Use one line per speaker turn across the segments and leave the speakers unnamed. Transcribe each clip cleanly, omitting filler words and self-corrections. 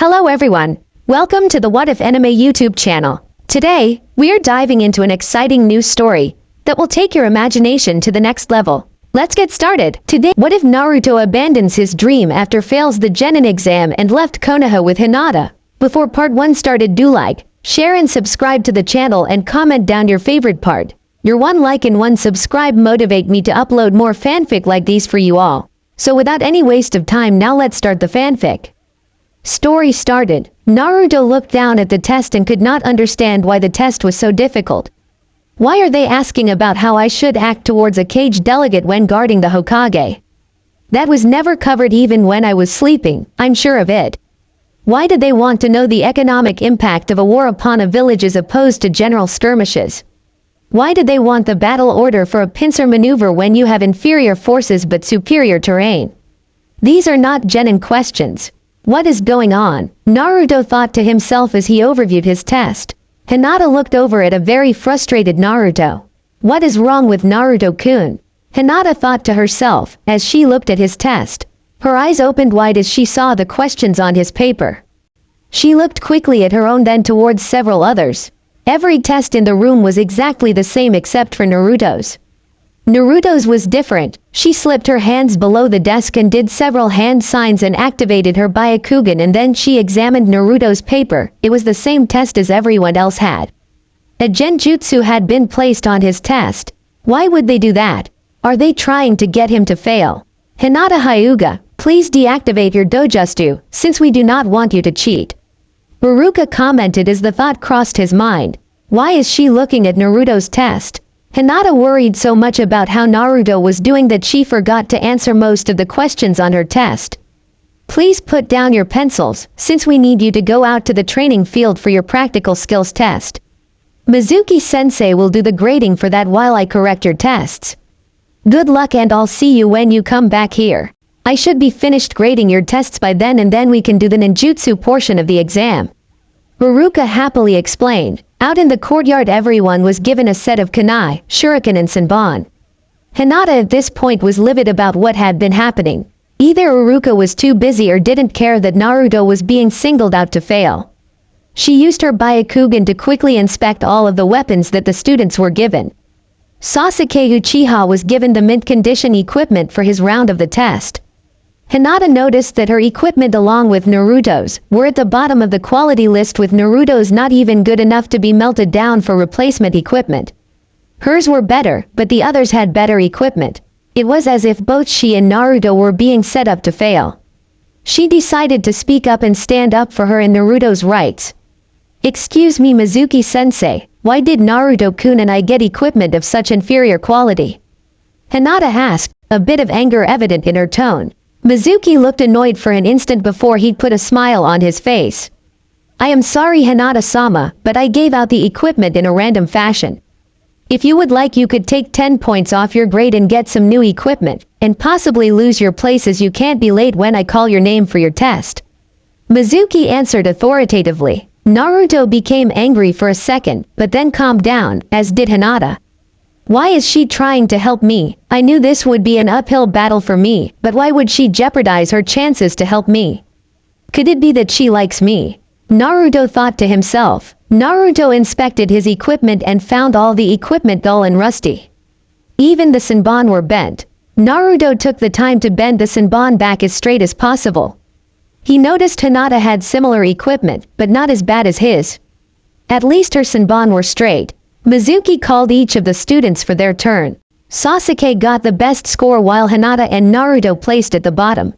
Hello everyone, welcome to the What If Anime YouTube channel. Today, we're diving into an exciting new story that will take your imagination to the next level. Let's get started. Today, what if Naruto abandons his dream after fails the Genin exam and left Konoha with Hinata? Before part 1 started, do like, share and subscribe to the channel and comment down your favorite part. Your one like and one subscribe motivate me to upload more fanfic like these for you all. So without any waste of time, now let's start the fanfic. Story started. Naruto looked down at the test and could not understand why the test was so difficult. Why are they asking about how I should act towards a cage delegate when guarding the Hokage? That was never covered even when I was sleeping, I'm sure of it. Why did they want to know the economic impact of a war upon a village as opposed to general skirmishes? Why did they want the battle order for a pincer maneuver when you have inferior forces but superior terrain? These are not genuine questions. What is going on? Naruto thought to himself as he overviewed his test. Hinata looked over at a very frustrated Naruto. What is wrong with Naruto-kun? Hinata thought to herself as she looked at his test. Her eyes opened wide as she saw the questions on his paper. She looked quickly at her own, then towards several others. Every test in the room was exactly the same except for Naruto's. Naruto's was different. She slipped her hands below the desk and did several hand signs and activated her Byakugan, and then she examined Naruto's paper. It was the same test as everyone else had. A genjutsu had been placed on his test. Why would they do that? Are they trying to get him to fail? Hinata Hyuga, please deactivate your dojutsu, since we do not want you to cheat. Baruka commented as the thought crossed his mind. Why is she looking at Naruto's test? Hinata worried so much about how Naruto was doing that she forgot to answer most of the questions on her test. Please put down your pencils, since we need you to go out to the training field for your practical skills test. Mizuki-sensei will do the grading for that while I correct your tests. Good luck and I'll see you when you come back here. I should be finished grading your tests by then, and then we can do the ninjutsu portion of the exam. Baruka happily explained. Out in the courtyard, everyone was given a set of kunai, shuriken and senbon. Hinata at this point was livid about what had been happening. Either Uruka was too busy or didn't care that Naruto was being singled out to fail. She used her Byakugan to quickly inspect all of the weapons that the students were given. Sasuke Uchiha was given the mint condition equipment for his round of the test. Hinata noticed that her equipment along with Naruto's were at the bottom of the quality list, with Naruto's not even good enough to be melted down for replacement equipment. Hers were better, but the others had better equipment. It was as if both she and Naruto were being set up to fail. She decided to speak up and stand up for her and Naruto's rights. Excuse me, Mizuki-sensei, why did Naruto-kun and I get equipment of such inferior quality? Hinata asked, a bit of anger evident in her tone. Mizuki looked annoyed for an instant before he'd put a smile on his face. I am sorry, Hinata-sama, but I gave out the equipment in a random fashion. If you would like, you could take 10 points off your grade and get some new equipment, and possibly lose your place as you can't be late when I call your name for your test. Mizuki answered authoritatively. Naruto became angry for a second, but then calmed down, as did Hinata. Why is she trying to help me? I knew this would be an uphill battle for me, but why would she jeopardize her chances to help me? Could it be that she likes me? Naruto thought to himself. Naruto inspected his equipment and found all the equipment dull and rusty. Even the senbon were bent. Naruto took the time to bend the senbon back as straight as possible. He noticed Hinata had similar equipment, but not as bad as his. At least her senbon were straight. Mizuki called each of the students for their turn. Sasuke got the best score while Hinata and Naruto placed at the bottom.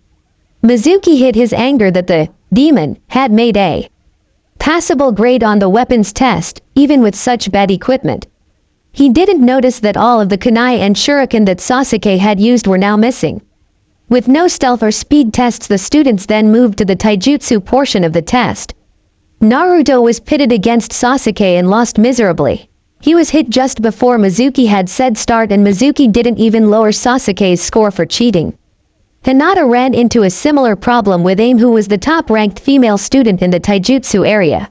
Mizuki hid his anger that the demon had made a passable grade on the weapons test, even with such bad equipment. He didn't notice that all of the kunai and shuriken that Sasuke had used were now missing. With no stealth or speed tests, the students then moved to the taijutsu portion of the test. Naruto was pitted against Sasuke and lost miserably. He was hit just before Mizuki had said start, and Mizuki didn't even lower Sasuke's score for cheating. Hinata ran into a similar problem with Aim, who was the top-ranked female student in the taijutsu area.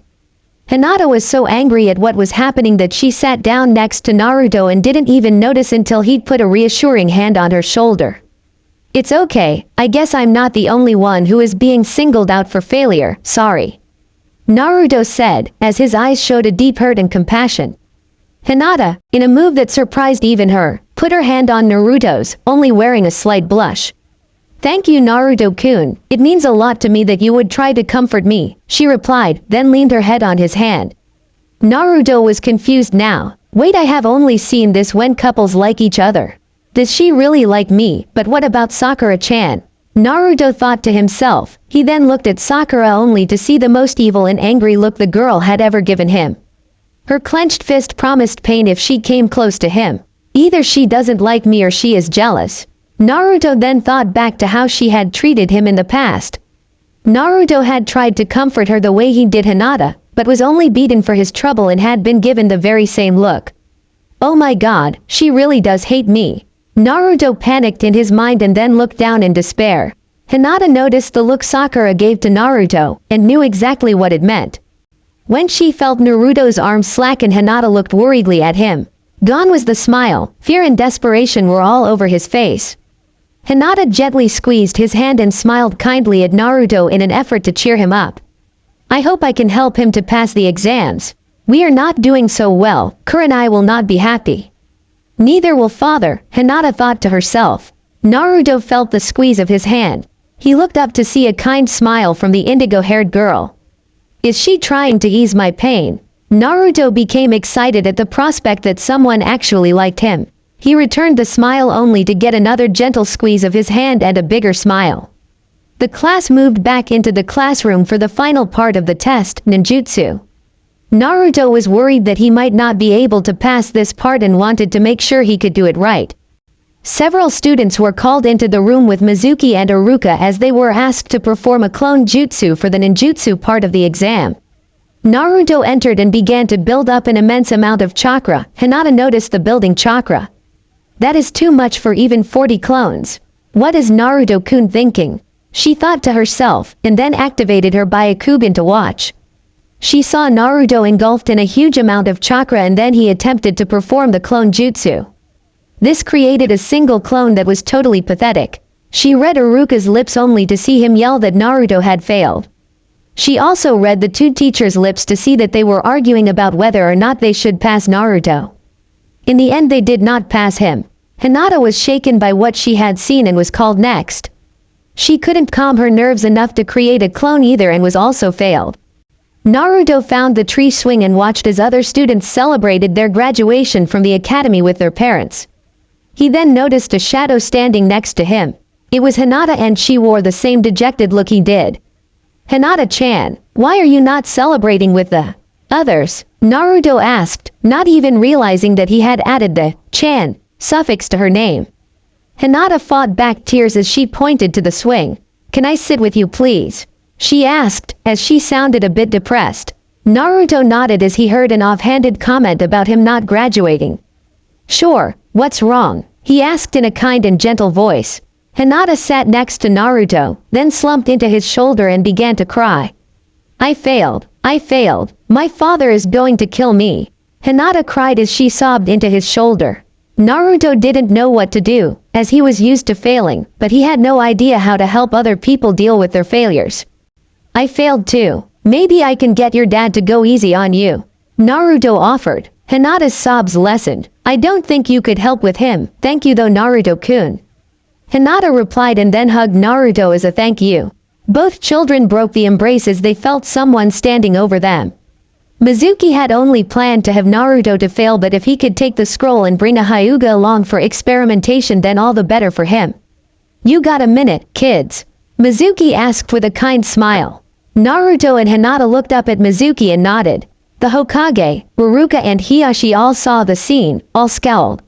Hinata was so angry at what was happening that she sat down next to Naruto and didn't even notice until he'd put a reassuring hand on her shoulder. It's okay, I guess I'm not the only one who is being singled out for failure, sorry. Naruto said, as his eyes showed a deep hurt and compassion. Hinata, in a move that surprised even her, put her hand on Naruto's, only wearing a slight blush. Thank you Naruto-kun, it means a lot to me that you would try to comfort me, she replied, then leaned her head on his hand. Naruto was confused now. Wait, I have only seen this when couples like each other. Does she really like me? But what about Sakura-chan? Naruto thought to himself. He then looked at Sakura only to see the most evil and angry look the girl had ever given him. Her clenched fist promised pain if she came close to him. Either she doesn't like me or she is jealous. Naruto then thought back to how she had treated him in the past. Naruto had tried to comfort her the way he did Hinata, but was only beaten for his trouble and had been given the very same look. Oh my god, she really does hate me. Naruto panicked in his mind and then looked down in despair. Hinata noticed the look Sakura gave to Naruto, and knew exactly what it meant. When she felt Naruto's arm slacken, Hinata looked worriedly at him. Gone was the smile, fear and desperation were all over his face. Hinata gently squeezed his hand and smiled kindly at Naruto in an effort to cheer him up. I hope I can help him to pass the exams. We are not doing so well, Kur and I will not be happy. Neither will father, Hinata thought to herself. Naruto felt the squeeze of his hand. He looked up to see a kind smile from the indigo-haired girl. Is she trying to ease my pain? Naruto became excited at the prospect that someone actually liked him. He returned the smile only to get another gentle squeeze of his hand and a bigger smile. The class moved back into the classroom for the final part of the test, ninjutsu. Naruto was worried that he might not be able to pass this part and wanted to make sure he could do it right. Several students were called into the room with Mizuki and Iruka as they were asked to perform a clone jutsu for the ninjutsu part of the exam. Naruto entered and began to build up an immense amount of chakra. Hinata noticed the building chakra. That is too much for even 40 clones. What is Naruto-kun thinking? She thought to herself, and then activated her Byakugan to watch. She saw Naruto engulfed in a huge amount of chakra and then he attempted to perform the clone jutsu. This created a single clone that was totally pathetic. She read Iruka's lips only to see him yell that Naruto had failed. She also read the two teachers' lips to see that they were arguing about whether or not they should pass Naruto. In the end they did not pass him. Hinata was shaken by what she had seen and was called next. She couldn't calm her nerves enough to create a clone either and was also failed. Naruto found the tree swing and watched as other students celebrated their graduation from the academy with their parents. He then noticed a shadow standing next to him. It was Hinata and she wore the same dejected look he did. Hinata-chan, why are you not celebrating with the others? Naruto asked, not even realizing that he had added the chan suffix to her name. Hinata fought back tears as she pointed to the swing. Can I sit with you please? She asked, as she sounded a bit depressed. Naruto nodded as he heard an offhanded comment about him not graduating. Sure, what's wrong? He asked in a kind and gentle voice. Hinata sat next to Naruto, then slumped into his shoulder and began to cry. I failed, my father is going to kill me. Hinata cried as she sobbed into his shoulder. Naruto didn't know what to do, as he was used to failing, but he had no idea how to help other people deal with their failures. I failed too. Maybe I can get your dad to go easy on you. Naruto offered. Hinata's sobs lessened. I don't think you could help with him, thank you though Naruto-kun. Hinata replied and then hugged Naruto as a thank you. Both children broke the embrace as they felt someone standing over them. Mizuki had only planned to have Naruto to fail, but if he could take the scroll and bring a Hyuga along for experimentation then all the better for him. You got a minute, kids? Mizuki asked with a kind smile. Naruto and Hinata looked up at Mizuki and nodded. The Hokage, Iruka and Hiashi all saw the scene, all scowled.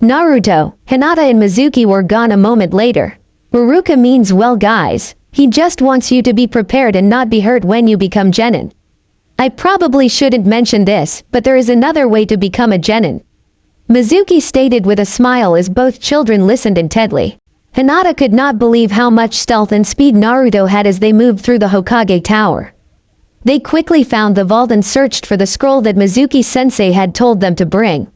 Naruto, Hinata and Mizuki were gone a moment later. Iruka means well guys, he just wants you to be prepared and not be hurt when you become Genin. I probably shouldn't mention this, but there is another way to become a Genin. Mizuki stated with a smile as both children listened intently. Hinata could not believe how much stealth and speed Naruto had as they moved through the Hokage Tower. They quickly found the vault and searched for the scroll that Mizuki-sensei had told them to bring.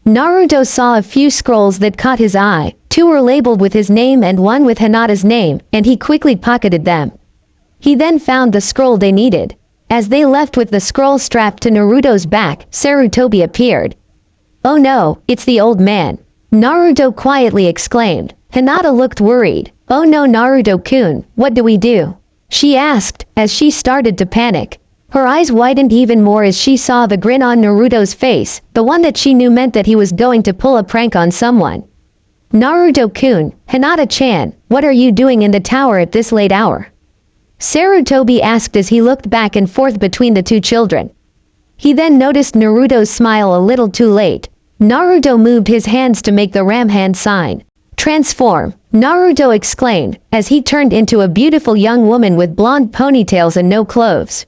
Naruto saw a few scrolls that caught his eye. 2 were labeled with his name and 1 with Hinata's name, and he quickly pocketed them. He then found the scroll they needed. As they left with the scroll strapped to Naruto's back, Sarutobi appeared. "Oh no, it's the old man," Naruto quietly exclaimed. Hinata looked worried. "Oh no, Naruto-kun, what do we do?" she asked, as she started to panic. Her eyes widened even more as she saw the grin on Naruto's face, the one that she knew meant that he was going to pull a prank on someone. "Naruto-kun, Hinata-chan, what are you doing in the tower at this late hour?" Sarutobi asked as he looked back and forth between the 2 children. He then noticed Naruto's smile a little too late. Naruto moved his hands to make the ram hand sign. "Transform," Naruto exclaimed, as he turned into a beautiful young woman with blonde ponytails and no clothes.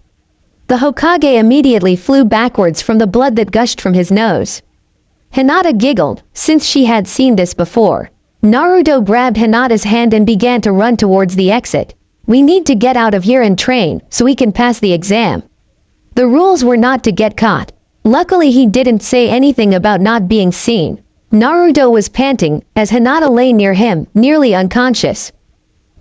The Hokage immediately flew backwards from the blood that gushed from his nose. Hinata giggled, since she had seen this before. Naruto grabbed Hinata's hand and began to run towards the exit. "We need to get out of here and train, so we can pass the exam." The rules were not to get caught. Luckily he didn't say anything about not being seen. Naruto was panting, as Hinata lay near him, nearly unconscious.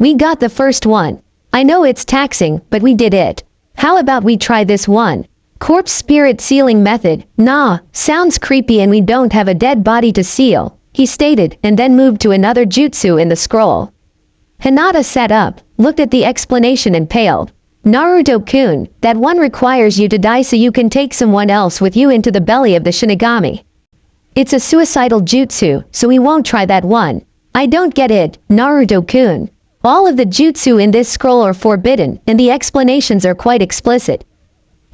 "We got the first one. I know it's taxing, but we did it. How about we try this one? Corpse spirit sealing method." "Nah, sounds creepy and we don't have a dead body to seal," he stated, and then moved to another jutsu in the scroll. Hinata sat up, looked at the explanation and paled. "Naruto-kun, that one requires you to die so you can take someone else with you into the belly of the Shinigami. It's a suicidal jutsu, so we won't try that one." "I don't get it, Naruto-kun. All of the jutsu in this scroll are forbidden, and the explanations are quite explicit.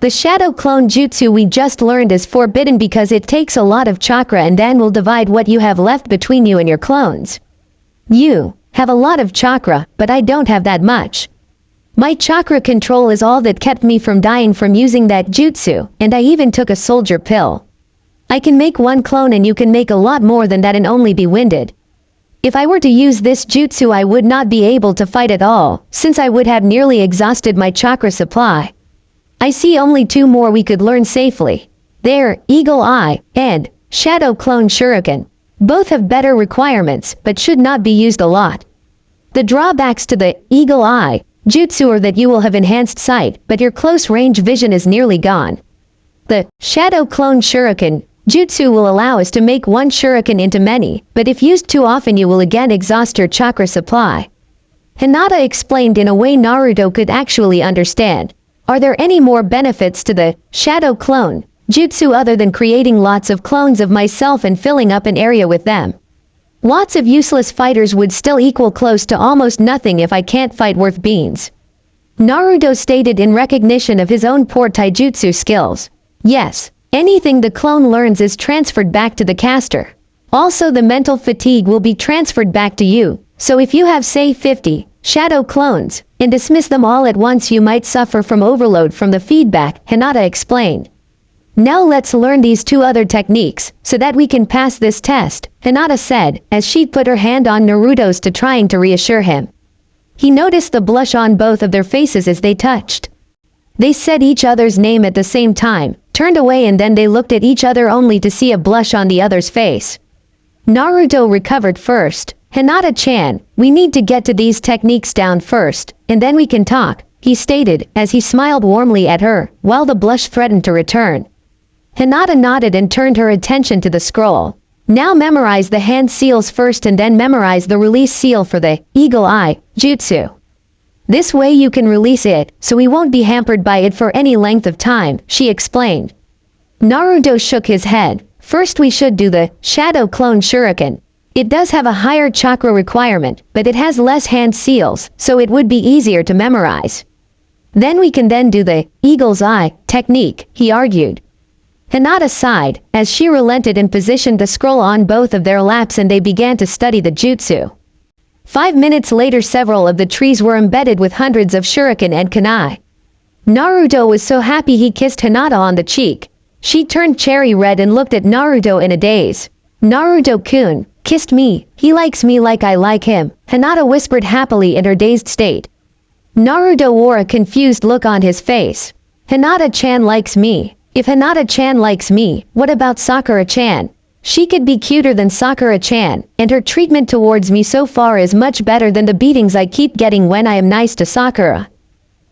The shadow clone jutsu we just learned is forbidden because it takes a lot of chakra and then will divide what you have left between you and your clones. You have a lot of chakra, but I don't have that much. My chakra control is all that kept me from dying from using that jutsu, and I even took a soldier pill. I can make one clone and you can make a lot more than that and only be winded. If I were to use this jutsu I would not be able to fight at all, since I would have nearly exhausted my chakra supply. I see only 2 more we could learn safely. They're Eagle Eye and Shadow Clone Shuriken. Both have better requirements, but should not be used a lot. The drawbacks to the Eagle Eye jutsu are that you will have enhanced sight, but your close range vision is nearly gone. The Shadow Clone Shuriken jutsu will allow us to make one shuriken into many, but if used too often you will again exhaust your chakra supply." Hinata explained in a way Naruto could actually understand. "Are there any more benefits to the Shadow Clone jutsu other than creating lots of clones of myself and filling up an area with them? Lots of useless fighters would still equal close to almost nothing if I can't fight worth beans," Naruto stated in recognition of his own poor taijutsu skills. "Yes. Anything the clone learns is transferred back to the caster. Also the mental fatigue will be transferred back to you, so if you have say 50 shadow clones, and dismiss them all at once you might suffer from overload from the feedback," Hinata explained. "Now let's learn these 2 other techniques, so that we can pass this test," Hinata said, as she put her hand on Naruto's to trying to reassure him. He noticed the blush on both of their faces as they touched. They said each other's name at the same time, turned away and then they looked at each other only to see a blush on the other's face. Naruto recovered first. "Hinata-chan, we need to get to these techniques down first, and then we can talk," he stated, as he smiled warmly at her, while the blush threatened to return. Hinata nodded and turned her attention to the scroll. "Now memorize the hand seals first and then memorize the release seal for the Eagle Eye jutsu. This way you can release it, so we won't be hampered by it for any length of time," she explained. Naruto shook his head. "First we should do the Shadow Clone Shuriken. It does have a higher chakra requirement, but it has less hand seals, so it would be easier to memorize. Then we can then do the Eagle's Eye technique," he argued. Hinata sighed, as she relented and positioned the scroll on both of their laps and they began to study the jutsu. 5 minutes later several of the trees were embedded with hundreds of shuriken and kunai. Naruto was so happy he kissed Hinata on the cheek. She turned cherry red and looked at Naruto in a daze. "Naruto-kun kissed me, he likes me like I like him," Hinata whispered happily in her dazed state. Naruto wore a confused look on his face. "Hinata-chan likes me. If Hinata-chan likes me, what about Sakura-chan?" She could be cuter than Sakura-chan, and her treatment towards me so far is much better than the beatings I keep getting when I am nice to Sakura.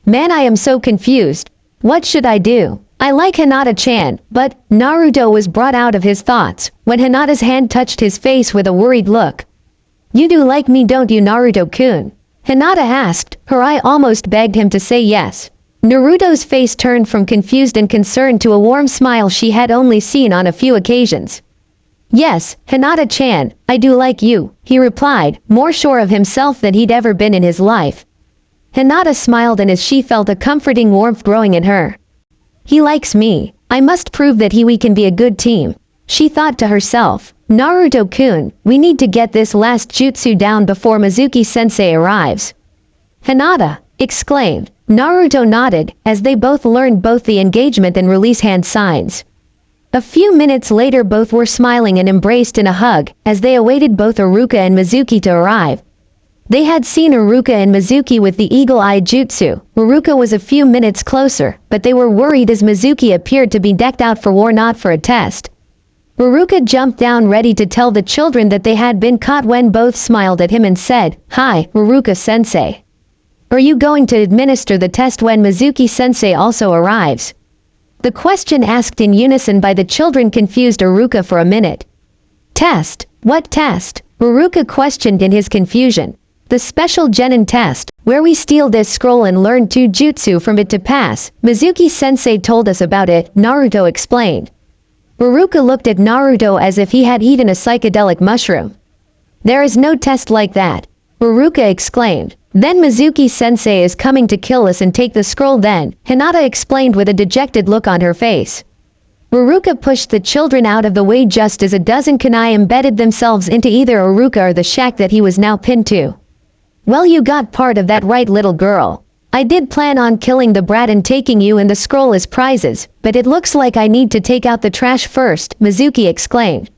Man, I am so confused. What should I do? I like Hinata-chan, but Naruto was brought out of his thoughts when Hinata's hand touched his face with a worried look. You do like me, don't you, Naruto-kun? Hinata asked, her eye almost begged him to say yes. Naruto's face turned from confused and concerned to a warm smile she had only seen on a few occasions. Yes, Hinata-chan, I do like you, he replied, more sure of himself than he'd ever been in his life. Hinata smiled, and as she felt a comforting warmth growing in her. He likes me. I must prove that we can be a good team. She thought to herself, Naruto-kun, we need to get this last jutsu down before Mizuki-sensei arrives. Hinata, exclaimed. Naruto nodded, as they both learned both the engagement and release hand signs. A few minutes later both were smiling and embraced in a hug, as they awaited both Iruka and Mizuki to arrive. They had seen Iruka and Mizuki with the eagle-eye jutsu. Iruka was a few minutes closer, but they were worried as Mizuki appeared to be decked out for war, not for a test. Iruka jumped down ready to tell the children that they had been caught when both smiled at him and said, Hi, Iruka-sensei. Are you going to administer the test when Mizuki-sensei also arrives? The question asked in unison by the children confused Iruka for a minute. Test? What test? Iruka questioned in his confusion. The special Genin test, where we steal this scroll and learn 2 jutsu from it to pass. Mizuki-sensei told us about it, Naruto explained. Iruka looked at Naruto as if he had eaten a psychedelic mushroom. There is no test like that, Iruka exclaimed. Then Mizuki-sensei is coming to kill us and take the scroll then, Hinata explained with a dejected look on her face. Iruka pushed the children out of the way just as a dozen kunai embedded themselves into either Iruka or the shack that he was now pinned to. Well, you got part of that right, little girl. I did plan on killing the brat and taking you and the scroll as prizes, but it looks like I need to take out the trash first, Mizuki exclaimed.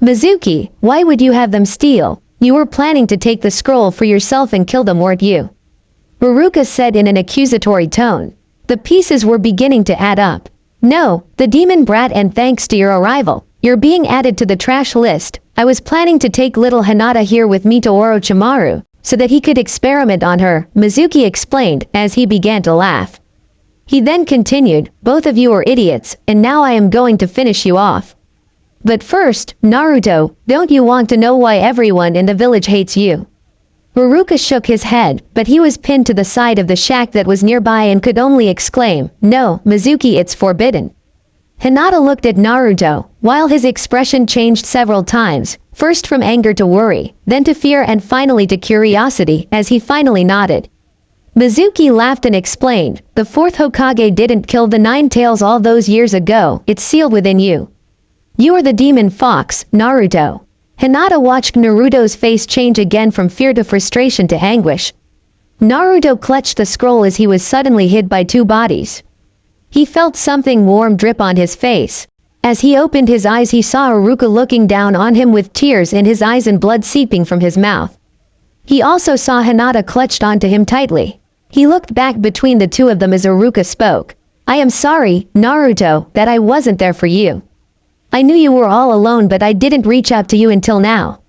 Mizuki, why would you have them steal? You were planning to take the scroll for yourself and kill them, weren't you? Iruka said in an accusatory tone. The pieces were beginning to add up. No, the demon brat, and thanks to your arrival, you're being added to the trash list. I was planning to take little Hinata here with me to Orochimaru, so that he could experiment on her, Mizuki explained as he began to laugh. He then continued, both of you are idiots, and now I am going to finish you off. But first, Naruto, don't you want to know why everyone in the village hates you? Iruka shook his head, but he was pinned to the side of the shack that was nearby and could only exclaim, No, Mizuki, it's forbidden. Hinata looked at Naruto, while his expression changed several times, first from anger to worry, then to fear and finally to curiosity, as he finally nodded. Mizuki laughed and explained, the 4th Hokage didn't kill the 9 tails all those years ago, it's sealed within you. You are the demon fox, Naruto. Hinata watched Naruto's face change again from fear to frustration to anguish. Naruto clutched the scroll as he was suddenly hit by 2 bodies. He felt something warm drip on his face. As he opened his eyes he saw Iruka looking down on him with tears in his eyes and blood seeping from his mouth. He also saw Hinata clutched onto him tightly. He looked back between the 2 of them as Iruka spoke. I am sorry, Naruto, that I wasn't there for you. I knew you were all alone, but I didn't reach out to you until now.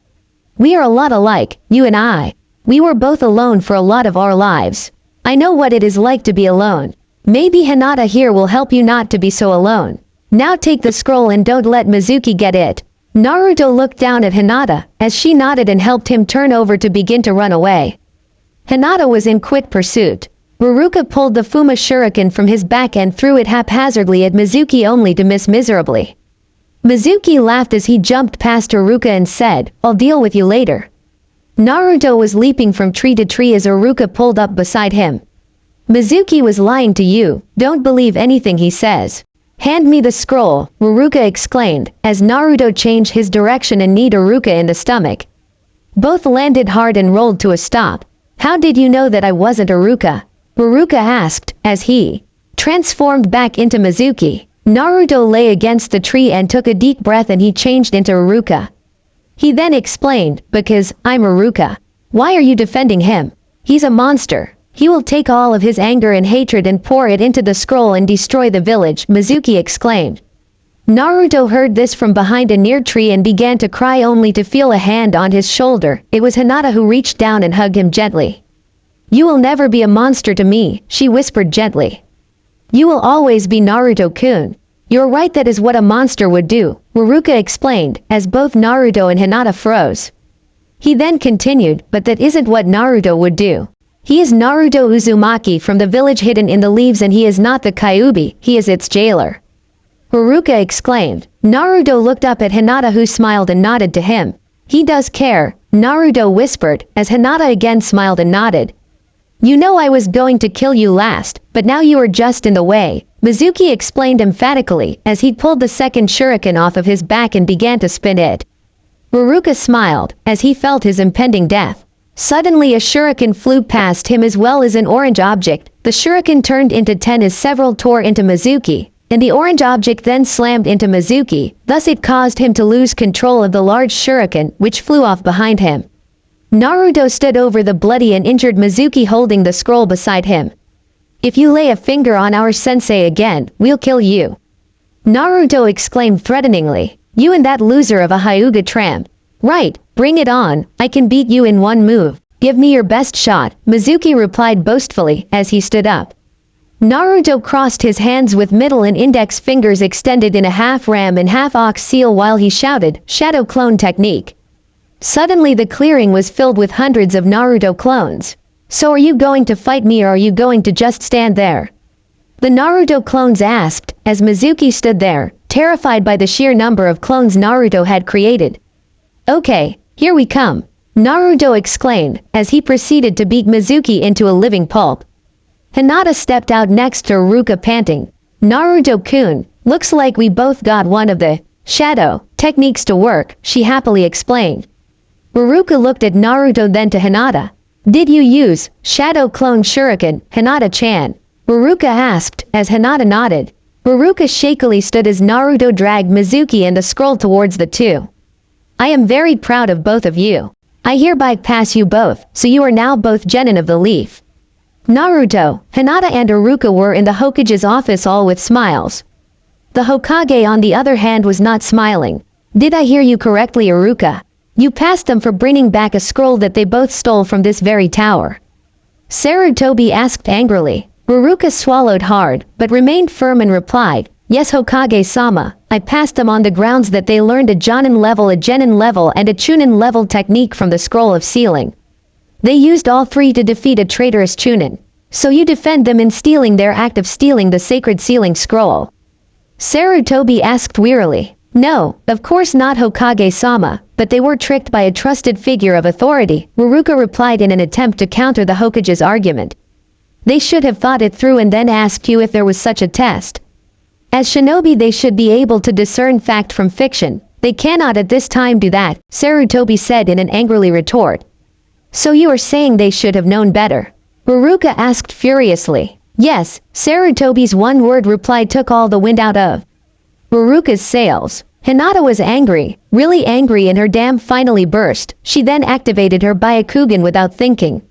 We are a lot alike, you and I. We were both alone for a lot of our lives. I know what it is like to be alone. Maybe Hinata here will help you not to be so alone. Now take the scroll and don't let Mizuki get it. Naruto looked down at Hinata, as she nodded and helped him turn over to begin to run away. Hinata was in quick pursuit. Iruka pulled the Fuma shuriken from his back and threw it haphazardly at Mizuki only to miss miserably. Mizuki laughed as he jumped past Iruka and said, I'll deal with you later. Naruto was leaping from tree to tree as Iruka pulled up beside him. Mizuki was lying to you, don't believe anything he says. Hand me the scroll, Iruka exclaimed, as Naruto changed his direction and kneed Iruka in the stomach. Both landed hard and rolled to a stop. How did you know that I wasn't Iruka? Iruka asked, as he transformed back into Mizuki. Naruto lay against the tree and took a deep breath and he changed into Iruka. He then explained, because I'm Iruka. Why are you defending him? He's a monster. He will take all of his anger and hatred and pour it into the scroll and destroy the village, Mizuki exclaimed. Naruto heard this from behind a near tree and began to cry only to feel a hand on his shoulder. It was Hinata who reached down and hugged him gently. "You will never be a monster to me," she whispered gently. "You will always be Naruto-kun. You're right, that is what a monster would do," Ruruka explained, as both Naruto and Hinata froze. He then continued, "But that isn't what Naruto would do. He is Naruto Uzumaki from the village hidden in the leaves, and he is not the Kyuubi, he is its jailer." Ruruka exclaimed. Naruto looked up at Hinata, who smiled and nodded to him. "He does care," Naruto whispered, as Hinata again smiled and nodded. "You know I was going to kill you last, but now you are just in the way," Mizuki explained emphatically, as he pulled the second shuriken off of his back and began to spin it. Ruruka smiled, as he felt his impending death. Suddenly a shuriken flew past him, as well as an orange object. The shuriken turned into 10 as several tore into Mizuki, and the orange object then slammed into Mizuki, thus it caused him to lose control of the large shuriken, which flew off behind him. Naruto stood over the bloody and injured Mizuki, holding the scroll beside him. "If you lay a finger on our sensei again, we'll kill you," Naruto exclaimed threateningly. "You and that loser of a Hyuga tramp. Right, bring it on, I can beat you in one move. Give me your best shot," Mizuki replied boastfully, as he stood up. Naruto crossed his hands with middle and index fingers extended in a half ram and half ox seal while he shouted, "Shadow clone technique." Suddenly the clearing was filled with hundreds of Naruto clones. "So are you going to fight me, or are you going to just stand there?" the Naruto clones asked, as Mizuki stood there, terrified by the sheer number of clones Naruto had created. "Okay, here we come," Naruto exclaimed, as he proceeded to beat Mizuki into a living pulp. Hinata stepped out next to Ruruka, panting. "Naruto-kun, looks like we both got one of the shadow techniques to work," she happily explained. Ruruka looked at Naruto, then to Hinata. "Did you use shadow clone shuriken, Hinata-chan?" Ruruka asked, as Hinata nodded. Ruruka shakily stood as Naruto dragged Mizuki and the scroll towards the two. "I am very proud of both of you. I hereby pass you both, so you are now both Genin of the Leaf." Naruto, Hinata and Ruruka were in the Hokage's office, all with smiles. The Hokage, on the other hand, was not smiling. "Did I hear you correctly, Ruruka? You passed them for bringing back a scroll that they both stole from this very tower?" Sarutobi asked angrily. Ruruka swallowed hard, but remained firm and replied, "Yes, Hokage-sama, I passed them on the grounds that they learned a Jonin level, a Genin level, and a Chunin level technique from the Scroll of Sealing. They used all three to defeat a traitorous Chunin. So you defend them in stealing their act of stealing the sacred sealing scroll?" Sarutobi asked wearily. "No, of course not, Hokage-sama, but they were tricked by a trusted figure of authority," Ruruka replied in an attempt to counter the Hokage's argument. "They should have thought it through and then asked you if there was such a test. As shinobi, they should be able to discern fact from fiction. They cannot at this time do that," Sarutobi said in an angrily retort. "So you are saying they should have known better?" Ruruka asked furiously. "Yes," Sarutobi's one-word reply took all the wind out of Ruruka's sails. Hinata was angry, really angry, and her dam finally burst. She then activated her Byakugan without thinking.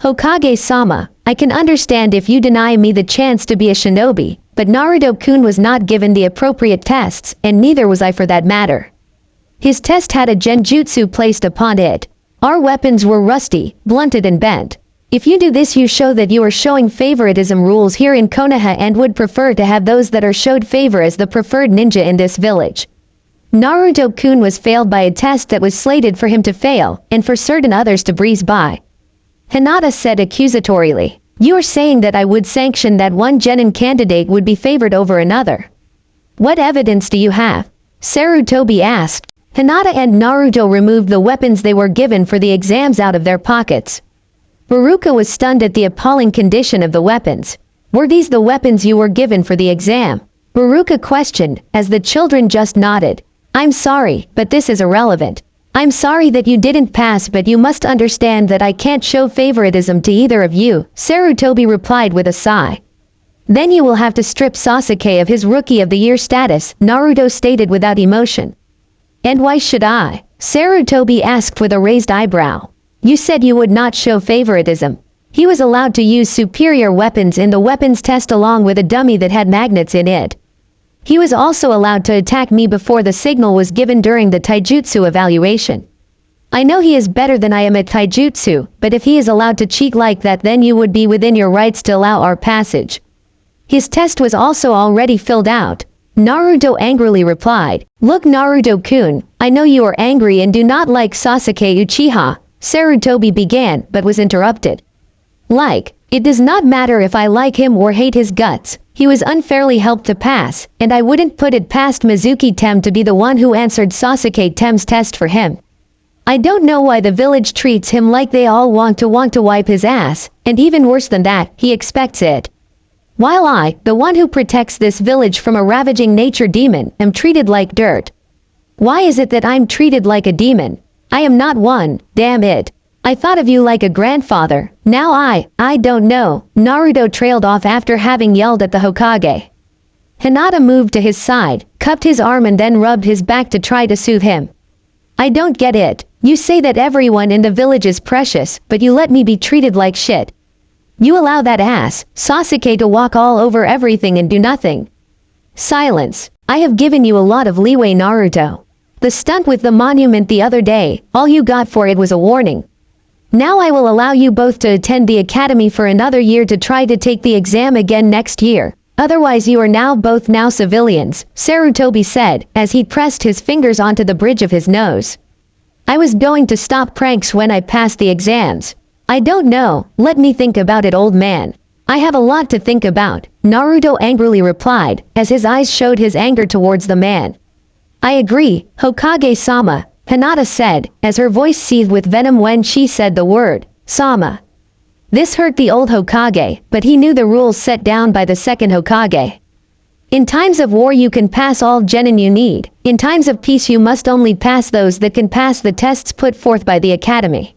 "Hokage-sama, I can understand if you deny me the chance to be a shinobi, but Naruto-kun was not given the appropriate tests, and neither was I for that matter. His test had a genjutsu placed upon it. Our weapons were rusty, blunted and bent. If you do this, you show that you are showing favoritism rules here in Konoha and would prefer to have those that are showed favor as the preferred ninja in this village. Naruto-kun was failed by a test that was slated for him to fail, and for certain others to breeze by." Hinata said accusatorily. "You are saying that I would sanction that one Genin candidate would be favored over another? What evidence do you have?" Sarutobi asked. Hinata and Naruto removed the weapons they were given for the exams out of their pockets. Ruruka was stunned at the appalling condition of the weapons. "Were these the weapons you were given for the exam?" Ruruka questioned, as the children just nodded. "I'm sorry, but this is irrelevant. I'm sorry that you didn't pass, but you must understand that I can't show favoritism to either of you," Sarutobi replied with a sigh. "Then you will have to strip Sasuke of his Rookie of the Year status," Naruto stated without emotion. "And why should I?" Sarutobi asked with a raised eyebrow. "You said you would not show favoritism. He was allowed to use superior weapons in the weapons test along with a dummy that had magnets in it." He was also allowed to attack me before the signal was given during the taijutsu evaluation. I know he is better than I am at taijutsu, but if he is allowed to cheat like that, then you would be within your rights to allow our passage. His test was also already filled out. Naruto angrily replied, "Look Naruto-kun, I know you are angry and do not like Sasuke Uchiha," Sarutobi began but was interrupted. It does not matter if I like him or hate his guts, he was unfairly helped to pass, and I wouldn't put it past Mizuki Tem to be the one who answered Sasuke Tem's test for him. I don't know why the village treats him like they all want to wipe his ass, and even worse than that, he expects it. While I, the one who protects this village from a ravaging nature demon, am treated like dirt. Why is it that I'm treated like a demon? I am not one, damn it. I thought of you like a grandfather, now I don't know. Naruto trailed off after having yelled at the Hokage. Hinata moved to his side, cupped his arm and then rubbed his back to try to soothe him. I don't get it, you say that everyone in the village is precious, but you let me be treated like shit. You allow that ass, Sasuke, to walk all over everything and do nothing. Silence. I have given you a lot of leeway, Naruto. The stunt with the monument the other day, all you got for it was a warning. Now I will allow you both to attend the academy for another year to try to take the exam again next year. Otherwise you are both now civilians, Sarutobi said, as he pressed his fingers onto the bridge of his nose. I was going to stop pranks when I passed the exams. I don't know, let me think about it, old man. I have a lot to think about, Naruto angrily replied, as his eyes showed his anger towards the man. I agree, Hokage-sama, Hinata said, as her voice seethed with venom when she said the word, Sama. This hurt the old Hokage, but he knew the rules set down by the second Hokage. In times of war you can pass all genin you need, in times of peace you must only pass those that can pass the tests put forth by the academy.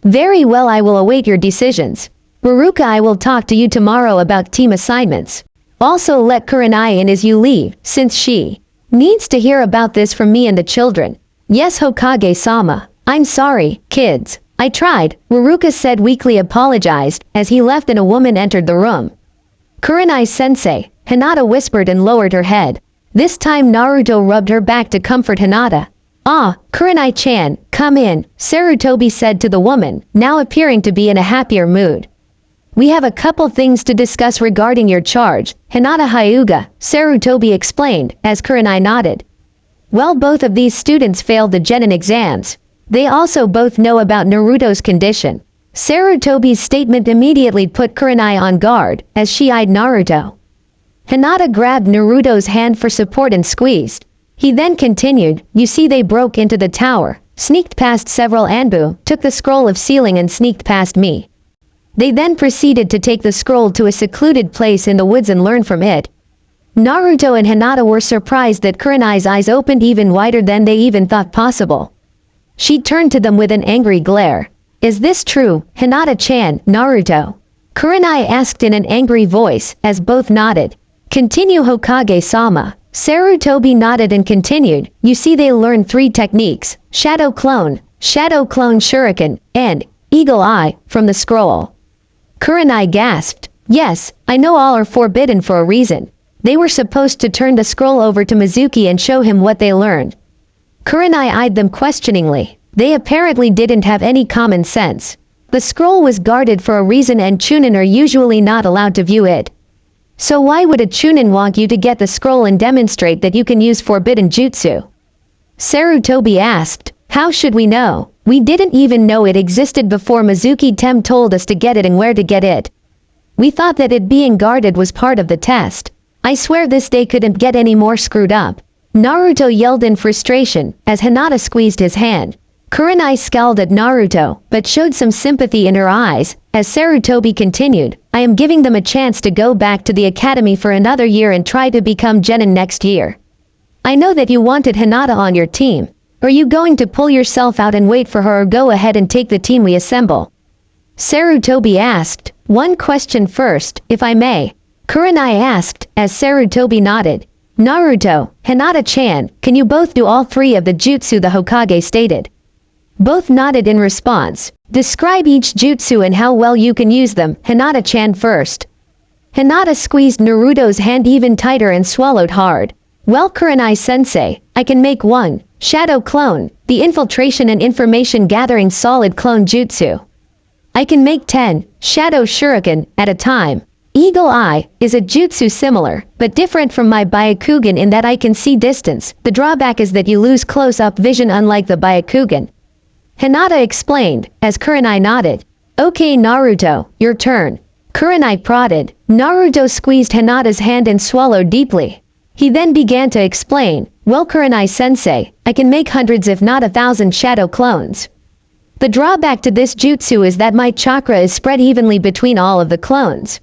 Very well, I will await your decisions. Baruka, I will talk to you tomorrow about team assignments. Also let Kurenai in as you leave, since she needs to hear about this from me and the children. Yes, Hokage-sama. I'm sorry, kids. I tried, Baruka said weakly, apologized, as he left and a woman entered the room. Kurenai-sensei, Hinata whispered and lowered her head. This time Naruto rubbed her back to comfort Hinata. Ah, Kurenai-chan, come in, Sarutobi said to the woman, now appearing to be in a happier mood. We have a couple things to discuss regarding your charge, Hinata Hyuga, Sarutobi explained, as Kurenai nodded. Well, both of these students failed the genin exams. They also both know about Naruto's condition. Sarutobi's statement immediately put Kurenai on guard, as she eyed Naruto. Hinata grabbed Naruto's hand for support and squeezed. He then continued, you see, they broke into the tower, sneaked past several Anbu, took the scroll of sealing and sneaked past me. They then proceeded to take the scroll to a secluded place in the woods and learn from it. Naruto and Hinata were surprised that Kurenai's eyes opened even wider than they even thought possible. She turned to them with an angry glare. Is this true, Hinata-chan, Naruto? Kurenai asked in an angry voice, as both nodded. Continue, Hokage-sama. Sarutobi nodded and continued, you see, they learned 3 techniques, Shadow Clone Shuriken, and Eagle Eye, from the scroll. Kurenai gasped. Yes, I know all are forbidden for a reason. They were supposed to turn the scroll over to Mizuki and show him what they learned. Kurenai eyed them questioningly. They apparently didn't have any common sense. The scroll was guarded for a reason and Chunin are usually not allowed to view it. So why would a Chunin want you to get the scroll and demonstrate that you can use forbidden jutsu? Sarutobi asked. How should we know? We didn't even know it existed before Mizuki Tem told us to get it and where to get it. We thought that it being guarded was part of the test. I swear this day couldn't get any more screwed up. Naruto yelled in frustration, as Hinata squeezed his hand. Kurenai scowled at Naruto, but showed some sympathy in her eyes, as Sarutobi continued, I am giving them a chance to go back to the academy for another year and try to become genin next year. I know that you wanted Hinata on your team. Are you going to pull yourself out and wait for her, or go ahead and take the team we assemble? Sarutobi asked. One question first, if I may. Kurenai asked, as Sarutobi nodded. Naruto, Hinata-chan, can you both do all 3 of the jutsu the Hokage stated? Both nodded in response. Describe each jutsu and how well you can use them, Hinata-chan first. Hinata squeezed Naruto's hand even tighter and swallowed hard. Well, Kurenai-sensei, I can make one, shadow clone, the infiltration and information gathering solid clone jutsu. I can make 10, shadow shuriken, at a time. Eagle Eye is a jutsu similar, but different from my Byakugan in that I can see distance. The drawback is that you lose close-up vision unlike the Byakugan. Hinata explained, as Kurenai nodded. Okay Naruto, your turn. Kurenai prodded. Naruto squeezed Hinata's hand and swallowed deeply. He then began to explain, well Kurenai-sensei, I can make hundreds if not 1,000 shadow clones. The drawback to this jutsu is that my chakra is spread evenly between all of the clones.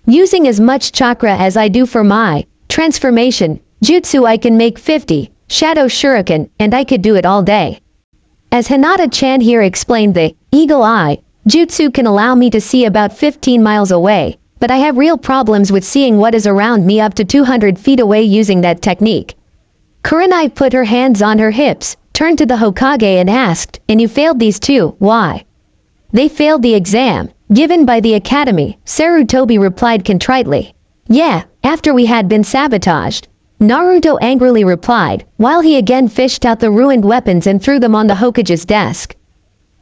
Using as much chakra as I do for my transformation jutsu I can make 50, shadow shuriken, and I could do it all day. As Hinata-chan here explained, the eagle eye jutsu can allow me to see about 15 miles away, but I have real problems with seeing what is around me up to 200 feet away using that technique. Kurenai put her hands on her hips, turned to the Hokage and asked, and you failed these too, why? They failed the exam given by the academy, Sarutobi replied contritely. Yeah, after we had been sabotaged. Naruto angrily replied, while he again fished out the ruined weapons and threw them on the Hokage's desk.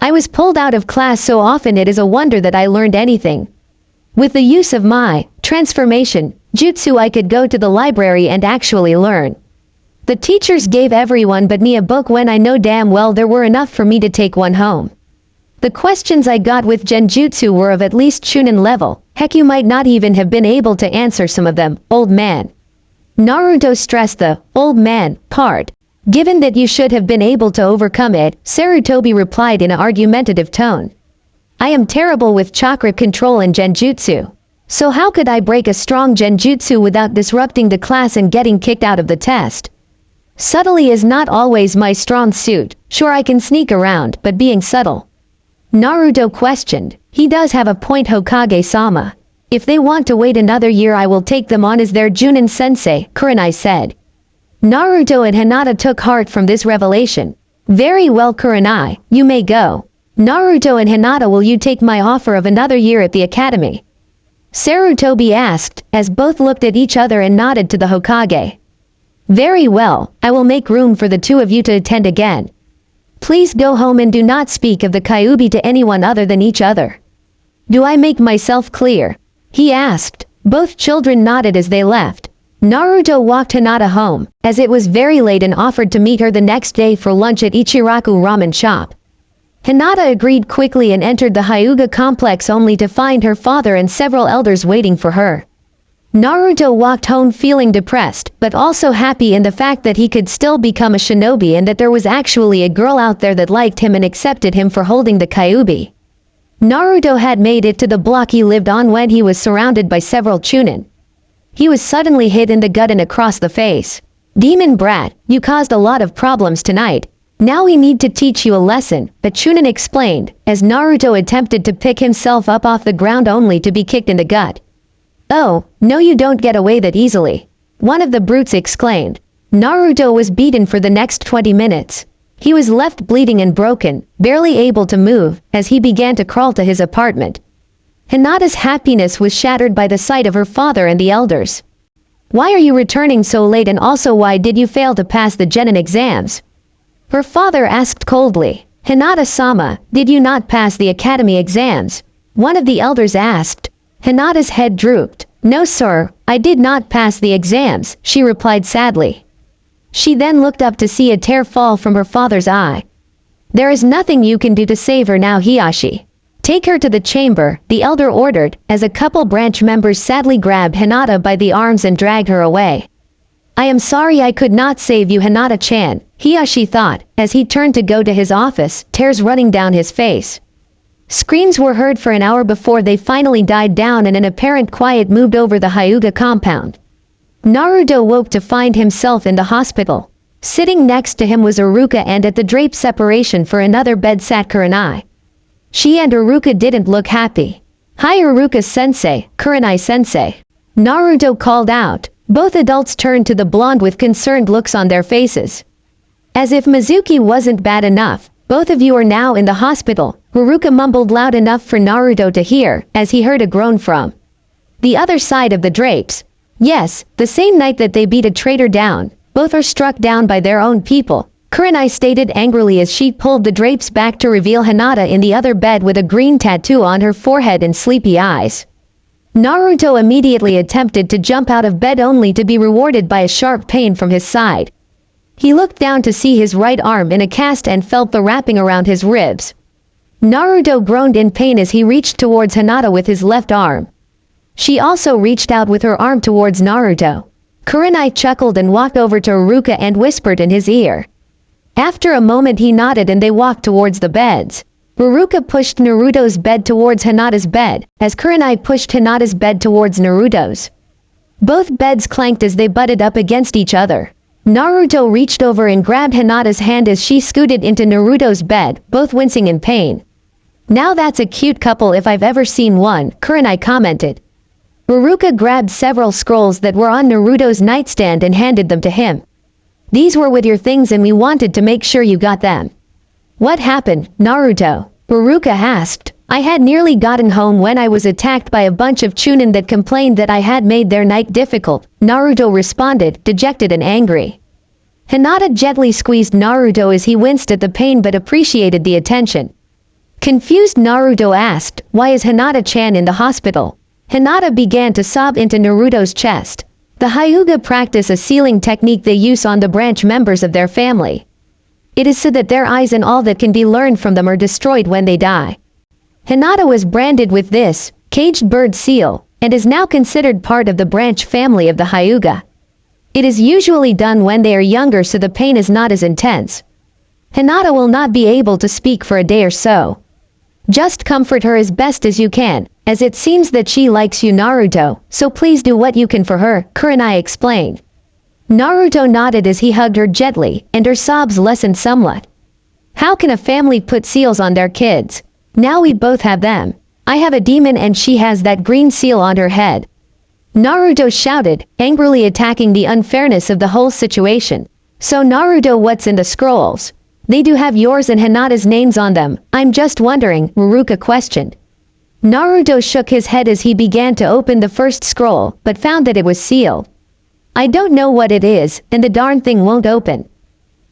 I was pulled out of class so often it is a wonder that I learned anything. With the use of my transformation jutsu I could go to the library and actually learn. The teachers gave everyone but me a book when I know damn well there were enough for me to take one home. The questions I got with genjutsu were of at least Chunin level, heck you might not even have been able to answer some of them, old man. Naruto stressed the old man part. Given that you should have been able to overcome it, Sarutobi replied in an argumentative tone. I am terrible with chakra control and genjutsu. So how could I break a strong genjutsu without disrupting the class and getting kicked out of the test? Subtlety is not always my strong suit, sure I can sneak around, but being subtle. Naruto questioned. He does have a point Hokage-sama. If they want to wait another year I will take them on as their Junin sensei, Kurenai said. Naruto and Hinata took heart from this revelation. Very well Kurenai, you may go. Naruto and Hinata, will you take my offer of another year at the academy? Sarutobi asked, as both looked at each other and nodded to the Hokage. Very well, I will make room for the two of you to attend again. Please go home and do not speak of the Kyuubi to anyone other than each other. Do I make myself clear? He asked. Both children nodded as they left. Naruto walked Hinata home, as it was very late, and offered to meet her the next day for lunch at Ichiraku ramen shop. Hinata agreed quickly and entered the Hyuga complex only to find her father and several elders waiting for her. Naruto walked home feeling depressed, but also happy in the fact that he could still become a shinobi and that there was actually a girl out there that liked him and accepted him for holding the Kyuubi. Naruto had made it to the block he lived on when he was surrounded by several Chunin. He was suddenly hit in the gut and across the face. Demon brat, you caused a lot of problems tonight. Now we need to teach you a lesson, but Chunin explained, as Naruto attempted to pick himself up off the ground only to be kicked in the gut. Oh, no, you don't get away that easily. One of the brutes exclaimed. Naruto was beaten for the next 20 minutes. He was left bleeding and broken, barely able to move, as he began to crawl to his apartment. Hinata's happiness was shattered by the sight of her father and the elders. Why are you returning so late, and also why did you fail to pass the Genin exams? Her father asked coldly. Hinata-sama, did you not pass the academy exams? One of the elders asked. Hinata's head drooped. No sir, I did not pass the exams, she replied sadly. She then looked up to see a tear fall from her father's eye. There is nothing you can do to save her now, Hiyashi. Take her to the chamber, the elder ordered, as a couple branch members sadly grabbed Hinata by the arms and dragged her away. I am sorry I could not save you, Hinata-chan, Hiyashi thought, as he turned to go to his office, tears running down his face. Screams were heard for an hour before they finally died down and an apparent quiet moved over the Hyuga compound. Naruto woke to find himself in the hospital. Sitting next to him was Iruka, and at the drape separation for another bed sat Kurenai. She and Iruka didn't look happy. Hi Iruka-sensei, Kurenai-sensei. Naruto called out. Both adults turned to the blonde with concerned looks on their faces. As if Mizuki wasn't bad enough, both of you are now in the hospital, Iruka mumbled loud enough for Naruto to hear, as he heard a groan from The other side of the drapes. Yes, the same night that they beat a traitor down, both are struck down by their own people, Kurenai stated angrily as she pulled the drapes back to reveal Hinata in the other bed with a green tattoo on her forehead and sleepy eyes. Naruto immediately attempted to jump out of bed only to be rewarded by a sharp pain from his side. He looked down to see his right arm in a cast and felt the wrapping around his ribs. Naruto groaned in pain as he reached towards Hinata with his left arm. She also reached out with her arm towards Naruto. Kurenai chuckled and walked over to Iruka and whispered in his ear. After a moment he nodded and they walked towards the beds. Iruka pushed Naruto's bed towards Hinata's bed, as Kurenai pushed Hinata's bed towards Naruto's. Both beds clanked as they butted up against each other. Naruto reached over and grabbed Hinata's hand as she scooted into Naruto's bed, both wincing in pain. "Now that's a cute couple if I've ever seen one," Kurenai commented. Iruka grabbed several scrolls that were on Naruto's nightstand and handed them to him. "These were with your things and we wanted to make sure you got them." "What happened, Naruto?" Iruka asked. "I had nearly gotten home when I was attacked by a bunch of chunin that complained that I had made their night difficult," Naruto responded, dejected and angry. Hinata gently squeezed Naruto as he winced at the pain but appreciated the attention. Confused, Naruto asked, "Why is Hinata-chan in the hospital?" Hinata began to sob into Naruto's chest. The Hyuga practice a sealing technique they use on the branch members of their family. It is so that their eyes and all that can be learned from them are destroyed when they die. Hinata was branded with this caged bird seal, and is now considered part of the branch family of the Hyuga. It is usually done when they are younger so the pain is not as intense. Hinata will not be able to speak for a day or so. Just comfort her as best as you can, as it seems that she likes you, Naruto, so please do what you can for her, Kurenai explained. Naruto nodded as he hugged her gently, and her sobs lessened somewhat. "How can a family put seals on their kids? Now we both have them. I have a demon and she has that green seal on her head." Naruto shouted, angrily attacking the unfairness of the whole situation. "So Naruto, what's in the scrolls? They do have yours and Hinata's names on them, I'm just wondering," Iruka questioned. Naruto shook his head as he began to open the first scroll, but found that it was sealed. "I don't know what it is, and the darn thing won't open,"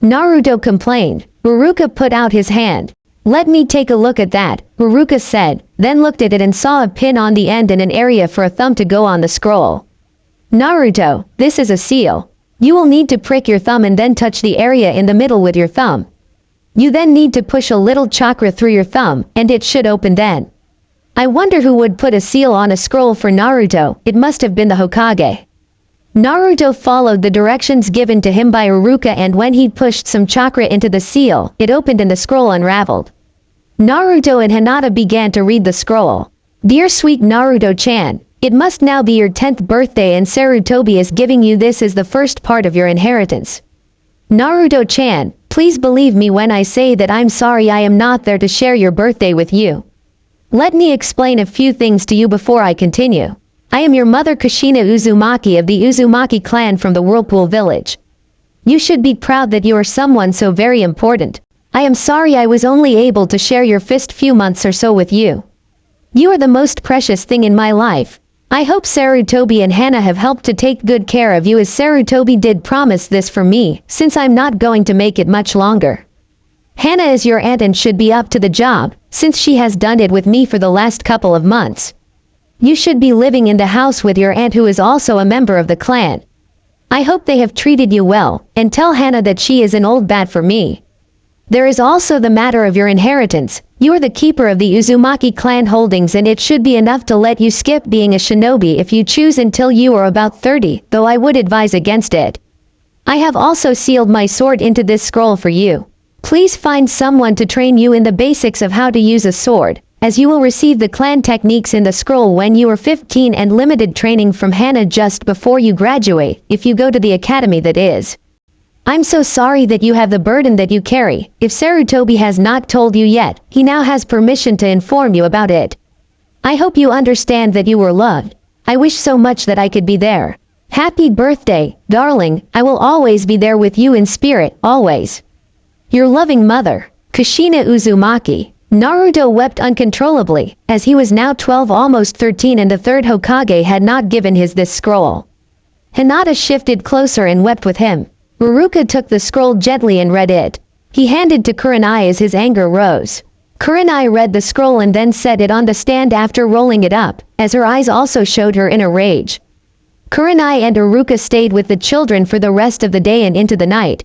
Naruto complained. Iruka put out his hand. "Let me take a look at that," Iruka said, then looked at it and saw a pin on the end and an area for a thumb to go on the scroll. "Naruto, this is a seal. You will need to prick your thumb and then touch the area in the middle with your thumb. You then need to push a little chakra through your thumb, and it should open then." I wonder who would put a seal on a scroll for Naruto. It must have been the Hokage. Naruto followed the directions given to him by Iruka, and when he pushed some chakra into the seal, it opened and the scroll unraveled. Naruto and Hinata began to read the scroll. "Dear sweet Naruto-chan, it must now be your 10th birthday and Sarutobi is giving you this as the first part of your inheritance. Naruto-chan, please believe me when I say that I'm sorry I am not there to share your birthday with you. Let me explain a few things to you before I continue. I am your mother Kushina Uzumaki of the Uzumaki clan from the Whirlpool village. You should be proud that you are someone so very important. I am sorry I was only able to share your first few months or so with you. You are the most precious thing in my life. I hope Sarutobi and Hana have helped to take good care of you, as Sarutobi did promise this for me, since I'm not going to make it much longer. Hana is your aunt and should be up to the job, since she has done it with me for the last couple of months. You should be living in the house with your aunt, who is also a member of the clan. I hope they have treated you well, and tell Hana that she is an old bat for me. There is also the matter of your inheritance. You are the keeper of the Uzumaki clan holdings, and it should be enough to let you skip being a shinobi if you choose until you are about 30, though I would advise against it. I have also sealed my sword into this scroll for you. Please find someone to train you in the basics of how to use a sword, as you will receive the clan techniques in the scroll when you are 15 and limited training from Hana just before you graduate, if you go to the academy that is. I'm so sorry that you have the burden that you carry. If Sarutobi has not told you yet, he now has permission to inform you about it. I hope you understand that you were loved. I wish so much that I could be there. Happy birthday, darling. I will always be there with you in spirit, always. Your loving mother, Kushina Uzumaki. Naruto wept uncontrollably, as he was now 12, almost 13, and the third Hokage had not given his this scroll. Hinata shifted closer and wept with him. Ruruka took the scroll gently and read it. He handed to Kurenai as his anger rose. Kurenai read the scroll and then set it on the stand after rolling it up, as her eyes also showed her inner rage. Kurenai and Ruruka stayed with the children for the rest of the day and into the night.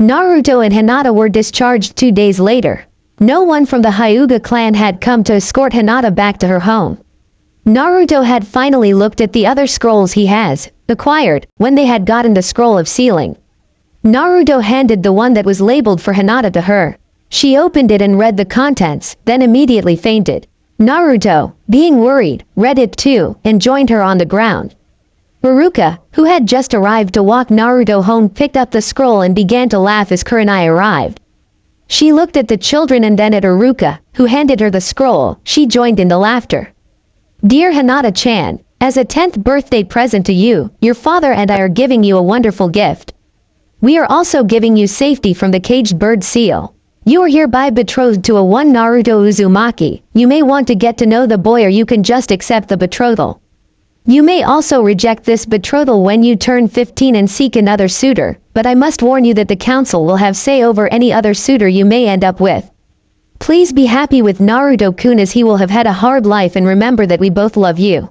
Naruto and Hinata were discharged 2 days later. No one from the Hyuga clan had come to escort Hinata back to her home. Naruto had finally looked at the other scrolls he has acquired when they had gotten the scroll of sealing. Naruto handed the one that was labeled for Hinata to her. She opened it and read the contents, then immediately fainted. Naruto, being worried, read it too, and joined her on the ground. Ruruka, who had just arrived to walk Naruto home, picked up the scroll and began to laugh as Kurenai arrived. She looked at the children and then at Ruruka, who handed her the scroll. She joined in the laughter. Dear Hinata-chan, as a 10th birthday present to you, your father and I are giving you a wonderful gift. We are also giving you safety from the caged bird seal. You are hereby betrothed to a one Naruto Uzumaki. You may want to get to know the boy, or you can just accept the betrothal. You may also reject this betrothal when you turn 15 and seek another suitor, but I must warn you that the council will have say over any other suitor you may end up with. Please be happy with Naruto-kun, as he will have had a hard life, and remember that we both love you.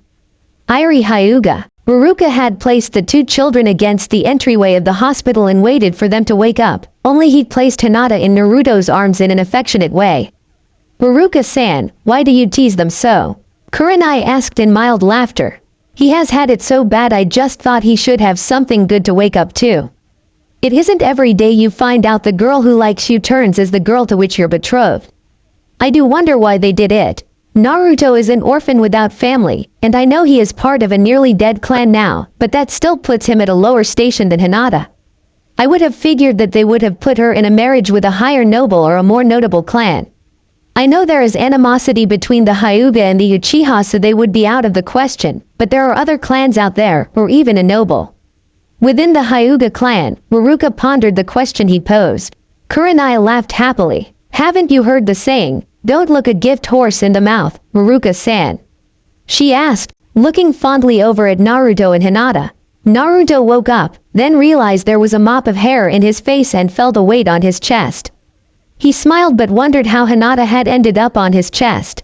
Irie Hyuga. Ruruka had placed the 2 children against the entryway of the hospital and waited for them to wake up. Only he placed Hinata in Naruto's arms in an affectionate way. Ruruka-san, why do you tease them so? Kurenai asked in mild laughter. He has had it so bad, I just thought he should have something good to wake up to. It isn't every day you find out the girl who likes you turns as the girl to which you're betrothed. I do wonder why they did it. Naruto is an orphan without family, and I know he is part of a nearly dead clan now, but that still puts him at a lower station than Hinata. I would have figured that they would have put her in a marriage with a higher noble or a more notable clan. I know there is animosity between the Hyuga and the Uchiha, so they would be out of the question, but there are other clans out there, or even a noble. Within the Hyuga clan, Ruruka pondered the question he posed. Kurenai laughed happily. Haven't you heard the saying, don't look a gift horse in the mouth, Ruruka-san? She asked, looking fondly over at Naruto and Hinata. Naruto woke up, then realized there was a mop of hair in his face and felt a weight on his chest. He smiled but wondered how Hinata had ended up on his chest.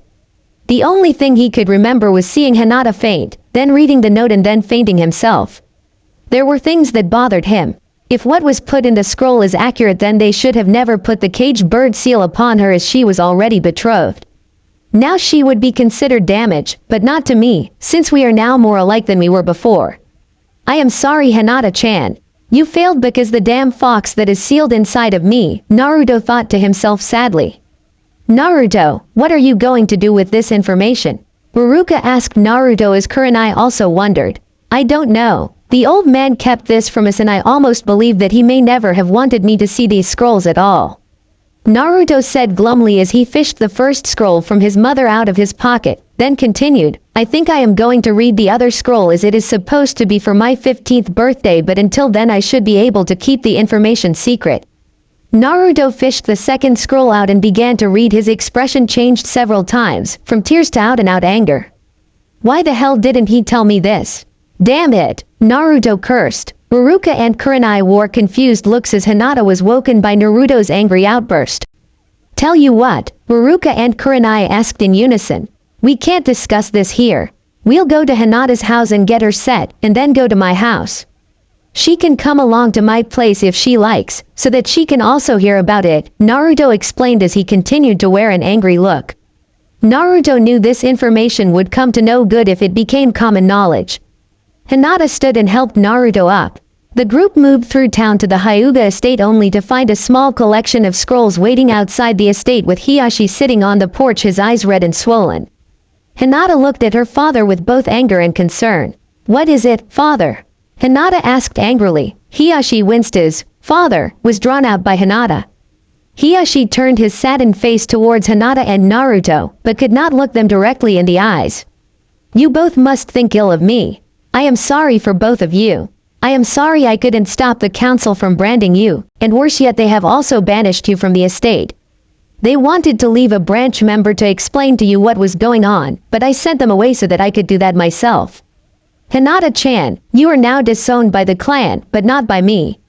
The only thing he could remember was seeing Hinata faint, then reading the note and then fainting himself. There were things that bothered him. If what was put in the scroll is accurate, then they should have never put the caged bird seal upon her, as she was already betrothed. Now she would be considered damage, but not to me, since we are now more alike than we were before. I am sorry, Hinata-chan. You failed because the damn fox that is sealed inside of me, Naruto thought to himself sadly. Naruto, what are you going to do with this information? Ruruka asked Naruto as Kurenai also wondered. I don't know. The old man kept this from us and I almost believe that he may never have wanted me to see these scrolls at all. Naruto said glumly as he fished the first scroll from his mother out of his pocket, then continued, I think I am going to read the other scroll as it is supposed to be for my 15th birthday, but until then I should be able to keep the information secret. Naruto fished the second scroll out and began to read. His expression changed several times, from tears to out-and-out anger. Why the hell didn't he tell me this? Damn it! Naruto cursed. Ruruka and Kurenai wore confused looks as Hinata was woken by Naruto's angry outburst. Tell you what, Ruruka and Kurenai asked in unison. We can't discuss this here. We'll go to Hinata's house and get her set, and then go to my house. She can come along to my place if she likes, so that she can also hear about it, Naruto explained as he continued to wear an angry look. Naruto knew this information would come to no good if it became common knowledge. Hinata stood and helped Naruto up. The group moved through town to the Hyuga estate only to find a small collection of scrolls waiting outside the estate with Hiyashi sitting on the porch, his eyes red and swollen. Hinata looked at her father with both anger and concern. What is it, father? Hinata asked angrily. Hiyashi winced as, father, was drawn out by Hinata. Hiyashi turned his saddened face towards Hinata and Naruto, but could not look them directly in the eyes. You both must think ill of me. I am sorry for both of you. I am sorry I couldn't stop the council from branding you, and worse yet, they have also banished you from the estate. They wanted to leave a branch member to explain to you what was going on, but I sent them away so that I could do that myself. Hinata-chan, you are now disowned by the clan, but not by me.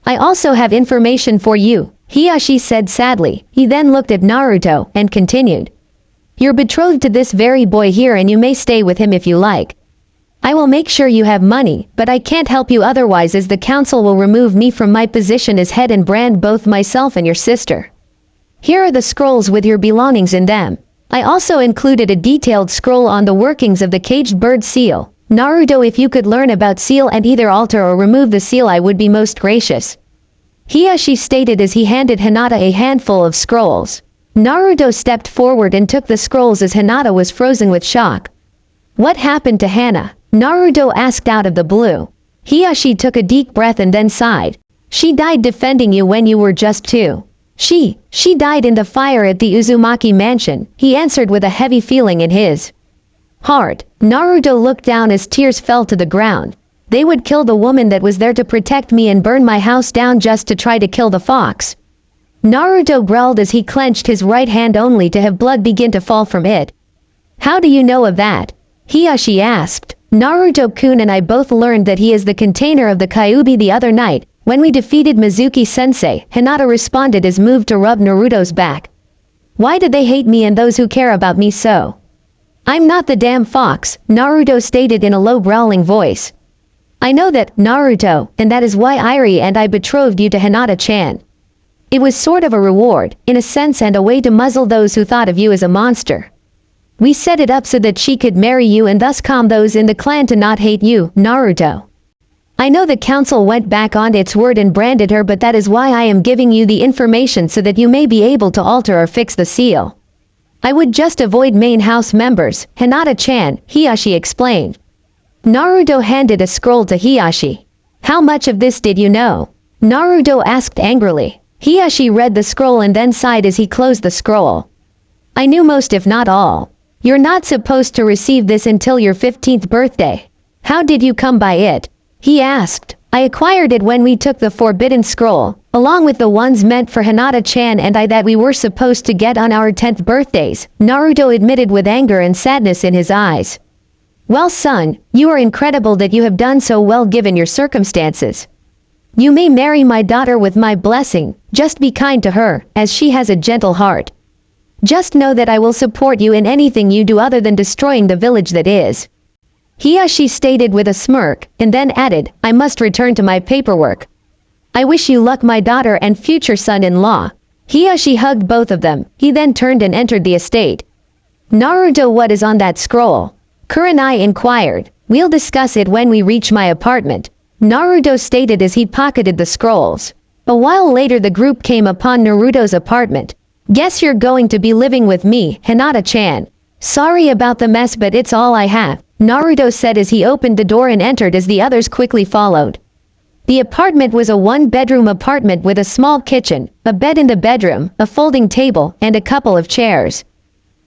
I also have information for you, Hiyashi said sadly. He then looked at Naruto and continued. You're betrothed to this very boy here and you may stay with him if you like. I will make sure you have money, but I can't help you otherwise as the council will remove me from my position as head and brand both myself and your sister. Here are the scrolls with your belongings in them. I also included a detailed scroll on the workings of the caged bird seal. Naruto, if you could learn about seal and either alter or remove the seal I would be most gracious. Hiyashi stated as he handed Hinata a handful of scrolls. Naruto stepped forward and took the scrolls as Hinata was frozen with shock. What happened to Hana? Naruto asked out of the blue. Hiyashi took a deep breath and then sighed. She died defending you when you were just 2. She died in the fire at the Uzumaki mansion, he answered with a heavy feeling in his heart. Naruto looked down as tears fell to the ground. They would kill the woman that was there to protect me and burn my house down just to try to kill the fox. Naruto growled as he clenched his right hand only to have blood begin to fall from it. How do you know of that? Hiyashi asked. Naruto-kun and I both learned that he is the container of the Kyuubi the other night. When we defeated Mizuki-sensei, Hinata responded as moved to rub Naruto's back. Why did they hate me and those who care about me so? I'm not the damn fox, Naruto stated in a low growling voice. I know that, Naruto, and that is why Irie and I betrothed you to Hinata-chan. It was sort of a reward, in a sense, and a way to muzzle those who thought of you as a monster. We set it up so that she could marry you and thus calm those in the clan to not hate you, Naruto. I know the council went back on its word and branded her, but that is why I am giving you the information so that you may be able to alter or fix the seal. I would just avoid main house members, Hinata-chan, Hiyashi explained. Naruto handed a scroll to Hiyashi. How much of this did you know? Naruto asked angrily. Hiyashi read the scroll and then sighed as he closed the scroll. I knew most if not all. You're not supposed to receive this until your 15th birthday. How did you come by it? He asked. I acquired it when we took the forbidden scroll, along with the ones meant for Hinata-chan and I that we were supposed to get on our 10th birthdays, Naruto admitted with anger and sadness in his eyes. Well son, you are incredible that you have done so well given your circumstances. You may marry my daughter with my blessing, just be kind to her, as she has a gentle heart. Just know that I will support you in anything you do other than destroying the village that is. Hiyashi stated with a smirk, and then added, I must return to my paperwork. I wish you luck my daughter and future son-in-law. Hiyashi hugged both of them, he then turned and entered the estate. Naruto, what is on that scroll? Kurenai inquired. We'll discuss it when we reach my apartment. Naruto stated as he pocketed the scrolls. A while later the group came upon Naruto's apartment. Guess you're going to be living with me, Hinata-chan. Sorry about the mess but it's all I have, Naruto said as he opened the door and entered as the others quickly followed. The apartment was a one-bedroom apartment with a small kitchen, a bed in the bedroom, a folding table, and a couple of chairs.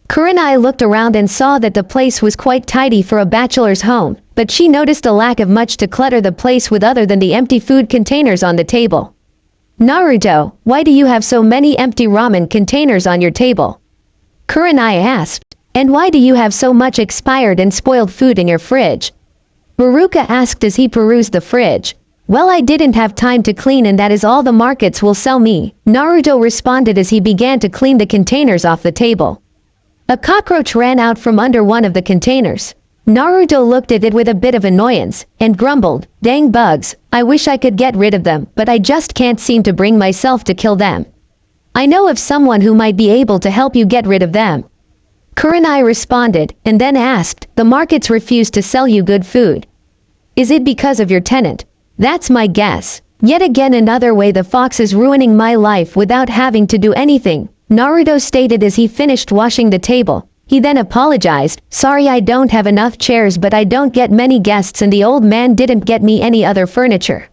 Kurenai looked around and saw that the place was quite tidy for a bachelor's home, but she noticed a lack of much to clutter the place with other than the empty food containers on the table. Naruto, why do you have so many empty ramen containers on your table? Kurenai asked. And why do you have so much expired and spoiled food in your fridge? Baruka asked as he perused the fridge. Well, I didn't have time to clean and that is all the markets will sell me, Naruto responded as he began to clean the containers off the table. A cockroach ran out from under one of the containers. Naruto looked at it with a bit of annoyance, and grumbled, dang bugs, I wish I could get rid of them, but I just can't seem to bring myself to kill them. I know of someone who might be able to help you get rid of them. Kurenai responded, and then asked, the markets refuse to sell you good food. Is it because of your tenant? That's my guess. Yet again another way the fox is ruining my life without having to do anything, Naruto stated as he finished washing the table. He then apologized, sorry I don't have enough chairs but I don't get many guests and the old man didn't get me any other furniture.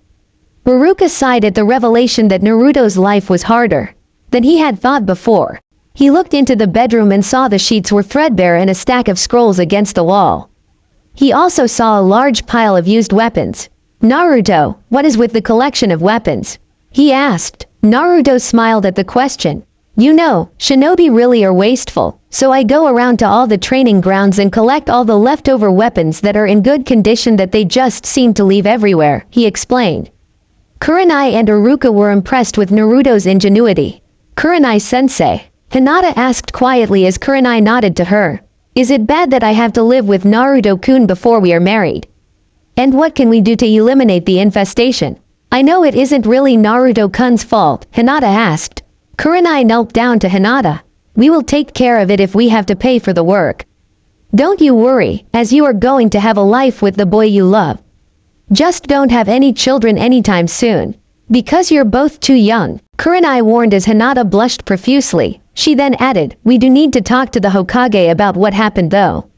Baruka sighed at the revelation that Naruto's life was harder than he had thought before. He looked into the bedroom and saw the sheets were threadbare and a stack of scrolls against the wall. He also saw a large pile of used weapons. Naruto, what is with the collection of weapons? He asked. Naruto smiled at the question. You know, shinobi really are wasteful, so I go around to all the training grounds and collect all the leftover weapons that are in good condition that they just seem to leave everywhere, he explained. Kurenai and Iruka were impressed with Naruto's ingenuity. Kurenai-sensei, Hinata asked quietly as Kurenai nodded to her. Is it bad that I have to live with Naruto-kun before we are married? And what can we do to eliminate the infestation? I know it isn't really Naruto-kun's fault, Hinata asked. Kurenai knelt down to Hinata. We will take care of it if we have to pay for the work. Don't you worry, as you are going to have a life with the boy you love. Just don't have any children anytime soon. Because you're both too young, Kurenai warned as Hinata blushed profusely. She then added, we do need to talk to the Hokage about what happened though.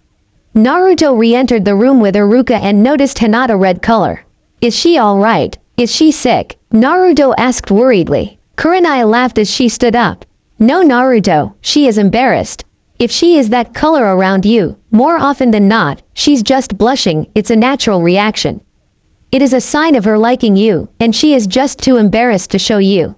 Naruto re-entered the room with Iruka and noticed Hinata red color. Is she alright? Is she sick? Naruto asked worriedly. Kurenai laughed as she stood up. No Naruto, she is embarrassed. If she is that color around you, more often than not, she's just blushing, it's a natural reaction. It is a sign of her liking you, and she is just too embarrassed to show you.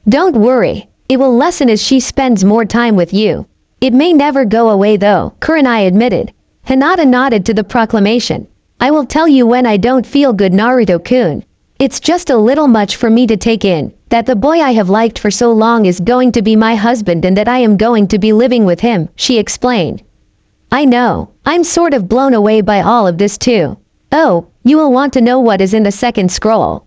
Don't worry, it will lessen as she spends more time with you. It may never go away though, Kurenai admitted. Hinata nodded to the proclamation. I will tell you when I don't feel good Naruto-kun. It's just a little much for me to take in, that the boy I have liked for so long is going to be my husband and that I am going to be living with him, she explained. I know, I'm sort of blown away by all of this too. Oh, you will want to know what is in the second scroll.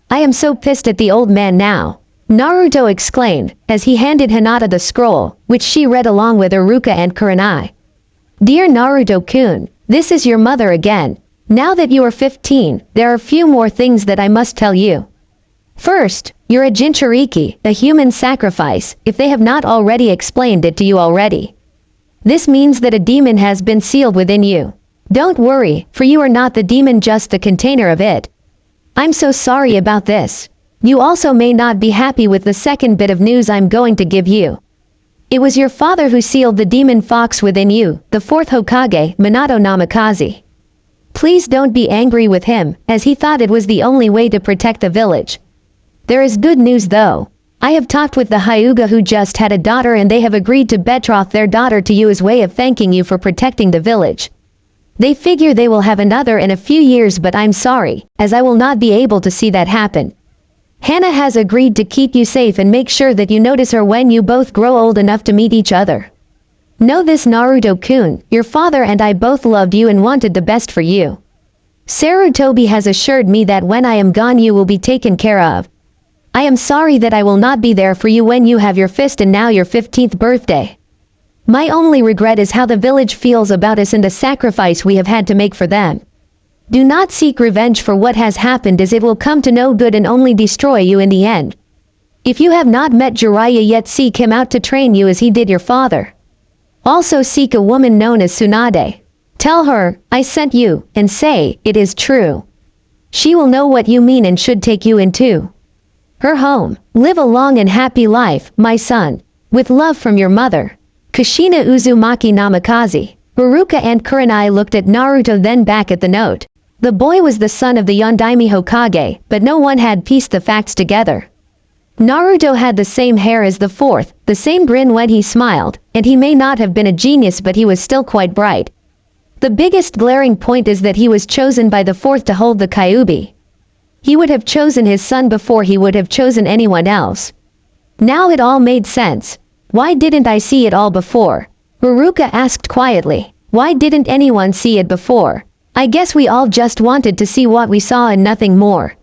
I am so pissed at the old man now. Naruto exclaimed, as he handed Hinata the scroll, which she read along with Iruka and Kurenai. Dear Naruto-kun, this is your mother again. Now that you are 15, there are few more things that I must tell you. First, you're a Jinchuriki, a human sacrifice, if they have not already explained it to you already. This means that a demon has been sealed within you. Don't worry, for you are not the demon, just the container of it. I'm so sorry about this. You also may not be happy with the second bit of news I'm going to give you. It was your father who sealed the demon fox within you, the fourth Hokage, Minato Namikaze. Please don't be angry with him, as he thought it was the only way to protect the village. There is good news though. I have talked with the Hyuga who just had a daughter and they have agreed to betroth their daughter to you as way of thanking you for protecting the village. They figure they will have another in a few years, but I'm sorry, as I will not be able to see that happen. Hannah has agreed to keep you safe and make sure that you notice her when you both grow old enough to meet each other. Know this Naruto-kun, your father and I both loved you and wanted the best for you. Sarutobi has assured me that when I am gone you will be taken care of. I am sorry that I will not be there for you when you have your fist and now your 15th birthday. My only regret is how the village feels about us and the sacrifice we have had to make for them. Do not seek revenge for what has happened, as it will come to no good and only destroy you in the end. If you have not met Jiraiya yet, seek him out to train you as he did your father. Also seek a woman known as Tsunade. Tell her, I sent you, and say, it is true. She will know what you mean and should take you into her home. Live a long and happy life, my son. With love from your mother, Kushina Uzumaki Namikaze. Iruka and Kurenai looked at Naruto, then back at the note. The boy was the son of the Yondaime Hokage, but no one had pieced the facts together. Naruto had the same hair as the fourth, the same grin when he smiled, and he may not have been a genius, but he was still quite bright. The biggest glaring point is that he was chosen by the fourth to hold the Kyuubi. He would have chosen his son before he would have chosen anyone else. Now it all made sense. Why didn't I see it all before? Iruka asked quietly. Why didn't anyone see it before? I guess we all just wanted to see what we saw and nothing more.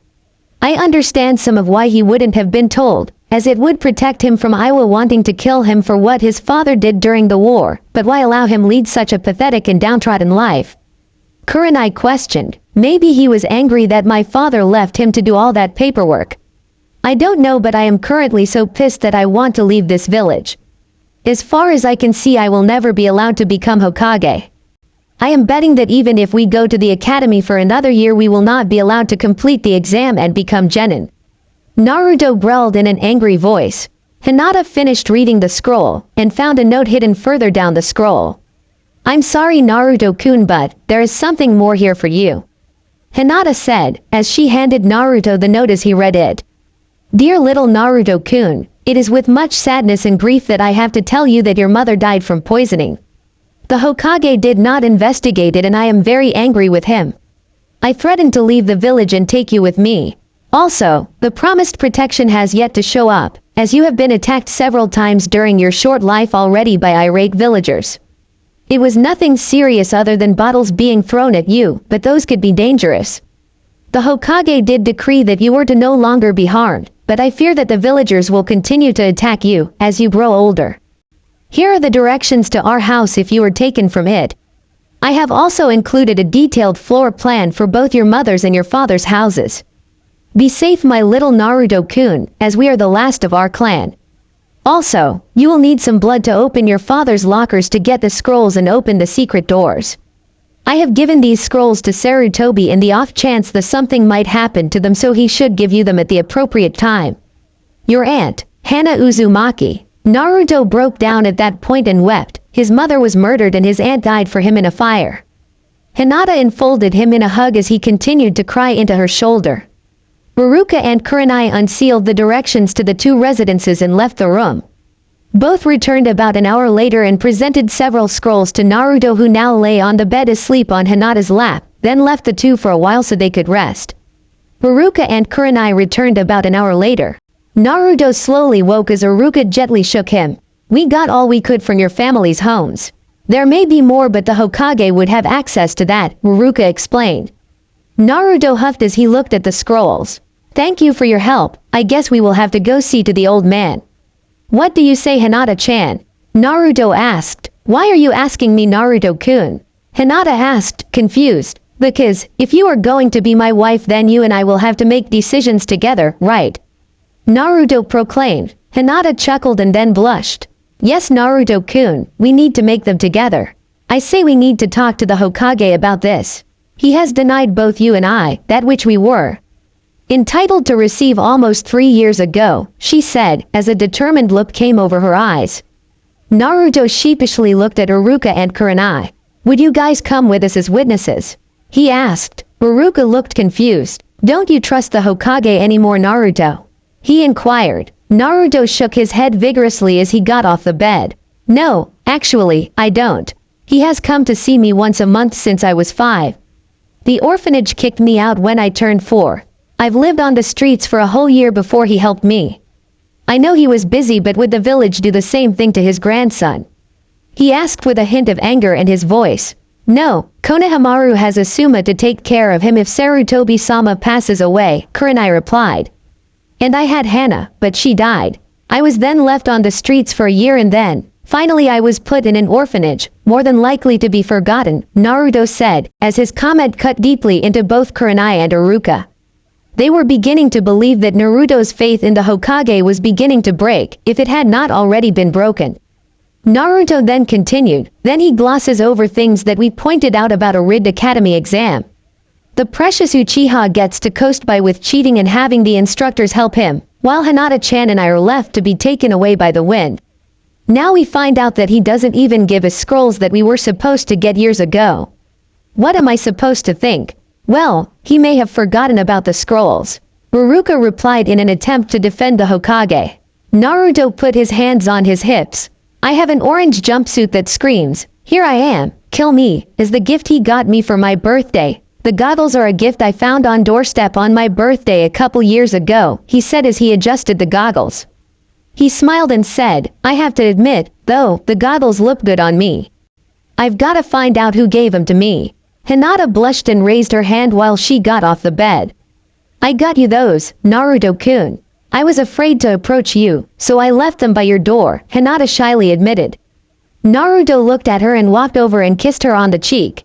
I understand some of why he wouldn't have been told, as it would protect him from Iwa wanting to kill him for what his father did during the war, but why allow him lead such a pathetic and downtrodden life? Kurenai questioned. Maybe he was angry that my father left him to do all that paperwork. I don't know, but I am currently so pissed that I want to leave this village. As far as I can see, I will never be allowed to become Hokage. I am betting that even if we go to the academy for another year, we will not be allowed to complete the exam and become Genin. Naruto growled in an angry voice. Hinata finished reading the scroll, and found a note hidden further down the scroll. I'm sorry Naruto-kun, but there is something more here for you. Hinata said, as she handed Naruto the note as he read it. Dear little Naruto-kun, It is with much sadness and grief that I have to tell you that your mother died from poisoning. The Hokage did not investigate it and I am very angry with him. I threatened to leave the village and take you with me. Also, the promised protection has yet to show up, as you have been attacked several times during your short life already by irate villagers. It was nothing serious other than bottles being thrown at you, but those could be dangerous. The Hokage did decree that you were to no longer be harmed, but I fear that the villagers will continue to attack you as you grow older. Here are the directions to our house if you are taken from it. I have also included a detailed floor plan for both your mother's and your father's houses. Be safe, my little Naruto-kun, as we are the last of our clan. Also, you will need some blood to open your father's lockers to get the scrolls and open the secret doors. I have given these scrolls to Sarutobi in the off chance that something might happen to them, so he should give you them at the appropriate time. Your aunt, Hana Uzumaki. Naruto broke down at that point and wept. His mother was murdered and his aunt died for him in a fire. Hinata enfolded him in a hug as he continued to cry into her shoulder. Baruka and Kurenai unsealed the directions to the two residences and left the room. Both returned about an hour later and presented several scrolls to Naruto, who now lay on the bed asleep on Hinata's lap, then left the two for a while so they could rest. Baruka and Kurenai returned about an hour later. Naruto slowly woke as Iruka gently shook him. We got all we could from your family's homes. There may be more, but the Hokage would have access to that, Iruka explained. Naruto huffed as he looked at the scrolls. Thank you for your help. I guess we will have to go see to the old man. What do you say, Hinata-chan? Naruto asked. Why are you asking me, Naruto-kun? Hinata asked, confused. Because, if you are going to be my wife, then you and I will have to make decisions together, right? Naruto proclaimed. Hinata chuckled and then blushed. Yes, Naruto-kun, we need to make them together. I say we need to talk to the Hokage about this. He has denied both you and I, that which we were entitled to receive almost 3 years ago, she said, as a determined look came over her eyes. Naruto sheepishly looked at Iruka and Kurenai. Would you guys come with us as witnesses? He asked. Iruka looked confused. Don't you trust the Hokage anymore, Naruto? He inquired. Naruto shook his head vigorously as he got off the bed. No, actually, I don't. He has come to see me once a month since I was 5. The orphanage kicked me out when I turned 4. I've lived on the streets for a whole year before he helped me. I know he was busy, but would the village do the same thing to his grandson? He asked with a hint of anger in his voice. No, Konohamaru has Asuma to take care of him if Sarutobi-sama passes away, Kurenai replied. And I had Hana, but she died. I was then left on the streets for a year and then, finally I was put in an orphanage, more than likely to be forgotten, Naruto said, as his comment cut deeply into both Kurenai and Iruka. They were beginning to believe that Naruto's faith in the Hokage was beginning to break, if it had not already been broken. Naruto then continued, then he glosses over things that we pointed out about a Rid Academy exam. The precious Uchiha gets to coast by with cheating and having the instructors help him, while Hinata-chan and I are left to be taken away by the wind. Now we find out that he doesn't even give us scrolls that we were supposed to get years ago. What am I supposed to think? Well, he may have forgotten about the scrolls. Baruka replied in an attempt to defend the Hokage. Naruto put his hands on his hips. I have an orange jumpsuit that screams, "Here I am, kill me," is the gift he got me for my birthday. The goggles are a gift I found on doorstep on my birthday a couple years ago, he said as he adjusted the goggles. He smiled and said, I have to admit, though, the goggles look good on me. I've got to find out who gave them to me. Hinata blushed and raised her hand while she got off the bed. I got you those, Naruto-kun. I was afraid to approach you, so I left them by your door, Hinata shyly admitted. Naruto looked at her and walked over and kissed her on the cheek.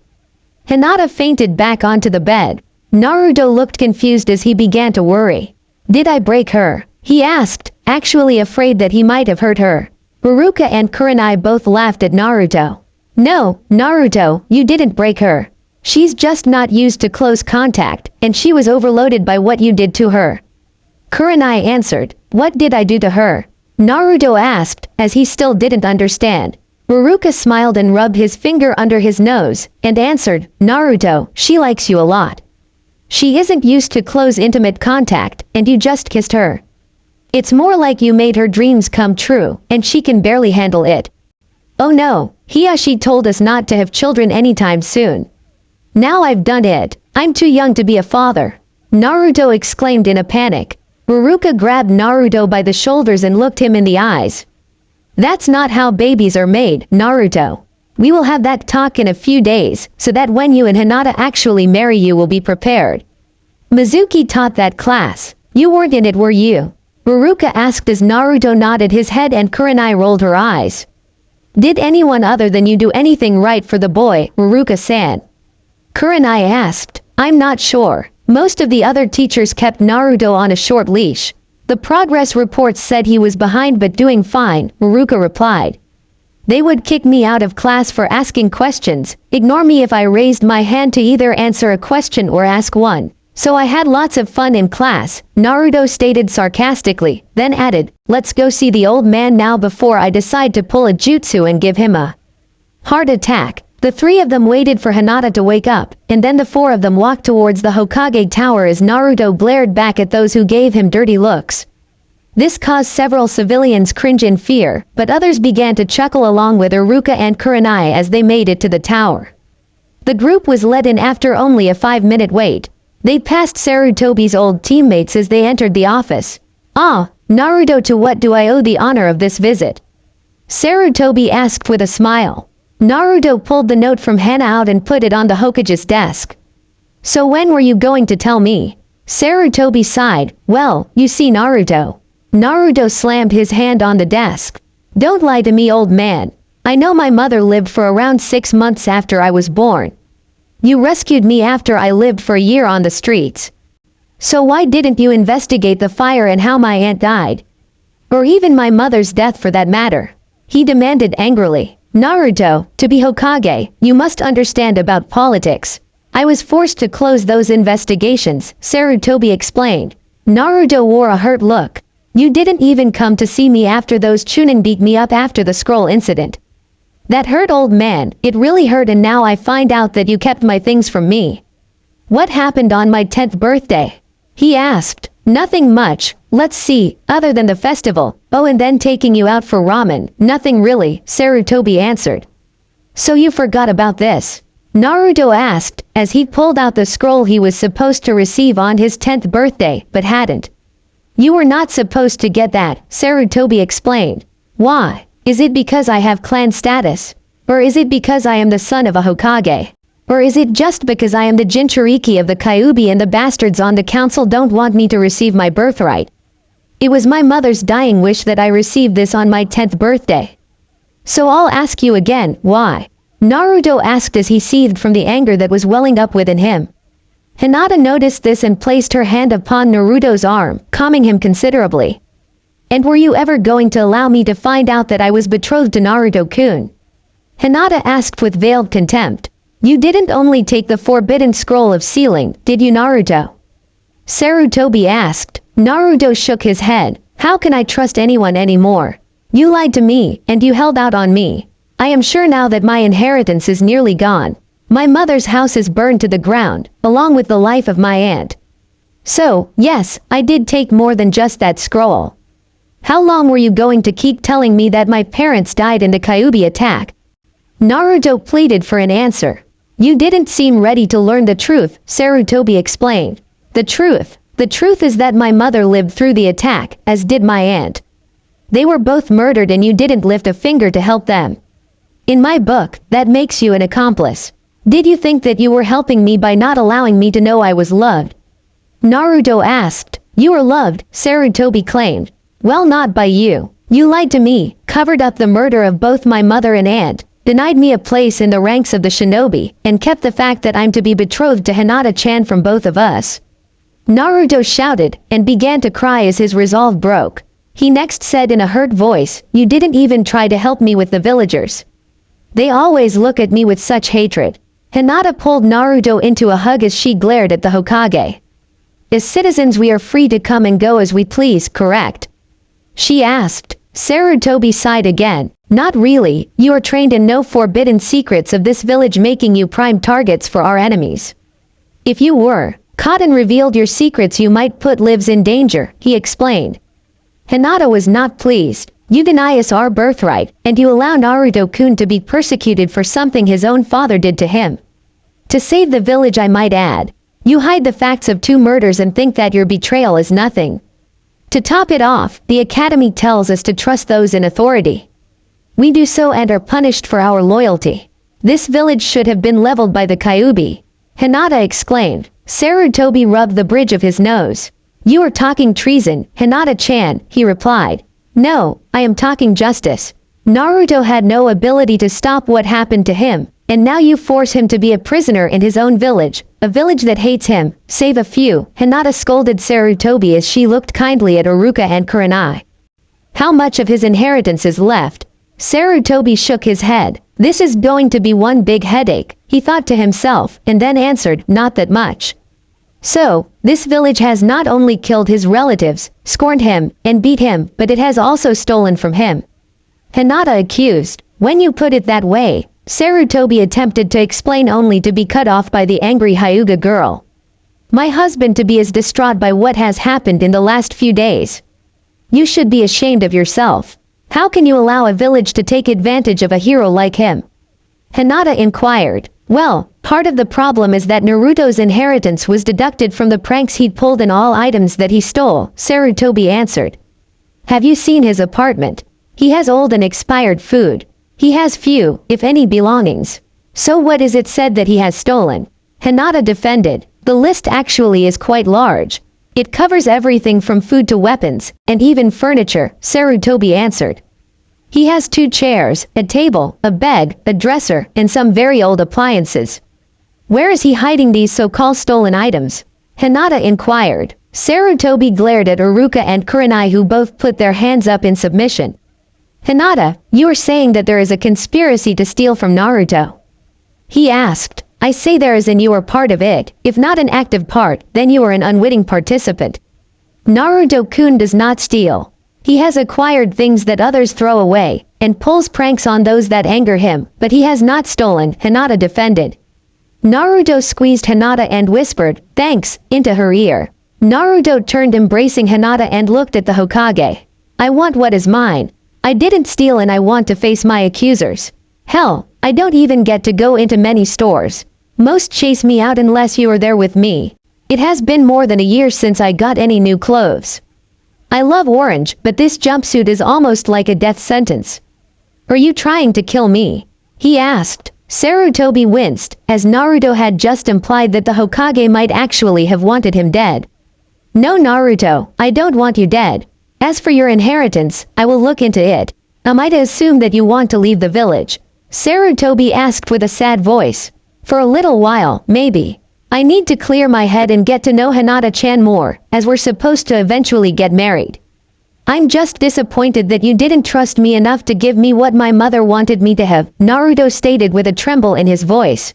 Hinata fainted back onto the bed. Naruto looked confused as he began to worry. Did I break her? He asked, actually afraid that he might have hurt her. Baruka and Kurenai both laughed at Naruto. No, Naruto, you didn't break her. She's just not used to close contact, and she was overloaded by what you did to her. Kurenai answered, what did I do to her? Naruto asked, as he still didn't understand. Baruka smiled and rubbed his finger under his nose, and answered, Naruto, she likes you a lot. She isn't used to close intimate contact, and you just kissed her. It's more like you made her dreams come true, and she can barely handle it. Oh no, Hiyashi told us not to have children anytime soon. Now I've done it. I'm too young to be a father. Naruto exclaimed in a panic. Ruruka grabbed Naruto by the shoulders and looked him in the eyes. That's not how babies are made, Naruto. We will have that talk in a few days, so that when you and Hinata actually marry you will be prepared. Mizuki taught that class. You weren't in it, were you? Ruruka asked as Naruto nodded his head and Kurenai rolled her eyes. Did anyone other than you do anything right for the boy, Ruruka-san? Kurenai asked. I'm not sure. Most of the other teachers kept Naruto on a short leash. The progress reports said he was behind but doing fine, Ruruka replied. They would kick me out of class for asking questions, ignore me if I raised my hand to either answer a question or ask one. So I had lots of fun in class, Naruto stated sarcastically, then added, let's go see the old man now before I decide to pull a jutsu and give him a heart attack. The three of them waited for Hinata to wake up, and then the four of them walked towards the Hokage Tower as Naruto glared back at those who gave him dirty looks. This caused several civilians cringe in fear, but others began to chuckle along with Iruka and Kurenai as they made it to the tower. The group was let in after only a 5-minute wait. They passed Sarutobi's old teammates as they entered the office. Ah, Naruto, to what do I owe the honor of this visit? Sarutobi asked with a smile. Naruto pulled the note from Hana out and put it on the Hokage's desk. So when were you going to tell me? Sarutobi sighed. Well, you see, Naruto. Naruto slammed his hand on the desk. Don't lie to me, old man. I know my mother lived for around 6 months after I was born. You rescued me after I lived for a year on the streets. So why didn't you investigate the fire and how my aunt died? Or even my mother's death for that matter? He demanded angrily. Naruto, to be Hokage, you must understand about politics. I was forced to close those investigations, Sarutobi explained. Naruto wore a hurt look. You didn't even come to see me after those Chunin beat me up after the scroll incident. That hurt, old man, it really hurt, and now I find out that you kept my things from me. What happened on my 10th birthday? He asked. Nothing much, let's see, other than the festival, oh, and then taking you out for ramen. Nothing really, Sarutobi answered. So you forgot about this? Naruto asked, as he pulled out the scroll he was supposed to receive on his 10th birthday, but hadn't. You were not supposed to get that, Sarutobi explained. Why? Is it because I have clan status? Or is it because I am the son of a Hokage? Or is it just because I am the Jinchuriki of the Kyuubi and the bastards on the council don't want me to receive my birthright? It was my mother's dying wish that I received this on my 10th birthday. So I'll ask you again, why? Naruto asked as he seethed from the anger that was welling up within him. Hinata noticed this and placed her hand upon Naruto's arm, calming him considerably. And were you ever going to allow me to find out that I was betrothed to Naruto-kun? Hinata asked with veiled contempt. You didn't only take the forbidden scroll of sealing, did you, Naruto? Sarutobi asked. Naruto shook his head. How can I trust anyone anymore? You lied to me, and you held out on me. I am sure now that my inheritance is nearly gone. My mother's house is burned to the ground, along with the life of my aunt. So, yes, I did take more than just that scroll. How long were you going to keep telling me that my parents died in the Kyuubi attack? Naruto pleaded for an answer. You didn't seem ready to learn the truth, Sarutobi explained. The truth is that my mother lived through the attack, as did my aunt. They were both murdered and you didn't lift a finger to help them. In my book, that makes you an accomplice. Did you think that you were helping me by not allowing me to know I was loved? Naruto asked. You were loved, Sarutobi claimed. Well, not by you. You lied to me, covered up the murder of both my mother and aunt, denied me a place in the ranks of the shinobi, and kept the fact that I'm to be betrothed to Hinata-chan from both of us. Naruto shouted, and began to cry as his resolve broke. He next said in a hurt voice, you didn't even try to help me with the villagers. They always look at me with such hatred. Hinata pulled Naruto into a hug as she glared at the Hokage. As citizens we are free to come and go as we please, correct? She asked. Sarutobi sighed again. Not really, you are trained in no forbidden secrets of this village, making you prime targets for our enemies. If you were caught and revealed your secrets, you might put lives in danger, he explained. Hinata was not pleased. You deny us our birthright, and you allow Naruto-kun to be persecuted for something his own father did to him. To save the village, I might add. You hide the facts of 2 murders and think that your betrayal is nothing. To top it off, the academy tells us to trust those in authority. We do so and are punished for our loyalty. This village should have been leveled by the Kyuubi. Hinata exclaimed. Sarutobi rubbed the bridge of his nose. You are talking treason, Hinata-chan, he replied. No, I am talking justice. Naruto had no ability to stop what happened to him, and now you force him to be a prisoner in his own village, a village that hates him, save a few. Hinata scolded Sarutobi as she looked kindly at Iruka and Kurenai. How much of his inheritance is left? Sarutobi shook his head. This is going to be one big headache, he thought to himself, and then answered, not that much. So, this village has not only killed his relatives, scorned him, and beat him, but it has also stolen from him. Hinata accused. When you put it that way, Sarutobi attempted to explain only to be cut off by the angry Hyuga girl. My husband to be as distraught by what has happened in the last few days. You should be ashamed of yourself. How can you allow a village to take advantage of a hero like him? Hinata inquired. Well, part of the problem is that Naruto's inheritance was deducted from the pranks he'd pulled and all items that he stole, Sarutobi answered. Have you seen his apartment? He has old and expired food. He has few, if any, belongings. So what is it said that he has stolen? Hinata defended. The list actually is quite large. It covers everything from food to weapons, and even furniture, Sarutobi answered. He has 2 chairs, a table, a bed, a dresser, and some very old appliances. Where is he hiding these so-called stolen items? Hinata inquired. Sarutobi glared at Iruka and Kurenai, who both put their hands up in submission. Hinata, you are saying that there is a conspiracy to steal from Naruto? He asked. I say there is, and you are part of it. If not an active part, then you are an unwitting participant. Naruto-kun does not steal. He has acquired things that others throw away, and pulls pranks on those that anger him, but he has not stolen, Hinata defended. Naruto squeezed Hinata and whispered, thanks, into her ear. Naruto turned, embracing Hinata, and looked at the Hokage. I want what is mine. I didn't steal and I want to face my accusers. Hell, I don't even get to go into many stores. Most chase me out unless you are there with me. It has been more than a year since I got any new clothes. I love orange, but this jumpsuit is almost like a death sentence. Are you trying to kill me? He asked. Sarutobi winced, as Naruto had just implied that the Hokage might actually have wanted him dead. No, Naruto, I don't want you dead. As for your inheritance, I will look into it. Am I to assume that you want to leave the village? Sarutobi asked with a sad voice. For a little while, maybe. I need to clear my head and get to know Hinata-chan more, as we're supposed to eventually get married. I'm just disappointed that you didn't trust me enough to give me what my mother wanted me to have, Naruto stated with a tremble in his voice.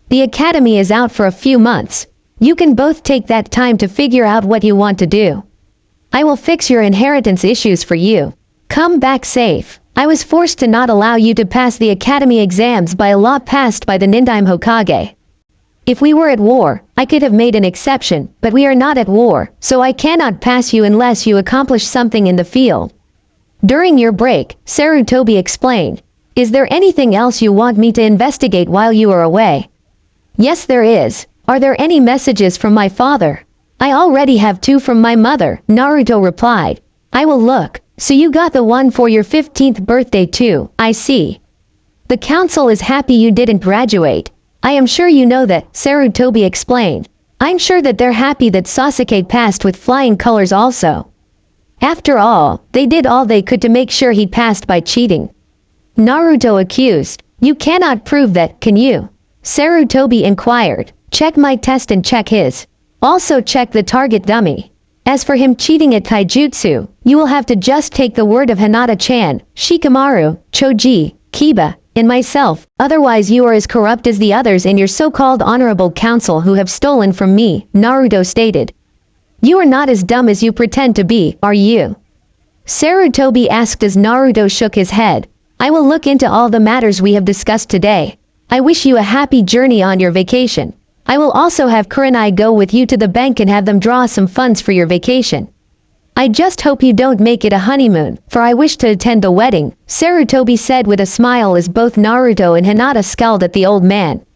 The academy is out for a few months. You can both take that time to figure out what you want to do. I will fix your inheritance issues for you. Come back safe. I was forced to not allow you to pass the academy exams by a law passed by the Nindaime Hokage. If we were at war, I could have made an exception, but we are not at war, so I cannot pass you unless you accomplish something in the field. During your break, Sarutobi explained. Is there anything else you want me to investigate while you are away? Yes, there is. Are there any messages from my father? I already have 2 from my mother, Naruto replied. I will look. So you got the one for your 15th birthday too, I see. The council is happy you didn't graduate. I am sure you know that, Sarutobi explained. I'm sure that they're happy that Sasuke passed with flying colors also. After all, they did all they could to make sure he passed by cheating. Naruto accused. You cannot prove that, can you? Sarutobi inquired. Check my test and check his. Also check the target dummy. As for him cheating at taijutsu, you will have to just take the word of Hinata-chan, Shikamaru, Choji, Kiba, and myself, otherwise you are as corrupt as the others in your so-called honorable council who have stolen from me, Naruto stated. You are not as dumb as you pretend to be, are you? Sarutobi asked as Naruto shook his head. I will look into all the matters we have discussed today. I wish you a happy journey on your vacation. I will also have Kurenai go with you to the bank and have them draw some funds for your vacation. I just hope you don't make it a honeymoon, for I wish to attend the wedding, Sarutobi said with a smile as both Naruto and Hinata scowled at the old man.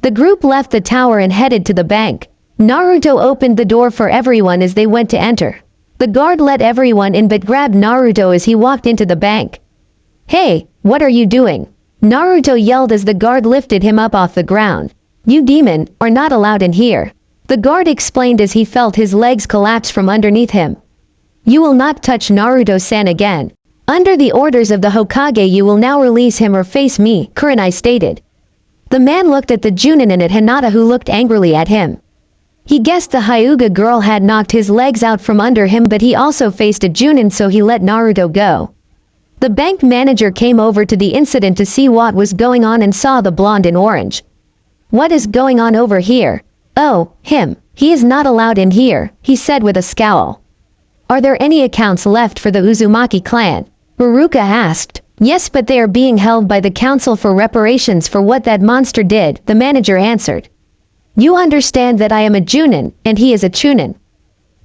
The group left the tower and headed to the bank. Naruto opened the door for everyone as they went to enter. The guard let everyone in but grabbed Naruto as he walked into the bank. Hey, what are you doing? Naruto yelled as the guard lifted him up off the ground. You demon, are not allowed in here. The guard explained as he felt his legs collapse from underneath him. You will not touch Naruto-san again. Under the orders of the Hokage you will now release him or face me, Kurenai stated. The man looked at the Genin and at Hinata who looked angrily at him. He guessed the Hyuga girl had knocked his legs out from under him but he also faced a Genin so he let Naruto go. The bank manager came over to the incident to see what was going on and saw the blonde in orange. What is going on over here? Oh, him. He is not allowed in here, he said with a scowl. Are there any accounts left for the Uzumaki clan? Haruka asked. Yes, but they are being held by the council for reparations for what that monster did, the manager answered. You understand that I am a Junin, and he is a Chunin?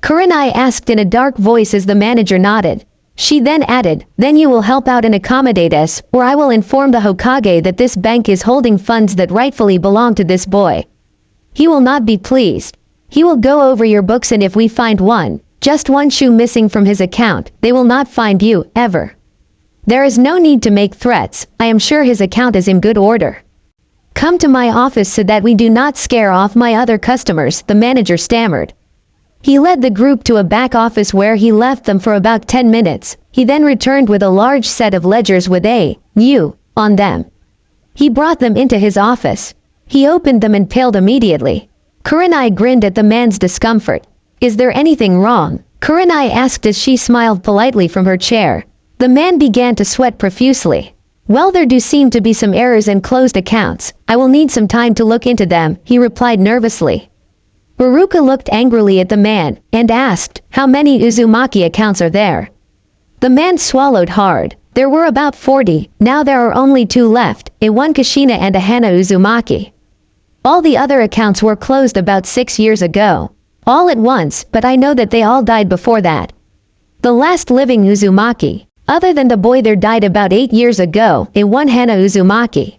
Kurenai asked in a dark voice as the manager nodded. She then added, then you will help out and accommodate us, or I will inform the Hokage that this bank is holding funds that rightfully belong to this boy. He will not be pleased. He will go over your books and if we find just one shoe missing from his account, they will not find you, ever. There is no need to make threats, I am sure his account is in good order. Come to my office so that we do not scare off my other customers, the manager stammered. He led the group to a back office where he left them for about 10 minutes. He then returned with a large set of ledgers with a U on them. He brought them into his office. He opened them and paled immediately. Kurenai grinned at the man's discomfort. Is there anything wrong? Kurenai asked as she smiled politely from her chair. The man began to sweat profusely. Well, there do seem to be some errors and closed accounts. I will need some time to look into them, he replied nervously. Haruka looked angrily at the man and asked, how many Uzumaki accounts are there? The man swallowed hard. There were about 40, now there are only 2 left, a one Kushina and a Hana Uzumaki. All the other accounts were closed about 6 years ago. All at once, but I know that they all died before that. The last living Uzumaki, other than the boy there died about 8 years ago, a one Hana Uzumaki.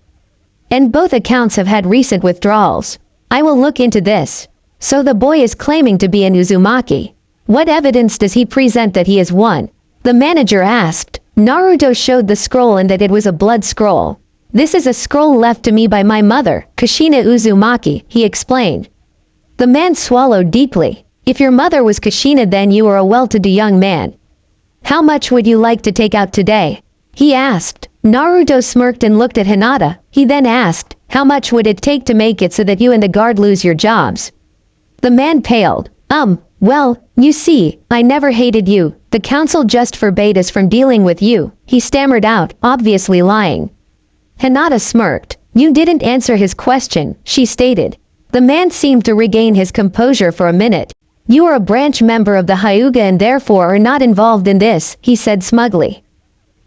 And both accounts have had recent withdrawals. I will look into this. So the boy is claiming to be an Uzumaki. What evidence does he present that he is one? The manager asked. Naruto showed the scroll and that it was a blood scroll. This is a scroll left to me by my mother, Kushina Uzumaki, he explained. The man swallowed deeply. If your mother was Kushina then you are a well-to-do young man. How much would you like to take out today? He asked. Naruto smirked and looked at Hinata. He then asked, how much would it take to make it so that you and the guard lose your jobs? The man paled. Well, you see, I never hated you. The council just forbade us from dealing with you, he stammered out, obviously lying. Hinata smirked. You didn't answer his question, she stated. The man seemed to regain his composure for a minute. You are a branch member of the Hyuga and therefore are not involved in this, he said smugly.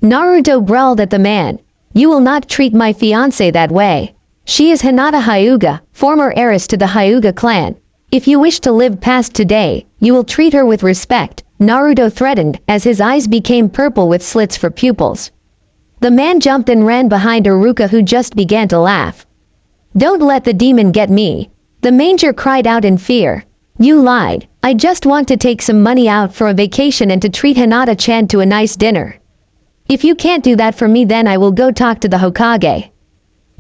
Naruto growled at the man. You will not treat my fiancé that way. She is Hinata Hyuga, former heiress to the Hyuga clan. If you wish to live past today, you will treat her with respect, Naruto threatened as his eyes became purple with slits for pupils. The man jumped and ran behind Haruka who just began to laugh. Don't let the demon get me. The manger cried out in fear. You lied. I just want to take some money out for a vacation and to treat Hinata-chan to a nice dinner. If you can't do that for me then I will go talk to the Hokage.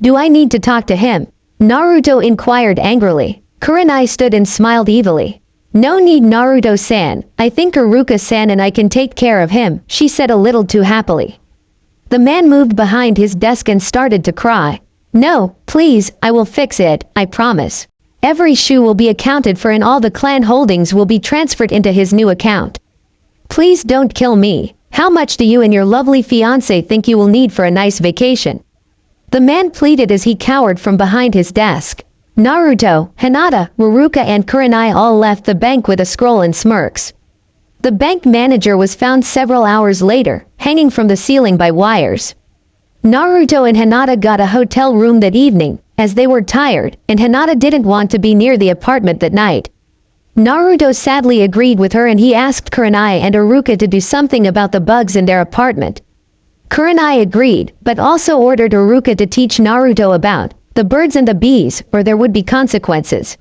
Do I need to talk to him? Naruto inquired angrily. Kurenai stood and smiled evilly. No need Naruto-san, I think Haruka-san and I can take care of him, she said a little too happily. The man moved behind his desk and started to cry. No, please, I will fix it, I promise. Every shoe will be accounted for and all the clan holdings will be transferred into his new account. Please don't kill me. How much do you and your lovely fiancé think you will need for a nice vacation? The man pleaded as he cowered from behind his desk. Naruto, Hinata, Haruka and Kurenai all left the bank with a scroll and smirks. The bank manager was found several hours later, hanging from the ceiling by wires. Naruto and Hinata got a hotel room that evening, as they were tired, and Hinata didn't want to be near the apartment that night. Naruto sadly agreed with her and he asked Kurenai and Iruka to do something about the bugs in their apartment. Kurenai agreed, but also ordered Iruka to teach Naruto about the birds and the bees, or there would be consequences.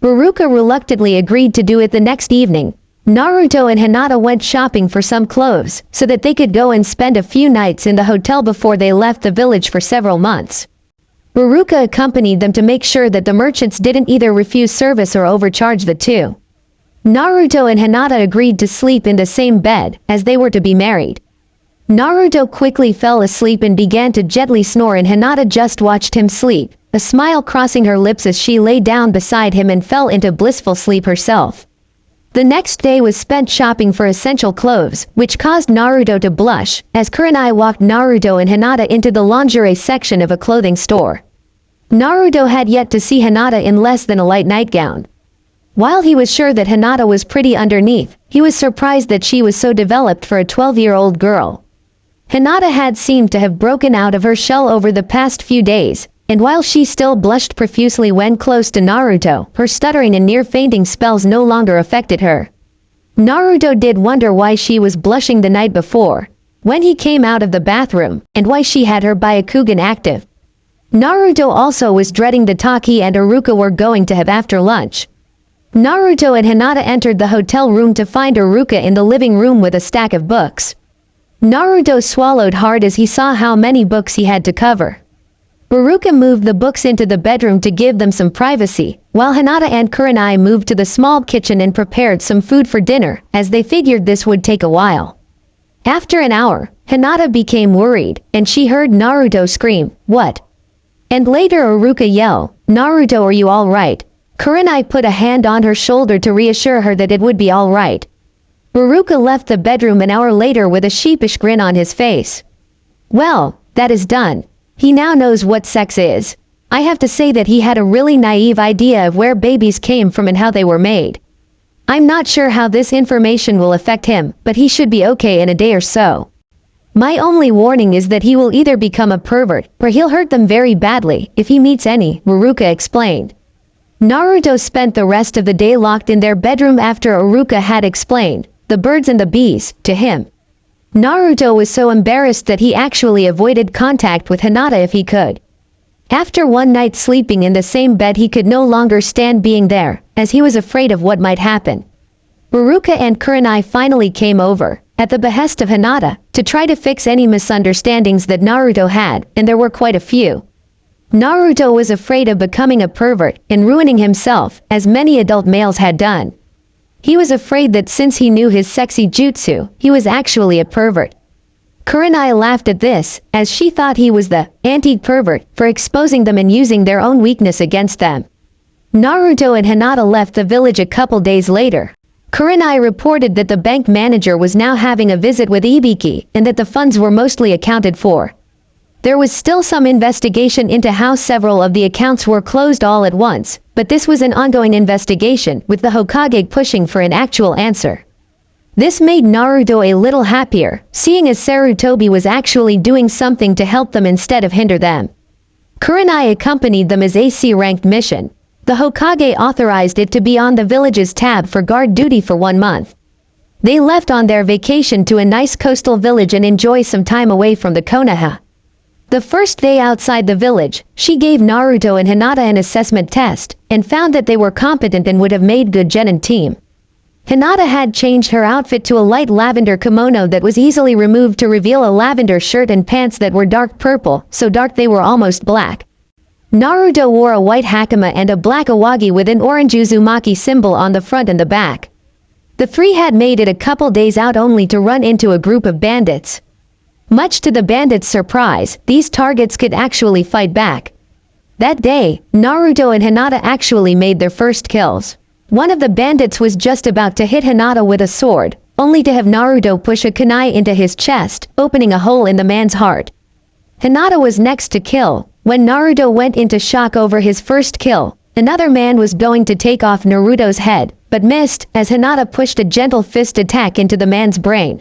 Iruka reluctantly agreed to do it the next evening. Naruto and Hinata went shopping for some clothes, so that they could go and spend a few nights in the hotel before they left the village for several months. Iruka accompanied them to make sure that the merchants didn't either refuse service or overcharge the two. Naruto and Hinata agreed to sleep in the same bed, as they were to be married. Naruto quickly fell asleep and began to gently snore, and Hinata just watched him sleep, a smile crossing her lips as she lay down beside him and fell into blissful sleep herself. The next day was spent shopping for essential clothes, which caused Naruto to blush, as Kurenai walked Naruto and Hinata into the lingerie section of a clothing store. Naruto had yet to see Hinata in less than a light nightgown. While he was sure that Hinata was pretty underneath, he was surprised that she was so developed for a 12-year-old girl. Hinata had seemed to have broken out of her shell over the past few days, and while she still blushed profusely when close to Naruto, her stuttering and near-fainting spells no longer affected her. Naruto did wonder why she was blushing the night before, when he came out of the bathroom, and why she had her Byakugan active. Naruto also was dreading the talk he and Iruka were going to have after lunch. Naruto and Hinata entered the hotel room to find Iruka in the living room with a stack of books. Naruto swallowed hard as he saw how many books he had to cover. Iruka moved the books into the bedroom to give them some privacy, while Hinata and Kurenai moved to the small kitchen and prepared some food for dinner, as they figured this would take a while. After an hour, Hinata became worried, and she heard Naruto scream, "What?" And later Iruka yell, "Naruto, are you all right?" Kurenai put a hand on her shoulder to reassure her that it would be all right. Iruka left the bedroom an hour later with a sheepish grin on his face. "Well, that is done. He now knows what sex is. I have to say that he had a really naive idea of where babies came from and how they were made. I'm not sure how this information will affect him, but he should be okay in a day or so. My only warning is that he will either become a pervert, or he'll hurt them very badly, if he meets any," Iruka explained. Naruto spent the rest of the day locked in their bedroom after Iruka had explained the birds and the bees to him. Naruto was so embarrassed that he actually avoided contact with Hinata if he could. After one night sleeping in the same bed, he could no longer stand being there, as he was afraid of what might happen. Iruka and Kurenai finally came over, at the behest of Hinata, to try to fix any misunderstandings that Naruto had, and there were quite a few. Naruto was afraid of becoming a pervert and ruining himself, as many adult males had done. He was afraid that since he knew his sexy jutsu, he was actually a pervert. Kurenai laughed at this, as she thought he was the anti-pervert for exposing them and using their own weakness against them. Naruto and Hinata left the village a couple days later. Kurenai reported that the bank manager was now having a visit with Ibiki, and that the funds were mostly accounted for. There was still some investigation into how several of the accounts were closed all at once, but this was an ongoing investigation, with the Hokage pushing for an actual answer. This made Naruto a little happier, seeing as Sarutobi was actually doing something to help them instead of hinder them. Kurenai accompanied them as AC-ranked mission. The Hokage authorized it to be on the village's tab for guard duty for 1 month. They left on their vacation to a nice coastal village and enjoy some time away from the Konoha. The first day outside the village, she gave Naruto and Hinata an assessment test, and found that they were competent and would have made good Genin team. Hinata had changed her outfit to a light lavender kimono that was easily removed to reveal a lavender shirt and pants that were dark purple, so dark they were almost black. Naruto wore a white hakama and a black awagi with an orange Uzumaki symbol on the front and the back. The three had made it a couple days out only to run into a group of bandits. Much to the bandits' surprise, these targets could actually fight back. That day, Naruto and Hinata actually made their first kills. One of the bandits was just about to hit Hinata with a sword, only to have Naruto push a kunai into his chest, opening a hole in the man's heart. Hinata was next to kill. When Naruto went into shock over his first kill, another man was going to take off Naruto's head, but missed, as Hinata pushed a gentle fist attack into the man's brain.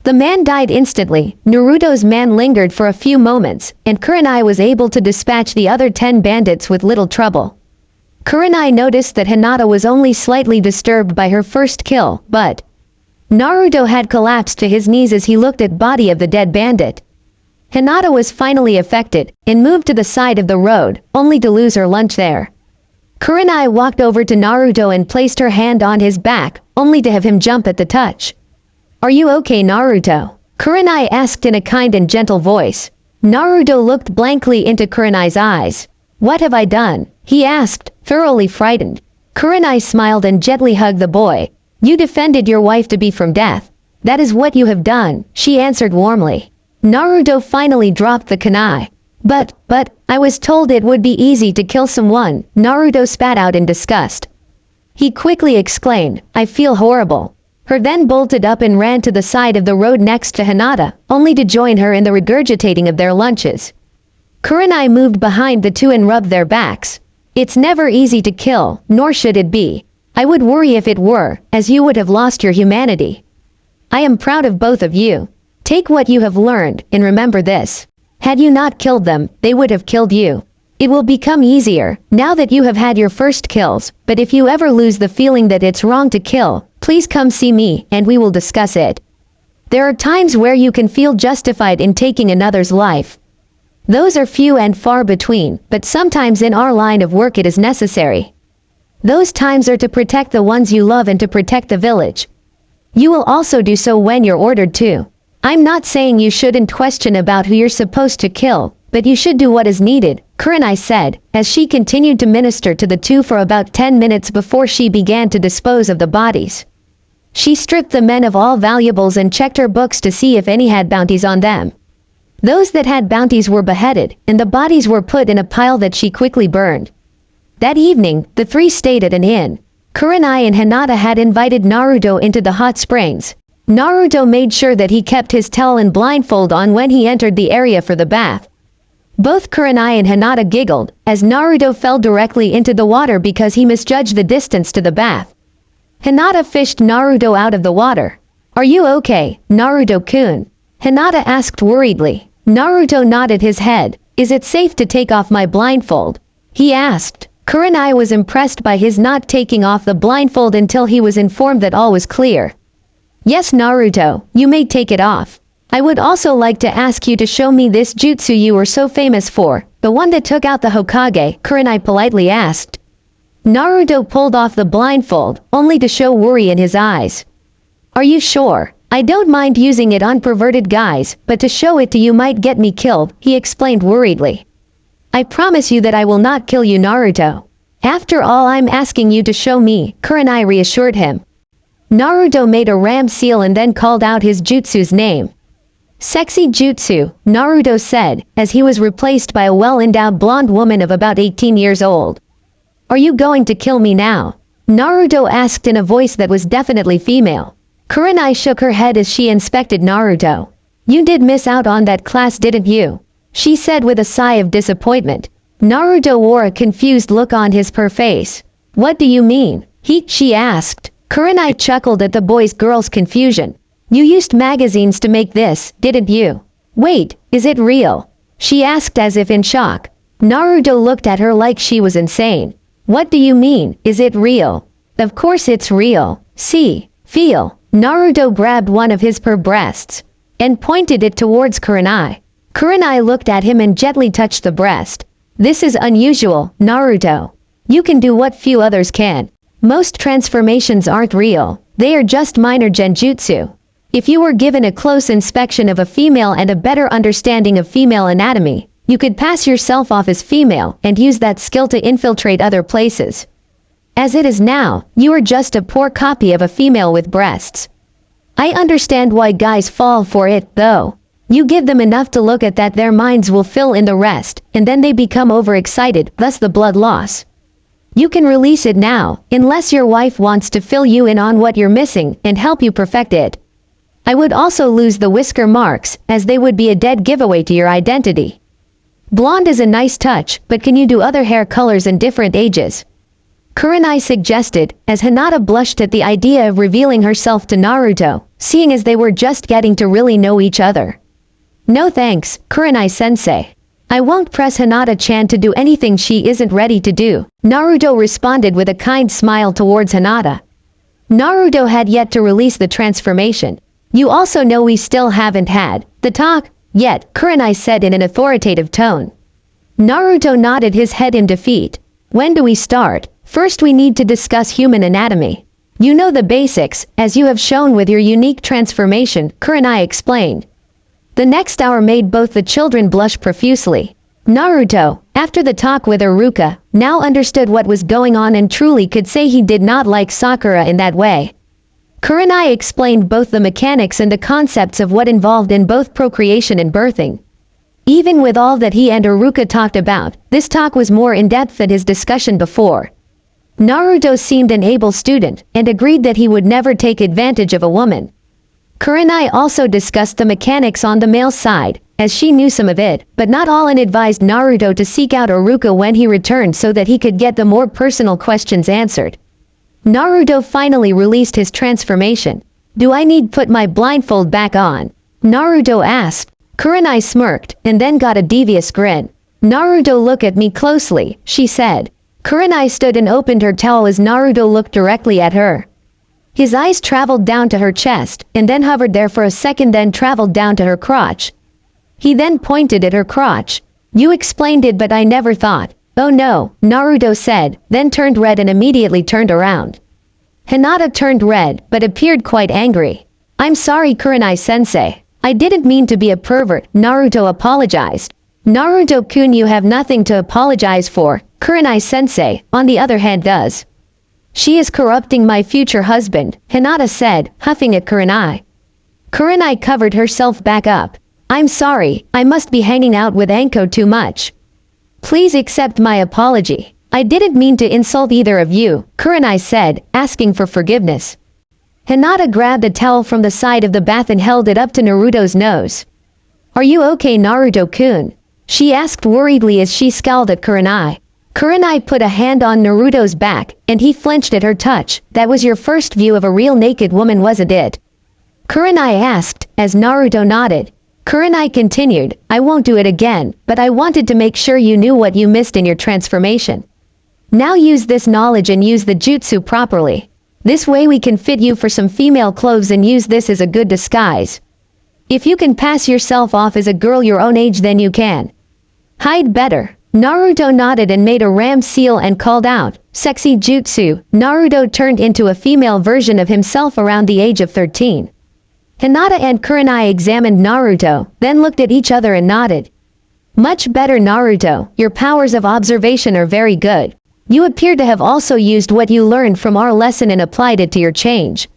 The man died instantly. Naruto's man lingered for a few moments, and Kurenai was able to dispatch the other 10 bandits with little trouble. Kurenai noticed that Hinata was only slightly disturbed by her first kill, but Naruto had collapsed to his knees as he looked at body of the dead bandit. Hinata was finally affected and moved to the side of the road, only to lose her lunch there. Kurenai walked over to Naruto and placed her hand on his back, only to have him jump at the touch. "Are you okay, Naruto?" Kurenai asked in a kind and gentle voice. Naruto looked blankly into Kurenai's eyes. "What have I done?" he asked, thoroughly frightened. Kurenai smiled and gently hugged the boy. "You defended your wife to be from death. That is what you have done," she answered warmly. Naruto finally dropped the kunai. But, I was told it would be easy to kill someone," Naruto spat out in disgust. He quickly exclaimed, "I feel horrible." Her then bolted up and ran to the side of the road next to Hinata, only to join her in the regurgitating of their lunches. Kurenai moved behind the two and rubbed their backs. "It's never easy to kill, nor should it be. I would worry if it were, as you would have lost your humanity. I am proud of both of you. Take what you have learned, and remember this. Had you not killed them, they would have killed you. It will become easier, now that you have had your first kills, but if you ever lose the feeling that it's wrong to kill, please come see me, and we will discuss it. There are times where you can feel justified in taking another's life. Those are few and far between, but sometimes in our line of work it is necessary. Those times are to protect the ones you love and to protect the village. You will also do so when you're ordered to. I'm not saying you shouldn't question about who you're supposed to kill, but you should do what is needed," Kurenai said, as she continued to minister to the two for about 10 minutes before she began to dispose of the bodies. She stripped the men of all valuables and checked her books to see if any had bounties on them. Those that had bounties were beheaded, and the bodies were put in a pile that she quickly burned. That evening, the three stayed at an inn. Kurenai and Hinata had invited Naruto into the hot springs. Naruto made sure that he kept his towel and blindfold on when he entered the area for the bath. Both Kurenai and Hinata giggled, as Naruto fell directly into the water because he misjudged the distance to the bath. Hinata fished Naruto out of the water. "Are you okay, Naruto-kun?" Hinata asked worriedly. Naruto nodded his head. "Is it safe to take off my blindfold?" he asked. Kurenai was impressed by his not taking off the blindfold until he was informed that all was clear. "Yes, Naruto, you may take it off. I would also like to ask you to show me this jutsu you were so famous for, the one that took out the Hokage," Kurenai politely asked. Naruto pulled off the blindfold, only to show worry in his eyes. "Are you sure? I don't mind using it on perverted guys, but to show it to you might get me killed," he explained worriedly. "I promise you that I will not kill you, Naruto. After all, I'm asking you to show me," Kurenai reassured him. Naruto made a ram seal and then called out his jutsu's name. "Sexy jutsu," Naruto said, as he was replaced by a well-endowed blonde woman of about 18 years old. "Are you going to kill me now?" Naruto asked in a voice that was definitely female. Kurenai shook her head as she inspected Naruto. "You did miss out on that class, didn't you?" she said with a sigh of disappointment. Naruto wore a confused look on his poor face. "What do you mean?" she asked. Kurenai chuckled at the boys' confusion. "You used magazines to make this, didn't you?" "Wait, is it real?" she asked as if in shock. Naruto looked at her like she was insane. "What do you mean, is it real?" "Of course it's real. See, feel." Naruto grabbed one of his breasts and pointed it towards Kurenai. Kurenai looked at him and gently touched the breast. "This is unusual, Naruto. You can do what few others can. Most transformations aren't real, they are just minor genjutsu. If you were given a close inspection of a female and a better understanding of female anatomy, you could pass yourself off as female and use that skill to infiltrate other places. As it is now, you are just a poor copy of a female with breasts. I understand why guys fall for it, though. You give them enough to look at that, their minds will fill in the rest, and then they become overexcited, thus the blood loss. You can release it now, unless your wife wants to fill you in on what you're missing and help you perfect it. I would also lose the whisker marks, as they would be a dead giveaway to your identity. Blonde is a nice touch, but can you do other hair colors in different ages?" Kurenai suggested, as Hinata blushed at the idea of revealing herself to Naruto, seeing as they were just getting to really know each other. "No thanks, Kurenai-sensei. I won't press Hinata-chan to do anything she isn't ready to do. Naruto responded with a kind smile towards Hinata. Naruto had yet to release the transformation. You also know we still haven't had the talk yet, Kurenai said in an authoritative tone. Naruto nodded his head in defeat. When do we start? First we need to discuss human anatomy. You know the basics, as you have shown with your unique transformation, Kurenai explained. The next hour made both the children blush profusely. Naruto, after the talk with Iruka, now understood what was going on and truly could say he did not like Sakura in that way. Kurenai explained both the mechanics and the concepts of what involved in both procreation and birthing. Even with all that he and Iruka talked about, this talk was more in-depth than his discussion before. Naruto seemed an able student, and agreed that he would never take advantage of a woman. Kurenai also discussed the mechanics on the male side, as she knew some of it, but not all, and advised Naruto to seek out Iruka when he returned so that he could get the more personal questions answered. Naruto finally released his transformation. Do I need put my blindfold back on? Naruto asked. Kurenai smirked, and then got a devious grin. Naruto, look at me closely, she said. Kurenai stood and opened her towel as Naruto looked directly at her. His eyes traveled down to her chest, and then hovered there for a second, then traveled down to her crotch. He then pointed at her crotch. You explained it, but I never thought. Oh no, Naruto said, then turned red and immediately turned around. Hinata turned red, but appeared quite angry. I'm sorry, Kurenai-sensei. I didn't mean to be a pervert, Naruto apologized. Naruto-kun, you have nothing to apologize for, Kurenai-sensei, on the other hand, does. She is corrupting my future husband, Hinata said, huffing at Kurenai. Kurenai covered herself back up. I'm sorry, I must be hanging out with Anko too much. Please accept my apology. I didn't mean to insult either of you, Kurenai said, asking for forgiveness. Hinata grabbed a towel from the side of the bath and held it up to Naruto's nose. Are you okay, Naruto-kun? She asked worriedly as she scowled at Kurenai. Kurenai put a hand on Naruto's back, and he flinched at her touch. That was your first view of a real naked woman, wasn't it? Kurenai asked, as Naruto nodded. Kurenai continued, I won't do it again, but I wanted to make sure you knew what you missed in your transformation. Now use this knowledge and use the jutsu properly. This way we can fit you for some female clothes and use this as a good disguise. If you can pass yourself off as a girl your own age, then you can hide better. Naruto nodded and made a ram seal and called out, Sexy Jutsu. Naruto turned into a female version of himself around the age of 13. Hinata and Kurenai examined Naruto, then looked at each other and nodded. Much better, Naruto, your powers of observation are very good. You appear to have also used what you learned from our lesson and applied it to your change.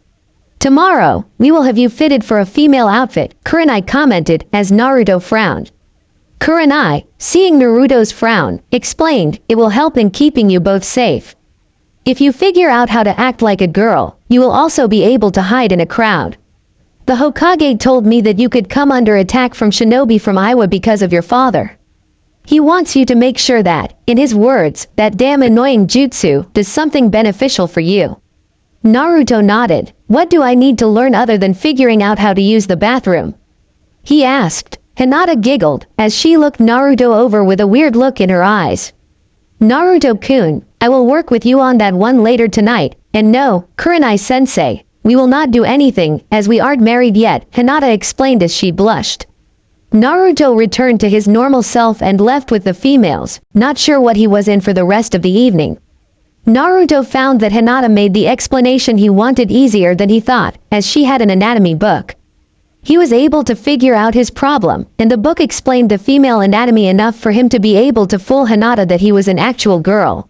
Tomorrow, we will have you fitted for a female outfit, Kurenai commented as Naruto frowned. Kurenai, seeing Naruto's frown, explained, it will help in keeping you both safe. If you figure out how to act like a girl, you will also be able to hide in a crowd. The Hokage told me that you could come under attack from shinobi from Iwa because of your father. He wants you to make sure that, in his words, that damn annoying jutsu does something beneficial for you. Naruto nodded. What do I need to learn other than figuring out how to use the bathroom? He asked. Hinata giggled, as she looked Naruto over with a weird look in her eyes. Naruto-kun, I will work with you on that one later tonight, and no, Kurenai-sensei, we will not do anything, as we aren't married yet, Hinata explained as she blushed. Naruto returned to his normal self and left with the females, not sure what he was in for the rest of the evening. Naruto found that Hinata made the explanation he wanted easier than he thought, as she had an anatomy book. He was able to figure out his problem, and the book explained the female anatomy enough for him to be able to fool Hinata that he was an actual girl.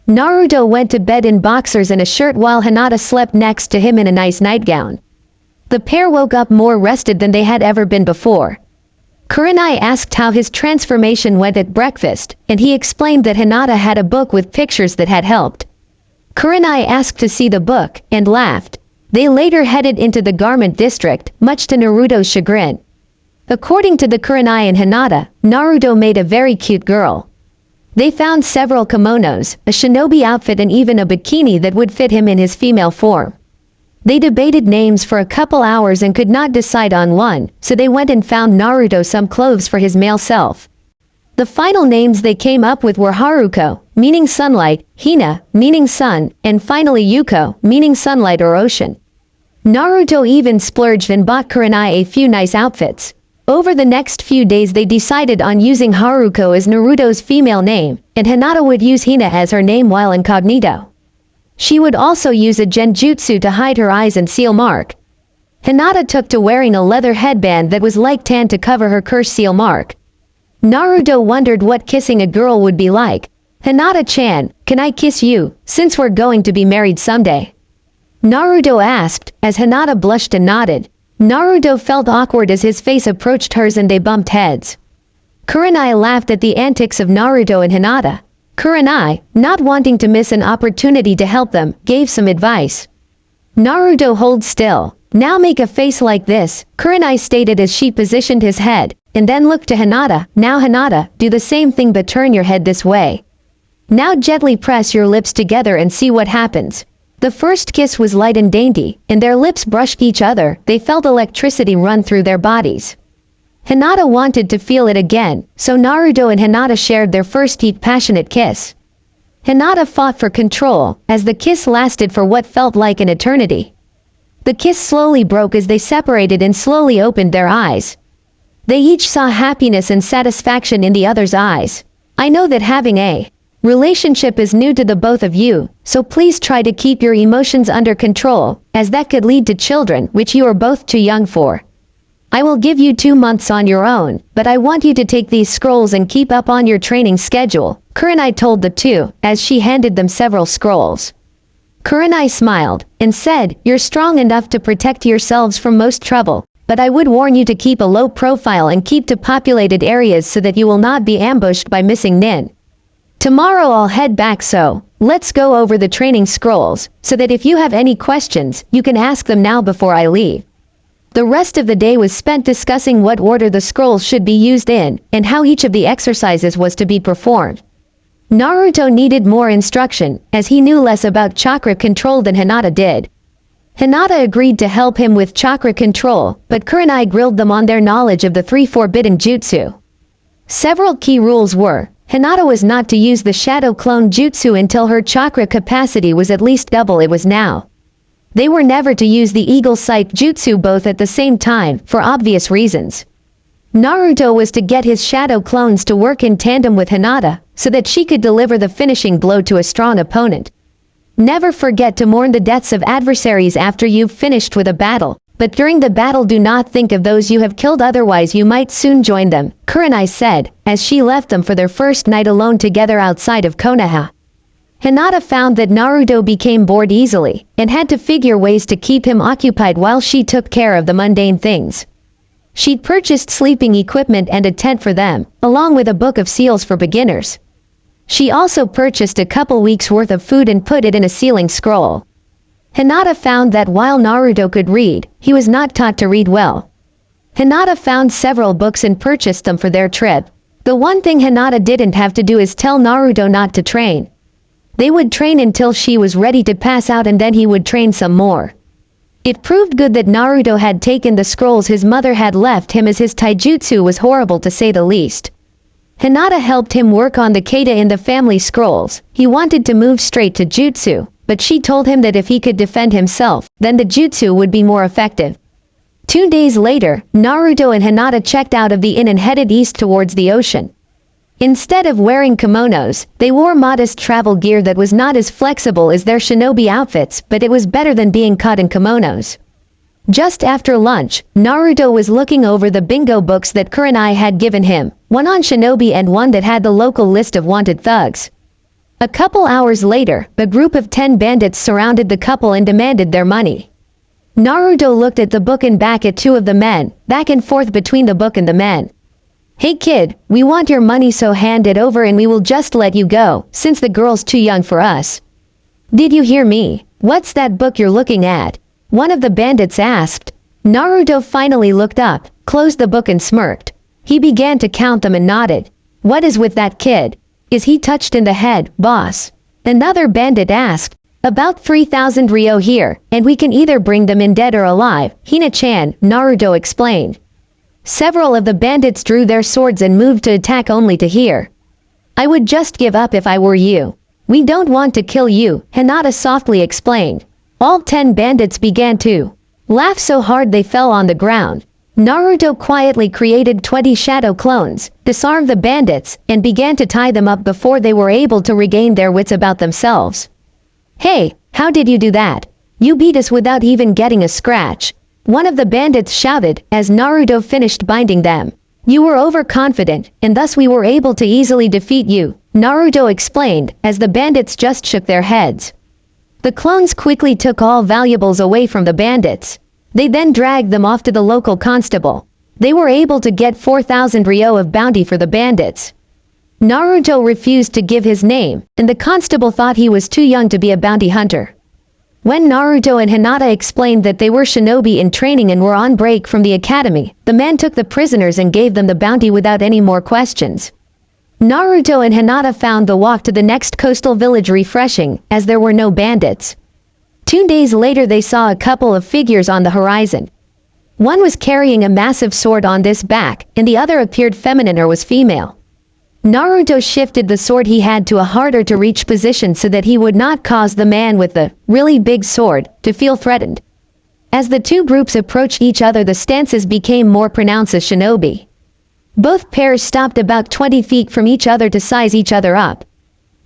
Naruto went to bed in boxers and a shirt while Hinata slept next to him in a nice nightgown. The pair woke up more rested than they had ever been before. Kurenai asked how his transformation went at breakfast, and he explained that Hinata had a book with pictures that had helped. Kurenai asked to see the book, and laughed. They later headed into the garment district, much to Naruto's chagrin. According to the Kurenai and Hinata, Naruto made a very cute girl. They found several kimonos, a shinobi outfit and even a bikini that would fit him in his female form. They debated names for a couple hours and could not decide on one, so they went and found Naruto some clothes for his male self. The final names they came up with were Haruko, meaning sunlight, Hina, meaning sun, and finally Yuko, meaning sunlight or ocean. Naruto even splurged and bought Kurenai a few nice outfits. Over the next few days they decided on using Haruko as Naruto's female name, and Hinata would use Hina as her name while incognito. She would also use a genjutsu to hide her eyes and seal mark. Hinata took to wearing a leather headband that was like tan to cover her curse seal mark. Naruto wondered what kissing a girl would be like. "Hinata-chan, can I kiss you, since we're going to be married someday?" Naruto asked, as Hinata blushed and nodded. Naruto felt awkward as his face approached hers and they bumped heads. Kurenai laughed at the antics of Naruto and Hinata. Kurenai, not wanting to miss an opportunity to help them, gave some advice. "Naruto, hold still. Now make a face like this," Kurenai stated as she positioned his head, and then looked to Hinata. "Now Hinata, do the same thing but turn your head this way. Now gently press your lips together and see what happens." The first kiss was light and dainty, and their lips brushed each other. They felt electricity run through their bodies. Hinata wanted to feel it again, so Naruto and Hinata shared their first deep passionate kiss. Hinata fought for control, as the kiss lasted for what felt like an eternity. The kiss slowly broke as they separated and slowly opened their eyes. They each saw happiness and satisfaction in the other's eyes. "I know that having a relationship is new to the both of you, so please try to keep your emotions under control, as that could lead to children, which you are both too young for. I will give you 2 months on your own, but I want you to take these scrolls and keep up on your training schedule," Kurenai told the two, as she handed them several scrolls. Kurenai smiled, and said, "You're strong enough to protect yourselves from most trouble, but I would warn you to keep a low profile and keep to populated areas so that you will not be ambushed by missing nin. Tomorrow I'll head back, so let's go over the training scrolls, so that if you have any questions, you can ask them now before I leave." The rest of the day was spent discussing what order the scrolls should be used in, and how each of the exercises was to be performed. Naruto needed more instruction, as he knew less about chakra control than Hinata did. Hinata agreed to help him with chakra control, but Kurenai grilled them on their knowledge of the 3 forbidden jutsu. Several key rules were, Hinata was not to use the shadow clone jutsu until her chakra capacity was at least double it was now. They were never to use the eagle sight jutsu both at the same time, for obvious reasons. Naruto was to get his shadow clones to work in tandem with Hinata, so that she could deliver the finishing blow to a strong opponent. Never forget to mourn the deaths of adversaries after you've finished with a battle, but during the battle do not think of those you have killed, otherwise you might soon join them, Kurenai said, as she left them for their first night alone together outside of Konoha. Hinata found that Naruto became bored easily, and had to figure ways to keep him occupied while she took care of the mundane things. She'd purchased sleeping equipment and a tent for them, along with a book of seals for beginners. She also purchased a couple weeks' worth of food and put it in a sealing scroll. Hinata found that while Naruto could read, he was not taught to read well. Hinata found several books and purchased them for their trip. The one thing Hinata didn't have to do is tell Naruto not to train. They would train until she was ready to pass out, and then he would train some more. It proved good that Naruto had taken the scrolls his mother had left him, as his taijutsu was horrible to say the least. Hinata helped him work on the kata in the family scrolls. He wanted to move straight to jutsu, but she told him that if he could defend himself, then the jutsu would be more effective. 2 days later, Naruto and Hinata checked out of the inn and headed east towards the ocean. Instead of wearing kimonos, they wore modest travel gear that was not as flexible as their shinobi outfits, but it was better than being caught in kimonos. Just after lunch, Naruto was looking over the bingo books that Kurenai had given him, one on shinobi and one that had the local list of wanted thugs. A couple hours later, a group of 10 bandits surrounded the couple and demanded their money. Naruto looked at the book and back at 2 of the men, back and forth between the book and the men. "Hey kid, we want your money, so hand it over and we will just let you go, since the girl's too young for us." "Did you hear me? What's that book you're looking at?" one of the bandits asked. Naruto finally looked up, closed the book and smirked. He began to count them and nodded. "What is with that kid? Is he touched in the head, boss?" Another bandit asked. "About 3,000 ryo here, and we can either bring them in dead or alive, Hina-chan," Naruto explained. Several of the bandits drew their swords and moved to attack only to hear. "I would just give up if I were you. We don't want to kill you," Hinata softly explained. All 10 bandits began to laugh so hard they fell on the ground. Naruto quietly created 20 shadow clones, disarmed the bandits, and began to tie them up before they were able to regain their wits about themselves. "Hey, how did you do that? You beat us without even getting a scratch," one of the bandits shouted as Naruto finished binding them. "You were overconfident, and thus we were able to easily defeat you," Naruto explained as the bandits just shook their heads. The clones quickly took all valuables away from the bandits. They then dragged them off to the local constable. They were able to get 4,000 ryo of bounty for the bandits. Naruto refused to give his name, and the constable thought he was too young to be a bounty hunter. When Naruto and Hinata explained that they were shinobi in training and were on break from the academy, the man took the prisoners and gave them the bounty without any more questions. Naruto and Hinata found the walk to the next coastal village refreshing, as there were no bandits. 2 days later they saw a couple of figures on the horizon. One was carrying a massive sword on this back, and the other appeared feminine or was female. Naruto shifted the sword he had to a harder-to-reach position so that he would not cause the man with the really big sword to feel threatened. As the two groups approached each other, the stances became more pronounced as shinobi. Both pairs stopped about 20 feet from each other to size each other up.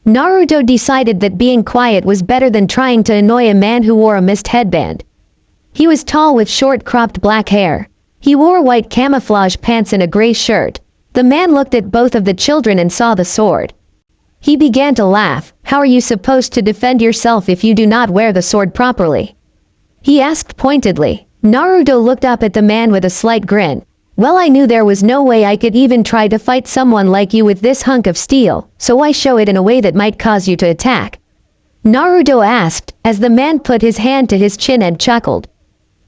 Naruto decided that being quiet was better than trying to annoy a man who wore a mist headband. He was tall with short cropped black hair. He wore white camouflage pants and a gray shirt. The man looked at both of the children and saw the sword. He began to laugh. "How are you supposed to defend yourself if you do not wear the sword properly?" he asked pointedly. Naruto looked up at the man with a slight grin. "Well, I knew there was no way I could even try to fight someone like you with this hunk of steel, so why show it in a way that might cause you to attack?" Naruto asked, as the man put his hand to his chin and chuckled.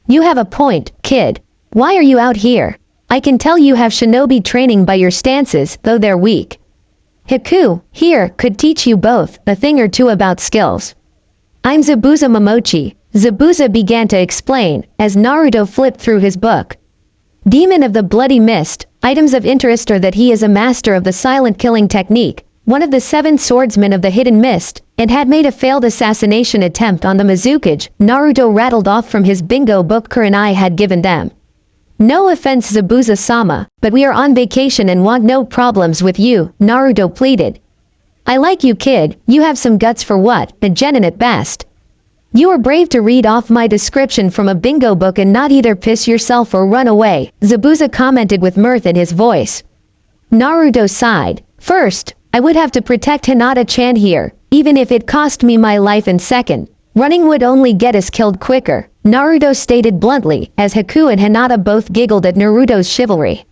"You have a point, kid. Why are you out here? I can tell you have shinobi training by your stances, though they're weak. Hiku, here, could teach you both a thing or two about skills. I'm Zabuza Momochi," Zabuza began to explain, as Naruto flipped through his book. "Demon of the Bloody Mist, items of interest are that he is a master of the silent killing technique, one of the 7 swordsmen of the Hidden Mist, and had made a failed assassination attempt on the Mizukage," Naruto rattled off from his bingo book Kurenai had given them. "No offense, Zabuza-sama, but we are on vacation and want no problems with you," Naruto pleaded. "I like you, kid. You have some guts for what, a genin at best. You are brave to read off my description from a bingo book and not either piss yourself or run away," Zabuza commented with mirth in his voice. Naruto sighed. "First, I would have to protect Hinata-chan here, even if it cost me my life, and second, running would only get us killed quicker," Naruto stated bluntly, as Haku and Hinata both giggled at Naruto's chivalry.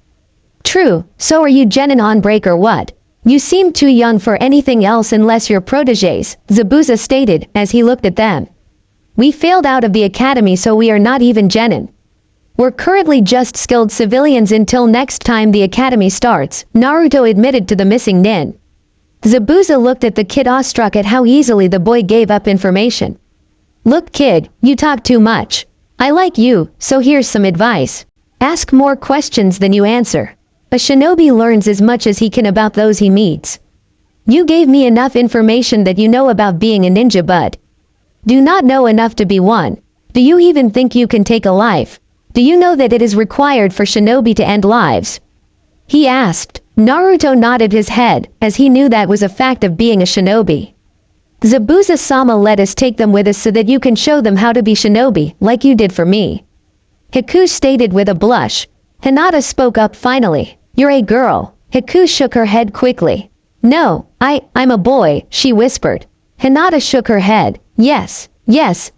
"True, so are you genin on break or what? You seem too young for anything else unless you're protégés," Zabuza stated, as he looked at them. "We failed out of the academy, so we are not even genin. We're currently just skilled civilians until next time the academy starts," Naruto admitted to the missing nin. Zabuza looked at the kid awestruck at how easily the boy gave up information. "Look, kid, you talk too much. I like you, so here's some advice. Ask more questions than you answer. A shinobi learns as much as he can about those he meets. You gave me enough information that you know about being a ninja, but do not know enough to be one. Do you even think you can take a life? Do you know that it is required for shinobi to end lives?" he asked. Naruto nodded his head, as he knew that was a fact of being a shinobi. "Zabuza-sama let us take them with us so that you can show them how to be shinobi, like you did for me," Haku stated with a blush. Hinata spoke up finally. "You're a girl." Haku shook her head quickly. "No, I'm a boy," she whispered. Hinata shook her head. Yes,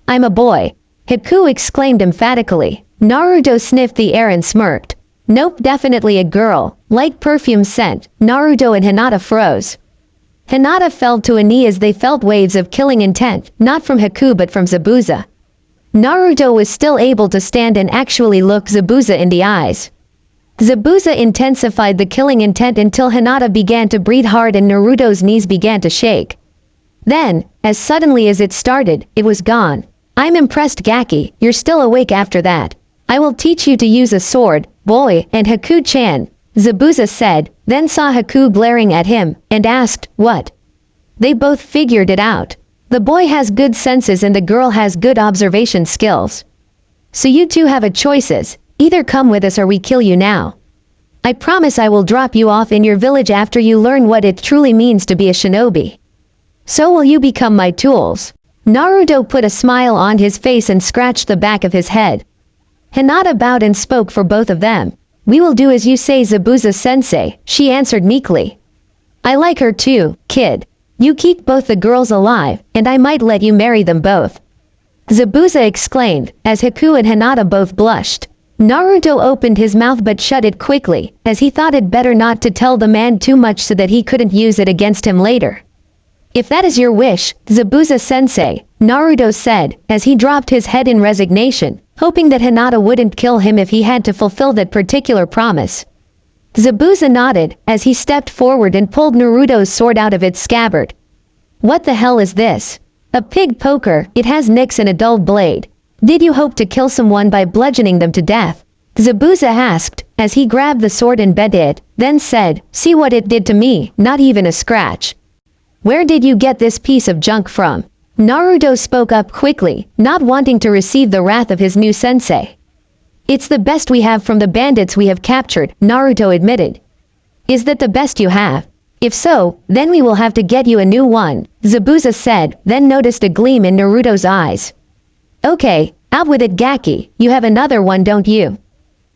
I'm a boy," Haku exclaimed emphatically. Naruto sniffed the air and smirked. "Nope, definitely a girl. Like perfume scent." Naruto and Hinata froze. Hinata fell to a knee as they felt waves of killing intent, not from Haku but from Zabuza. Naruto was still able to stand and actually look Zabuza in the eyes. Zabuza intensified the killing intent until Hinata began to breathe hard and Naruto's knees began to shake. Then, as suddenly as it started, it was gone. "I'm impressed, Gaki, you're still awake after that. I will teach you to use a sword," boy, and Haku-chan, Zabuza said, then saw Haku glaring at him, and asked, what? They both figured it out. The boy has good senses and the girl has good observation skills. So you two have a choices, either come with us or we kill you now. I promise I will drop you off in your village after you learn what it truly means to be a shinobi. So will you become my tools? Naruto put a smile on his face and scratched the back of his head. Hinata bowed and spoke for both of them. We will do as you say, Zabuza-sensei, she answered meekly. I like her too, kid. You keep both the girls alive, and I might let you marry them both. Zabuza exclaimed, as Haku and Hinata both blushed. Naruto opened his mouth but shut it quickly, as he thought it better not to tell the man too much so that he couldn't use it against him later. If that is your wish, Zabuza-sensei, Naruto said, as he dropped his head in resignation, hoping that Hinata wouldn't kill him if he had to fulfill that particular promise. Zabuza nodded, as he stepped forward and pulled Naruto's sword out of its scabbard. What the hell is this? A pig poker, it has nicks and a dull blade. Did you hope to kill someone by bludgeoning them to death? Zabuza asked, as he grabbed the sword and bent it, then said, see what it did to me, not even a scratch. Where did you get this piece of junk from? Naruto spoke up quickly, not wanting to receive the wrath of his new sensei. It's the best we have from the bandits we have captured, Naruto admitted. Is that the best you have? If so, then we will have to get you a new one, Zabuza said, then noticed a gleam in Naruto's eyes. Okay, out with it, Gaki, you have another one, don't you?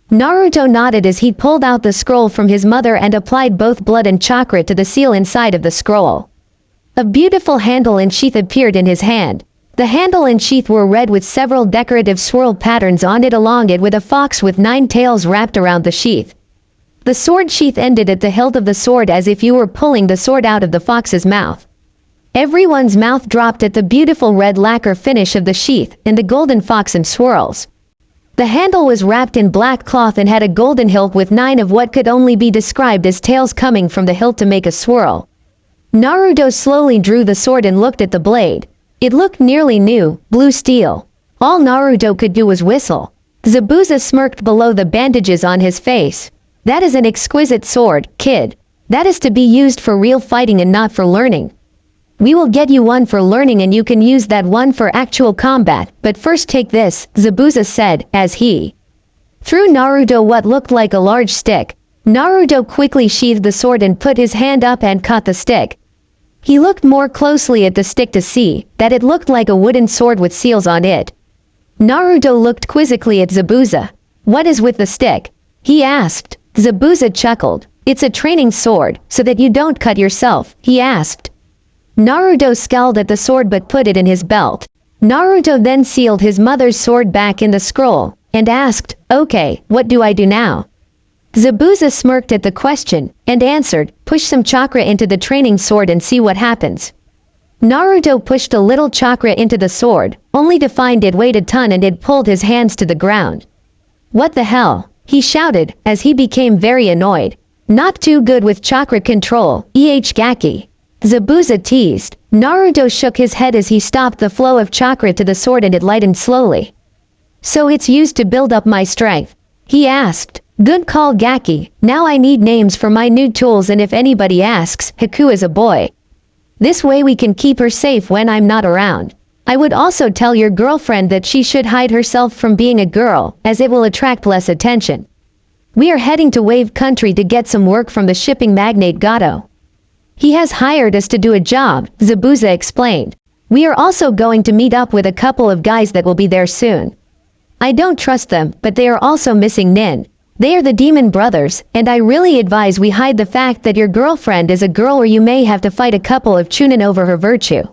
Naruto nodded as he pulled out the scroll from his mother and applied both blood and chakra to the seal inside of the scroll. A beautiful handle and sheath appeared in his hand. The handle and sheath were red with several decorative swirl patterns on it, along it with a fox with 9 tails wrapped around the sheath. The sword sheath ended at the hilt of the sword as if you were pulling the sword out of the fox's mouth. Everyone's mouth dropped at the beautiful red lacquer finish of the sheath and the golden fox in swirls. The handle was wrapped in black cloth and had a golden hilt with 9 of what could only be described as tails coming from the hilt to make a swirl. Naruto slowly drew the sword and looked at the blade. It looked nearly new, blue steel. All Naruto could do was whistle. Zabuza smirked below the bandages on his face. That is an exquisite sword, kid. That is to be used for real fighting and not for learning. We will get you one for learning and you can use that one for actual combat, but first take this, Zabuza said, as he threw Naruto what looked like a large stick. Naruto quickly sheathed the sword and put his hand up and caught the stick. He looked more closely at the stick to see that it looked like a wooden sword with seals on it. Naruto looked quizzically at Zabuza. What is with the stick? He asked. Zabuza chuckled. It's a training sword, so that you don't cut yourself, he asked. Naruto scowled at the sword but put it in his belt. Naruto then sealed his mother's sword back in the scroll, and asked, okay, what do I do now? Zabuza smirked at the question, and answered, push some chakra into the training sword and see what happens. Naruto pushed a little chakra into the sword, only to find it weighed a ton and it pulled his hands to the ground. What the hell? He shouted, as he became very annoyed. Not too good with chakra control, Gaki. Zabuza teased. Naruto shook his head as he stopped the flow of chakra to the sword and it lightened slowly. So it's used to build up my strength? He asked. Good call, Gaki. Now I need names for my new tools, and if anybody asks, Haku is a boy. This way we can keep her safe when I'm not around. I would also tell your girlfriend that she should hide herself from being a girl, as it will attract less attention. We are heading to Wave Country to get some work from the shipping magnate Gato. He has hired us to do a job, Zabuza explained. We are also going to meet up with a couple of guys that will be there soon. I don't trust them, but they are also missing Nin. They are the demon brothers, and I really advise we hide the fact that your girlfriend is a girl or you may have to fight a couple of Chunin over her virtue.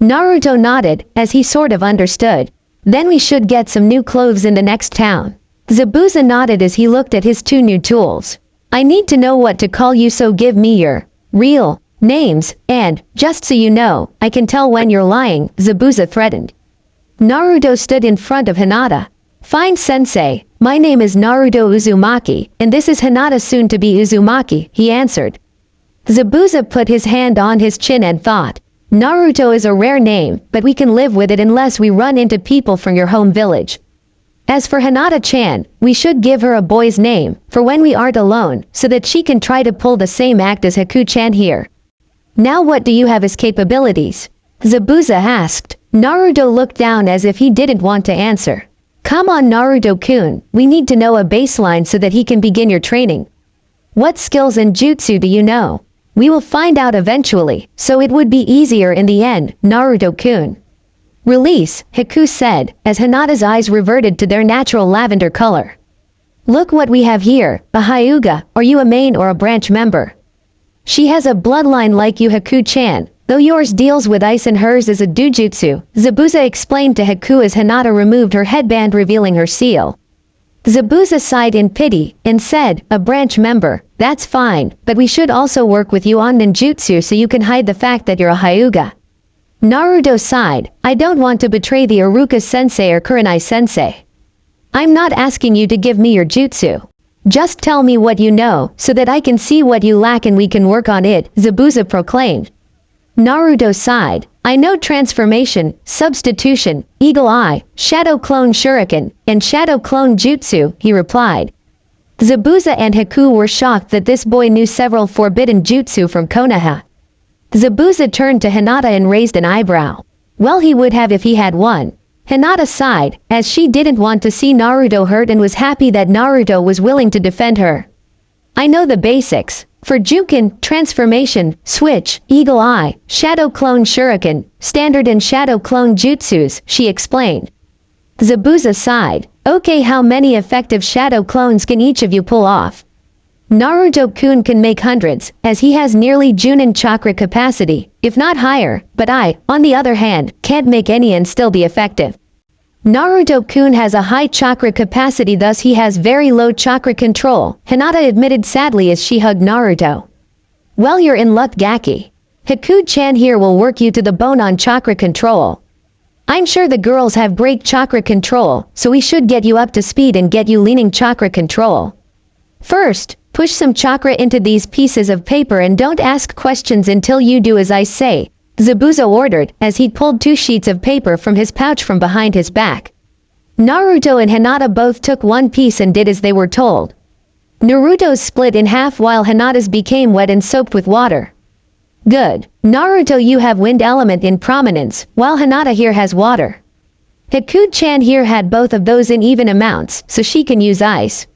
Naruto nodded, as he sort of understood. Then we should get some new clothes in the next town. Zabuza nodded as he looked at his 2 new tools. I need to know what to call you, so give me your real names, and, just so you know, I can tell when you're lying, Zabuza threatened. Naruto stood in front of Hinata. Fine, sensei. My name is Naruto Uzumaki, and this is Hinata, soon to be Uzumaki, he answered. Zabuza put his hand on his chin and thought. Naruto is a rare name, but we can live with it unless we run into people from your home village. As for Hinata-chan, we should give her a boy's name, for when we aren't alone, so that she can try to pull the same act as Haku-chan here. Now what do you have as capabilities? Zabuza asked. Naruto looked down as if he didn't want to answer. Come on Naruto-kun, we need to know a baseline so that he can begin your training. What skills and jutsu do you know? We will find out eventually, so it would be easier in the end, Naruto-kun. Release, Haku said, as Hinata's eyes reverted to their natural lavender color. Look what we have here, a Hyuga, are you a main or a branch member? She has a bloodline like you Haku-chan, though yours deals with ice and hers is a dojutsu, Zabuza explained to Haku as Hinata removed her headband revealing her seal. Zabuza sighed in pity, and said, a branch member, that's fine, but we should also work with you on ninjutsu so you can hide the fact that you're a Hyuga. Naruto sighed, I don't want to betray the Iruka-sensei or Kurenai-sensei. I'm not asking you to give me your jutsu. Just tell me what you know, so that I can see what you lack and we can work on it, Zabuza proclaimed. Naruto sighed, I know transformation, substitution, eagle eye, shadow clone shuriken, and shadow clone jutsu, he replied. Zabuza and Haku were shocked that this boy knew several forbidden jutsu from Konoha. Zabuza turned to Hinata and raised an eyebrow. Well, he would have if he had one. Hinata sighed, as she didn't want to see Naruto hurt and was happy that Naruto was willing to defend her. I know the basics. For Juken, transformation, switch, eagle eye, shadow clone shuriken, standard and shadow clone jutsus, she explained. Zabuza sighed, okay, how many effective shadow clones can each of you pull off? Naruto-kun can make hundreds, as he has nearly Junin chakra capacity, if not higher, but I, on the other hand, can't make any and still be effective. Naruto-kun has a high chakra capacity, thus he has very low chakra control, Hinata admitted sadly as she hugged Naruto. Well, you're in luck, Gaki. Haku-chan here will work you to the bone on chakra control. I'm sure the girls have great chakra control, so we should get you up to speed and get you leaning chakra control. First, push some chakra into these pieces of paper and don't ask questions until you do as I say, Zabuza ordered, as he pulled 2 sheets of paper from his pouch from behind his back. Naruto and Hinata both took one piece and did as they were told. Naruto's split in half while Hinata's became wet and soaked with water. Good. Naruto, you have wind element in prominence, while Hinata here has water. Haku-chan here had both of those in even amounts, so she can use ice.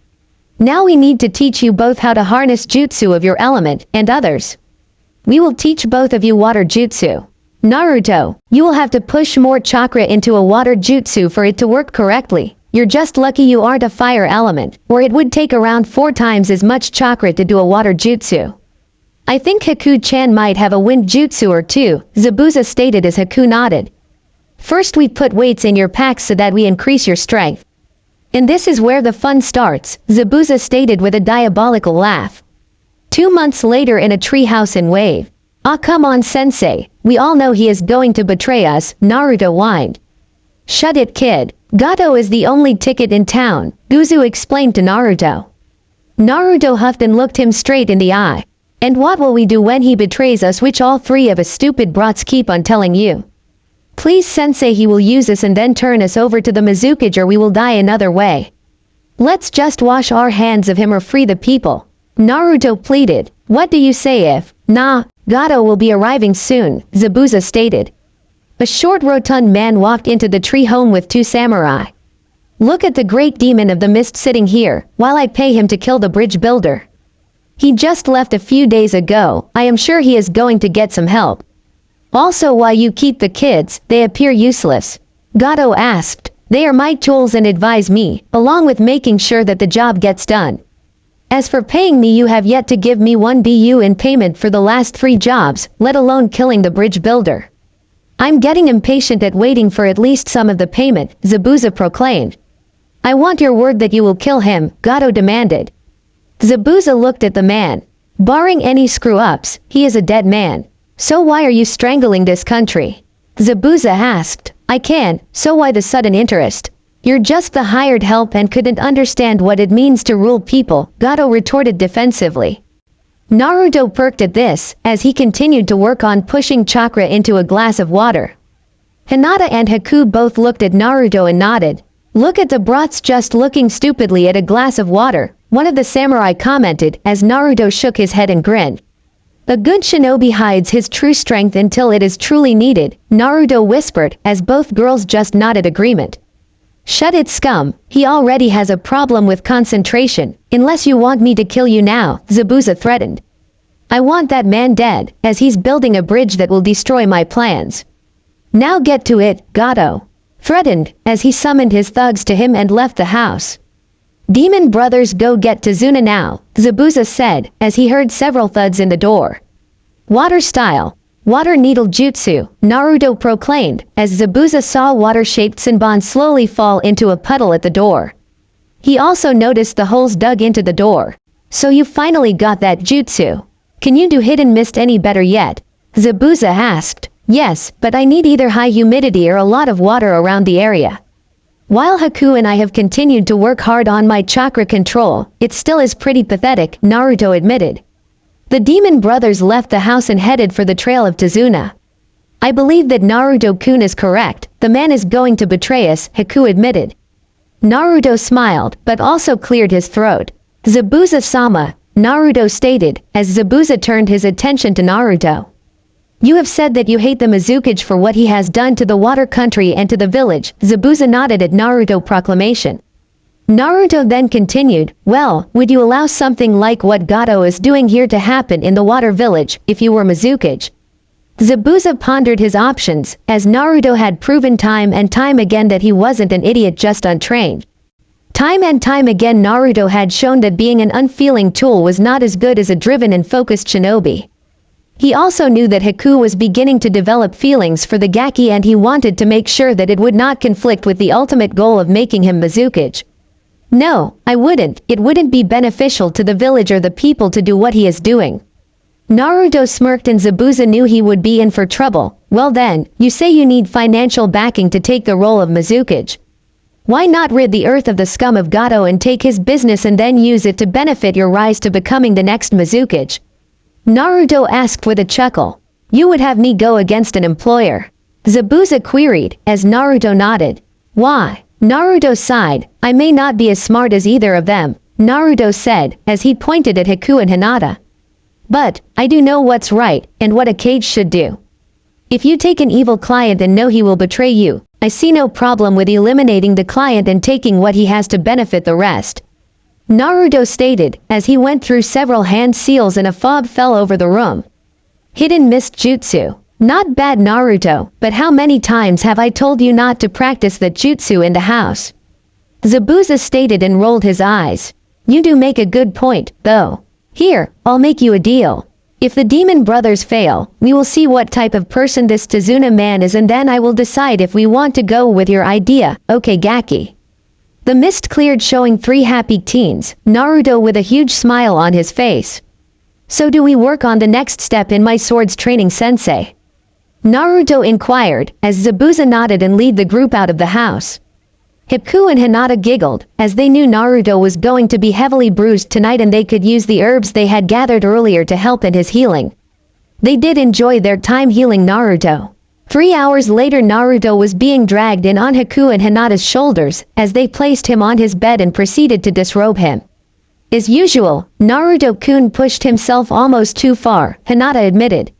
Now we need to teach you both how to harness jutsu of your element, and others. We will teach both of you water jutsu. Naruto, you will have to push more chakra into a water jutsu for it to work correctly. You're just lucky you aren't a fire element, or it would take around 4 times as much chakra to do a water jutsu. I think Haku-chan might have a wind jutsu or 2, Zabuza stated as Haku nodded. First we put weights in your packs so that we increase your strength. And this is where the fun starts, Zabuza stated with a diabolical laugh. 2 months later in a tree house in Wave. Ah, come on sensei, we all know he is going to betray us, Naruto whined. Shut it, kid. Gato is the only ticket in town, Guzu explained to Naruto. Naruto huffed and looked him straight in the eye. And what will we do when he betrays us, which all 3 of us stupid brats keep on telling you? Please sensei, he will use us and then turn us over to the Mizukage, or we will die another way. Let's just wash our hands of him or free the people. Naruto pleaded. What do you say if, nah, Gato will be arriving soon, Zabuza stated. A short rotund man walked into the tree home with 2 samurai. Look at the great demon of the mist sitting here, while I pay him to kill the bridge builder. He just left a few days ago, I am sure he is going to get some help. Also, why you keep the kids, they appear useless. Gato asked. They are my tools and advise me, along with making sure that the job gets done. As for paying me, you have yet to give me 1 BU in payment for the last 3 jobs, let alone killing the bridge builder. I'm getting impatient at waiting for at least some of the payment, Zabuza proclaimed. I want your word that you will kill him, Gato demanded. Zabuza looked at the man. Barring any screw-ups, he is a dead man. So why are you strangling this country? Zabuza asked. I can, so why the sudden interest? You're just the hired help and couldn't understand what it means to rule people, Gato retorted defensively. Naruto perked at this, as he continued to work on pushing chakra into a glass of water. Hinata and Haku both looked at Naruto and nodded. Look at the brats just looking stupidly at a glass of water, one of the samurai commented as Naruto shook his head and grinned. A good shinobi hides his true strength until it is truly needed, Naruto whispered as both girls just nodded agreement. Shut it, scum, he already has a problem with concentration, unless you want me to kill you now, Zabuza threatened. I want that man dead, as he's building a bridge that will destroy my plans. Now get to it, Gato threatened, as he summoned his thugs to him and left the house. Demon brothers, go get Tazuna now, Zabuza said, as he heard several thuds in the door. Water style. Water needle jutsu, Naruto proclaimed, as Zabuza saw water-shaped Senbon slowly fall into a puddle at the door. He also noticed the holes dug into the door. So you finally got that jutsu. Can you do hidden mist any better yet? Zabuza asked. Yes, but I need either high humidity or a lot of water around the area. While Haku and I have continued to work hard on my chakra control, it still is pretty pathetic, Naruto admitted. The demon brothers left the house and headed for the trail of Tazuna. I believe that Naruto-kun is correct, the man is going to betray us, Haku admitted. Naruto smiled, but also cleared his throat. Zabuza-sama, Naruto stated, as Zabuza turned his attention to Naruto. You have said that you hate the Mizukage for what he has done to the water country and to the village, Zabuza nodded at Naruto proclamation. Naruto then continued, well, would you allow something like what Gato is doing here to happen in the water village, if you were Mizukage? Zabuza pondered his options, as Naruto had proven time and time again that he wasn't an idiot just untrained. Time and time again Naruto had shown that being an unfeeling tool was not as good as a driven and focused shinobi. He also knew that Haku was beginning to develop feelings for the Gaki and he wanted to make sure that it would not conflict with the ultimate goal of making him Mizukage. No, I wouldn't, it wouldn't be beneficial to the village or the people to do what he is doing. Naruto smirked and Zabuza knew he would be in for trouble. Well then, you say you need financial backing to take the role of Mizukage. Why not rid the earth of the scum of Gato and take his business and then use it to benefit your rise to becoming the next Mizukage? Naruto asked with a chuckle. You would have me go against an employer? Zabuza queried, as Naruto nodded. Why? Naruto sighed. I may not be as smart as either of them, Naruto said, as he pointed at Haku and Hinata. But, I do know what's right, and what a cage should do. If you take an evil client and know he will betray you, I see no problem with eliminating the client and taking what he has to benefit the rest. Naruto stated, as he went through several hand seals and a fog fell over the room. Hidden mist jutsu. Not bad, Naruto, but how many times have I told you not to practice that jutsu in the house? Zabuza stated and rolled his eyes. You do make a good point, though. Here, I'll make you a deal. If the demon brothers fail, we will see what type of person this Tazuna man is and then I will decide if we want to go with your idea, okay Gaki? The mist cleared showing 3 happy teens, Naruto with a huge smile on his face. So do we work on the next step in my swords training, sensei? Naruto inquired, as Zabuza nodded and led the group out of the house. Hipku and Hinata giggled, as they knew Naruto was going to be heavily bruised tonight and they could use the herbs they had gathered earlier to help in his healing. They did enjoy their time healing Naruto. 3 hours later Naruto was being dragged in on Haku and Hinata's shoulders, as they placed him on his bed and proceeded to disrobe him. As usual, Naruto-kun pushed himself almost too far, Hinata admitted.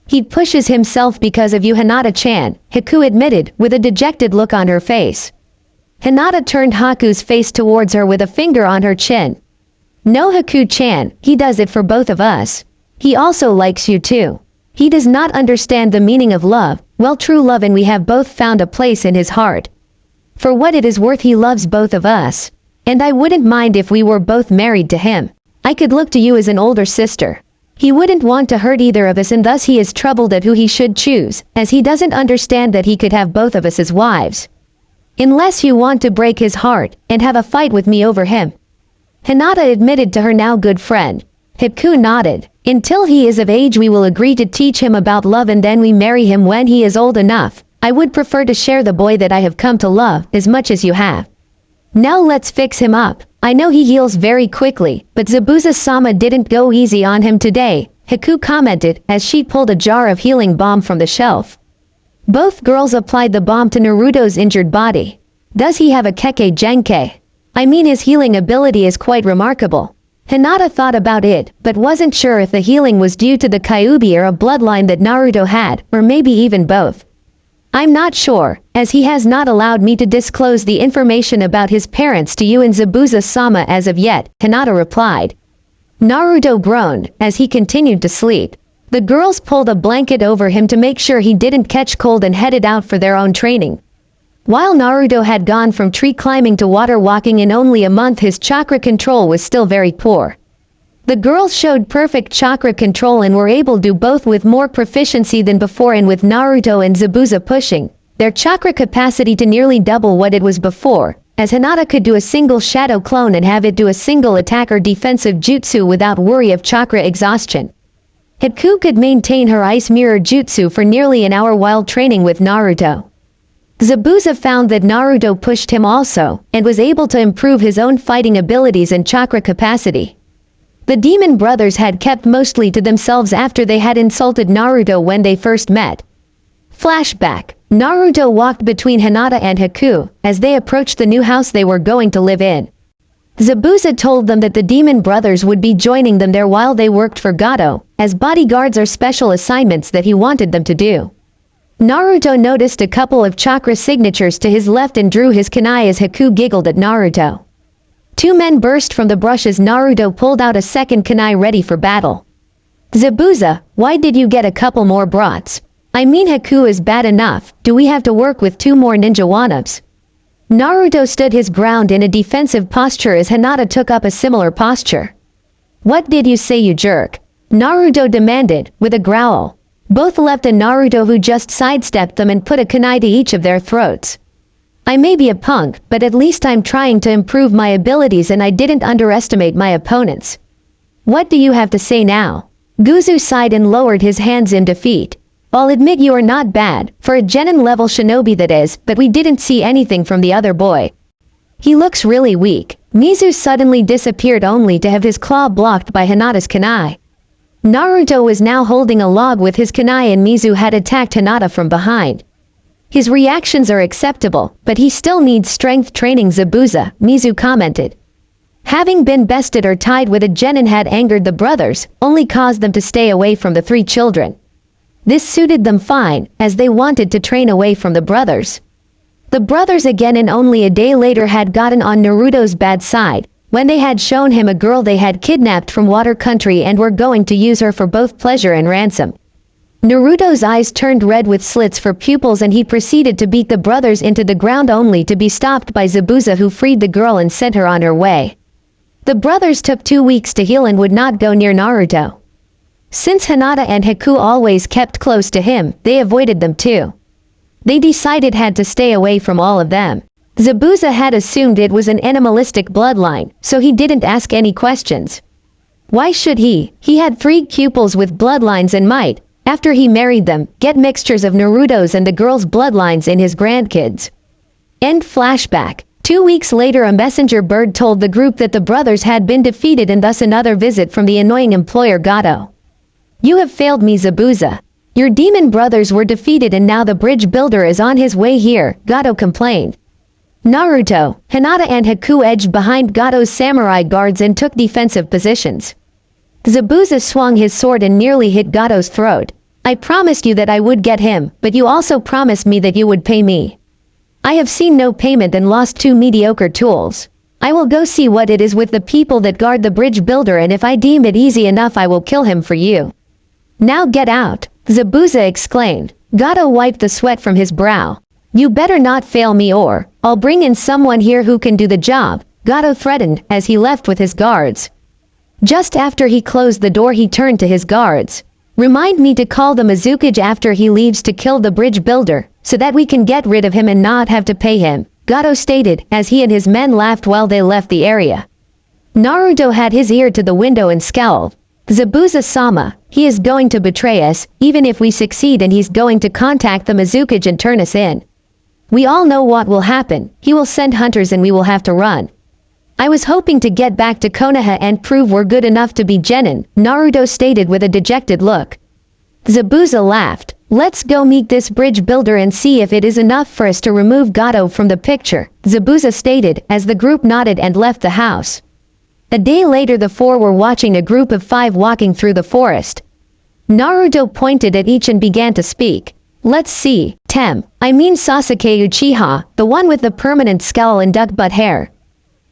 He pushes himself because of you, Hinata-chan, Haku admitted, with a dejected look on her face. Hinata turned Haku's face towards her with a finger on her chin. No, Haku-chan, he does it for both of us. He also likes you too. He does not understand the meaning of love, well true love, and we have both found a place in his heart. For what it is worth, he loves both of us. And I wouldn't mind if we were both married to him. I could look to you as an older sister. He wouldn't want to hurt either of us and thus he is troubled at who he should choose, as he doesn't understand that he could have both of us as wives. Unless you want to break his heart and have a fight with me over him. Hinata admitted to her now good friend. Hipku nodded. Until he is of age we will agree to teach him about love and then we marry him when he is old enough. I would prefer to share the boy that I have come to love as much as you have. Now let's fix him up. I know he heals very quickly, but Zabuza-sama didn't go easy on him today, Haku commented as she pulled a jar of healing balm from the shelf. Both girls applied the balm to Naruto's injured body. Does he have a Kekkei Genkei? I mean, his healing ability is quite remarkable. Hinata thought about it, but wasn't sure if the healing was due to the Kyuubi or a bloodline that Naruto had, or maybe even both. I'm not sure, as he has not allowed me to disclose the information about his parents to you and Zabuza-sama as of yet, Hinata replied. Naruto groaned, as he continued to sleep. The girls pulled a blanket over him to make sure he didn't catch cold and headed out for their own training. While Naruto had gone from tree climbing to water walking in only a month, his chakra control was still very poor. The girls showed perfect chakra control and were able to do both with more proficiency than before, and with Naruto and Zabuza pushing their chakra capacity to nearly double what it was before, as Hinata could do a single shadow clone and have it do a single attack or defensive jutsu without worry of chakra exhaustion. Haku could maintain her ice mirror jutsu for nearly an hour while training with Naruto. Zabuza found that Naruto pushed him also, and was able to improve his own fighting abilities and chakra capacity. The demon brothers had kept mostly to themselves after they had insulted Naruto when they first met. Flashback. Naruto walked between Hinata and Haku, as they approached the new house they were going to live in. Zabuza told them that the demon brothers would be joining them there while they worked for Gato, as bodyguards are special assignments that he wanted them to do. Naruto noticed a couple of chakra signatures to his left and drew his kunai as Haku giggled at Naruto. Two men burst from the brush as Naruto pulled out a second kunai ready for battle. Zabuza, why did you get a couple more brats? I mean, Haku is bad enough, do we have to work with two more ninja wannabe? Naruto stood his ground in a defensive posture as Hinata took up a similar posture. What did you say, you jerk? Naruto demanded, with a growl. Both leapt at Naruto, who just sidestepped them and put a kunai to each of their throats. I may be a punk, but at least I'm trying to improve my abilities and I didn't underestimate my opponents. What do you have to say now? Guzu sighed and lowered his hands in defeat. I'll admit you are not bad, for a Genin level shinobi that is, but we didn't see anything from the other boy. He looks really weak. Mizu suddenly disappeared only to have his claw blocked by Hinata's kunai. Naruto was now holding a log with his kunai and Mizu had attacked Hinata from behind. His reactions are acceptable, but he still needs strength training, Zabuza, Mizu commented. Having been bested or tied with a Genin had angered the brothers, only caused them to stay away from the three children. This suited them fine, as they wanted to train away from the brothers. The brothers again, and only a day later, had gotten on Naruto's bad side, when they had shown him a girl they had kidnapped from Water Country and were going to use her for both pleasure and ransom. Naruto's eyes turned red with slits for pupils and he proceeded to beat the brothers into the ground, only to be stopped by Zabuza, who freed the girl and sent her on her way. The brothers took 2 weeks to heal and would not go near Naruto. Since Hinata and Haku always kept close to him, they avoided them too. They decided had to stay away from all of them. Zabuza had assumed it was an animalistic bloodline, so he didn't ask any questions. Why should he? He had 3 pupils with bloodlines and might, after he married them, get mixtures of Naruto's and the girls' bloodlines in his grandkids. End flashback. 2 weeks later, a messenger bird told the group that the brothers had been defeated, and thus another visit from the annoying employer Gato. You have failed me, Zabuza. Your demon brothers were defeated and now the bridge builder is on his way here, Gato complained. Naruto, Hinata and Haku edged behind Gato's samurai guards and took defensive positions. Zabuza swung his sword and nearly hit Gato's throat. I promised you that I would get him, but you also promised me that you would pay me. I have seen no payment and lost 2 mediocre tools. I will go see what it is with the people that guard the bridge builder, and if I deem it easy enough I will kill him for you. Now get out, Zabuza exclaimed. Gato wiped the sweat from his brow. You better not fail me or I'll bring in someone here who can do the job, Gato threatened as he left with his guards. Just after he closed the door, he turned to his guards. Remind me to call the Mizukage after he leaves to kill the bridge builder, so that we can get rid of him and not have to pay him, Gato stated as he and his men laughed while they left the area. Naruto had his ear to the window and scowled. Zabuza-sama, he is going to betray us, even if we succeed, and he's going to contact the Mizukage and turn us in. We all know what will happen. He will send hunters and we will have to run. I was hoping to get back to Konoha and prove we're good enough to be Genin, Naruto stated with a dejected look. Zabuza laughed. Let's go meet this bridge builder and see if it is enough for us to remove Gato from the picture, Zabuza stated as the group nodded and left the house. A day later the four were watching a group of 5 walking through the forest. Naruto pointed at each and began to speak. Let's see, I mean Sasuke Uchiha, the one with the permanent skull and duck butt hair.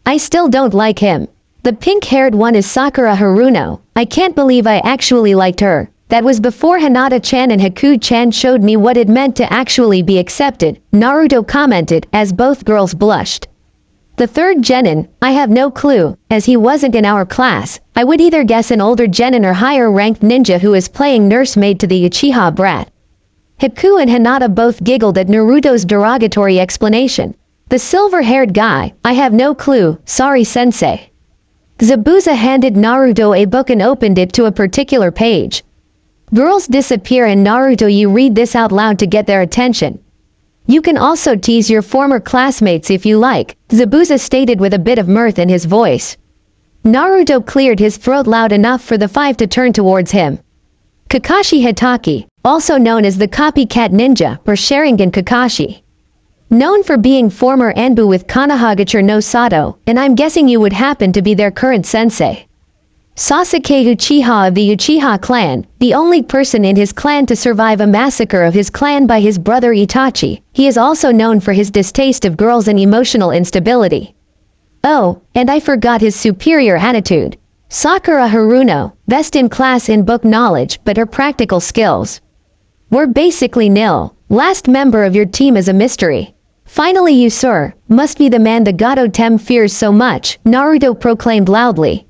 I still don't like him. The pink-haired one is Sakura Haruno. I can't believe I actually liked her. That was before Hinata-chan and Haku-chan showed me what it meant to actually be accepted, Naruto commented as both girls blushed. The third Genin, I have no clue, as he wasn't in our class. I would either guess an older Genin or higher-ranked ninja who is playing nursemaid to the Uchiha brat. Haku and Hinata both giggled at Naruto's derogatory explanation. The silver-haired guy, I have no clue, sorry sensei. Zabuza handed Naruto a book and opened it to a particular page. Girls disappear and Naruto, you read this out loud to get their attention. You can also tease your former classmates if you like, Zabuza stated with a bit of mirth in his voice. Naruto cleared his throat loud enough for the 5 to turn towards him. Kakashi Hatake, also known as the copycat ninja or Sharingan Kakashi. Known for being former Anbu with Konoha no Sato, and I'm guessing you would happen to be their current sensei. Sasuke Uchiha of the Uchiha clan, the only person in his clan to survive a massacre of his clan by his brother Itachi. He is also known for his distaste of girls and emotional instability. Oh, and I forgot his superior attitude. Sakura Haruno, best in class in book knowledge but her practical skills were basically nil. Last member of your team is a mystery. Finally you, sir, must be the man the Gato Tem fears so much, Naruto proclaimed loudly.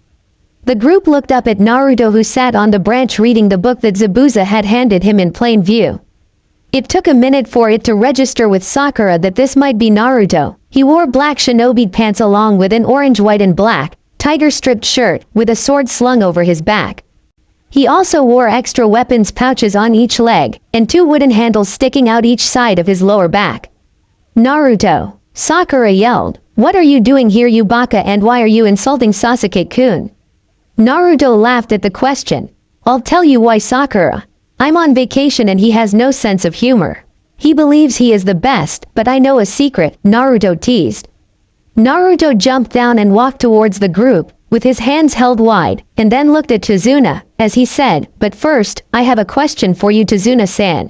The group looked up at Naruto who sat on the branch reading the book that Zabuza had handed him in plain view. It took a minute for it to register with Sakura that this might be Naruto. He wore black shinobi pants along with an orange, white and black, tiger-striped shirt, with a sword slung over his back. He also wore extra weapons pouches on each leg, and 2 wooden handles sticking out each side of his lower back. Naruto, Sakura yelled, what are you doing here, you baka, and why are you insulting Sasuke-kun? Naruto laughed at the question. I'll tell you why, Sakura. I'm on vacation and he has no sense of humor. He believes he is the best, but I know a secret, Naruto teased. Naruto jumped down and walked towards the group, with his hands held wide, and then looked at Tazuna, as he said, but first, I have a question for you, Tazuna-san.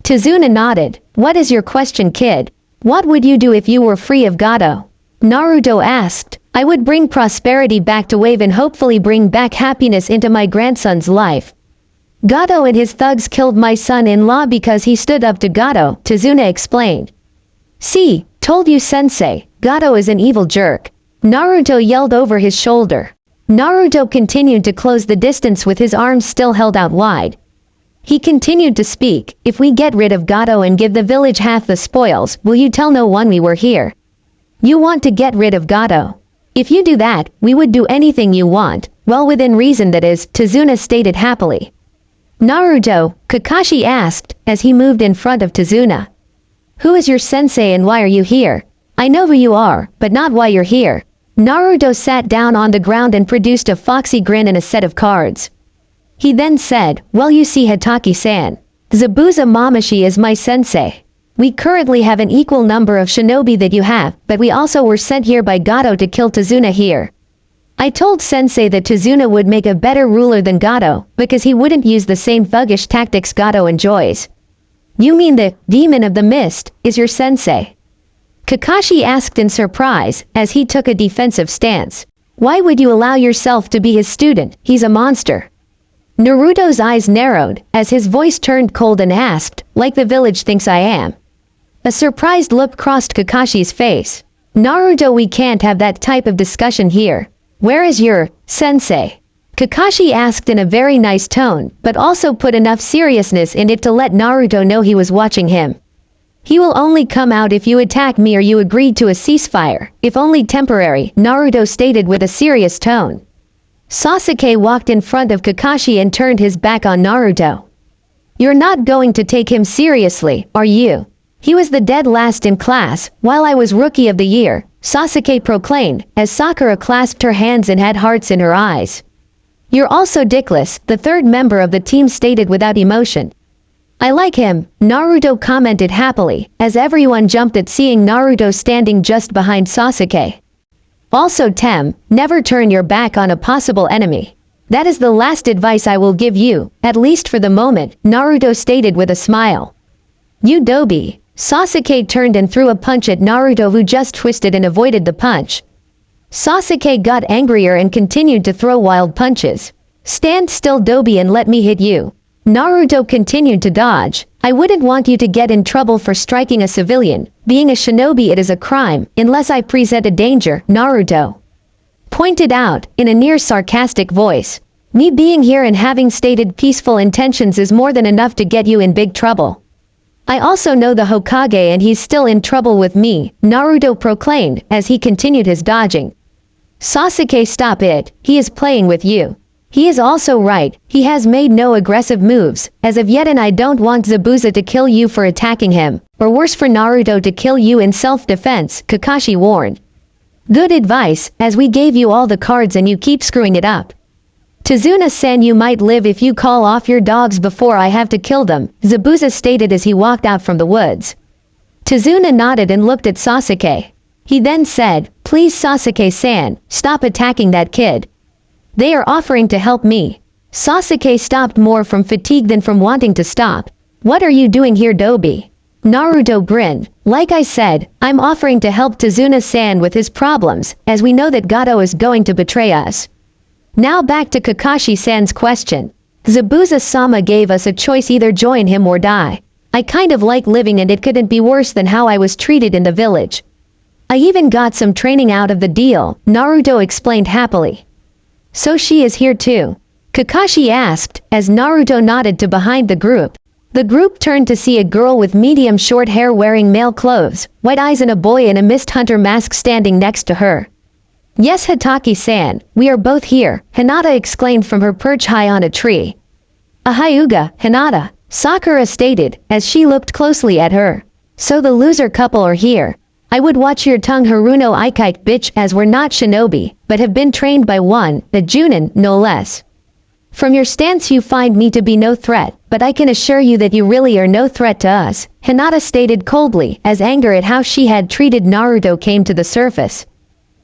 Tazuna nodded. What is your question, kid? What would you do if you were free of Gato? Naruto asked. I would bring prosperity back to Wave and hopefully bring back happiness into my grandson's life. Gato and his thugs killed my son-in-law because he stood up to Gato, Tazuna explained. See, told you sensei, Gato is an evil jerk. Naruto yelled over his shoulder. Naruto continued to close the distance with his arms still held out wide. He continued to speak, if we get rid of Gato and give the village half the spoils, will you tell no one we were here? You want to get rid of Gato. If you do that, we would do anything you want, well within reason that is, Tazuna stated happily. Naruto, Kakashi asked, as he moved in front of Tazuna. Who is your sensei and why are you here? I know who you are, but not why you're here. Naruto sat down on the ground and produced a foxy grin and a set of cards. He then said, well you see Hatake-san. Zabuza Mamashi is my sensei. We currently have an equal number of shinobi that you have, but we also were sent here by Gato to kill Tazuna here. I told Sensei that Tazuna would make a better ruler than Gato, because he wouldn't use the same thuggish tactics Gato enjoys. You mean the demon of the mist is your sensei? Kakashi asked in surprise, as he took a defensive stance. Why would you allow yourself to be his student? He's a monster. Naruto's eyes narrowed, as his voice turned cold and asked, like the village thinks I am. A surprised look crossed Kakashi's face. Naruto, we can't have that type of discussion here. Where is your sensei? Kakashi asked in a very nice tone, but also put enough seriousness in it to let Naruto know he was watching him. He will only come out if you attack me or you agreed to a ceasefire, if only temporary, Naruto stated with a serious tone. Sasuke walked in front of Kakashi and turned his back on Naruto. You're not going to take him seriously, are you? He was the dead last in class, while I was Rookie of the Year, Sasuke proclaimed, as Sakura clasped her hands and had hearts in her eyes. You're also dickless, the third member of the team stated without emotion. I like him, Naruto commented happily, as everyone jumped at seeing Naruto standing just behind Sasuke. Also never turn your back on a possible enemy. That is the last advice I will give you, at least for the moment, Naruto stated with a smile. You doby. Sasuke turned and threw a punch at Naruto, who just twisted and avoided the punch. Sasuke got angrier and continued to throw wild punches. Stand still doby and let me hit you. Naruto continued to dodge. I wouldn't want you to get in trouble for striking a civilian. Being a shinobi, it is a crime, unless I present a danger, Naruto pointed out, in a near sarcastic voice. Me being here and having stated peaceful intentions is more than enough to get you in big trouble. I also know the Hokage and he's still in trouble with me, Naruto proclaimed as he continued his dodging. Sasuke, stop it, he is playing with you. He is also right, he has made no aggressive moves, as of yet, and I don't want Zabuza to kill you for attacking him, or worse for Naruto to kill you in self-defense, Kakashi warned. Good advice, as we gave you all the cards and you keep screwing it up. Tazuna-san, you might live if you call off your dogs before I have to kill them, Zabuza stated as he walked out from the woods. Tazuna nodded and looked at Sasuke. He then said, please Sasuke-san, stop attacking that kid. They are offering to help me. Sasuke stopped more from fatigue than from wanting to stop. What are you doing here, Dobi? Naruto grinned. Like I said, I'm offering to help Tazuna-san with his problems, as we know that Gato is going to betray us. Now back to Kakashi-san's question. Zabuza-sama gave us a choice, either join him or die. I kind of like living and it couldn't be worse than how I was treated in the village. I even got some training out of the deal, Naruto explained happily. So she is here too? Kakashi asked, as Naruto nodded to behind the group. The group turned to see a girl with medium short hair wearing male clothes, white eyes, and a boy in a mist hunter mask standing next to her. Yes, Hataki-san, we are both here, Hinata exclaimed from her perch high on a tree. Ahayuga, Hinata, Sakura stated, as she looked closely at her. So the loser couple are here. I would watch your tongue, Haruno Ikike, bitch, as we're not shinobi, but have been trained by one, the Junin, no less. From your stance you find me to be no threat, but I can assure you that you really are no threat to us, Hinata stated coldly, as anger at how she had treated Naruto came to the surface.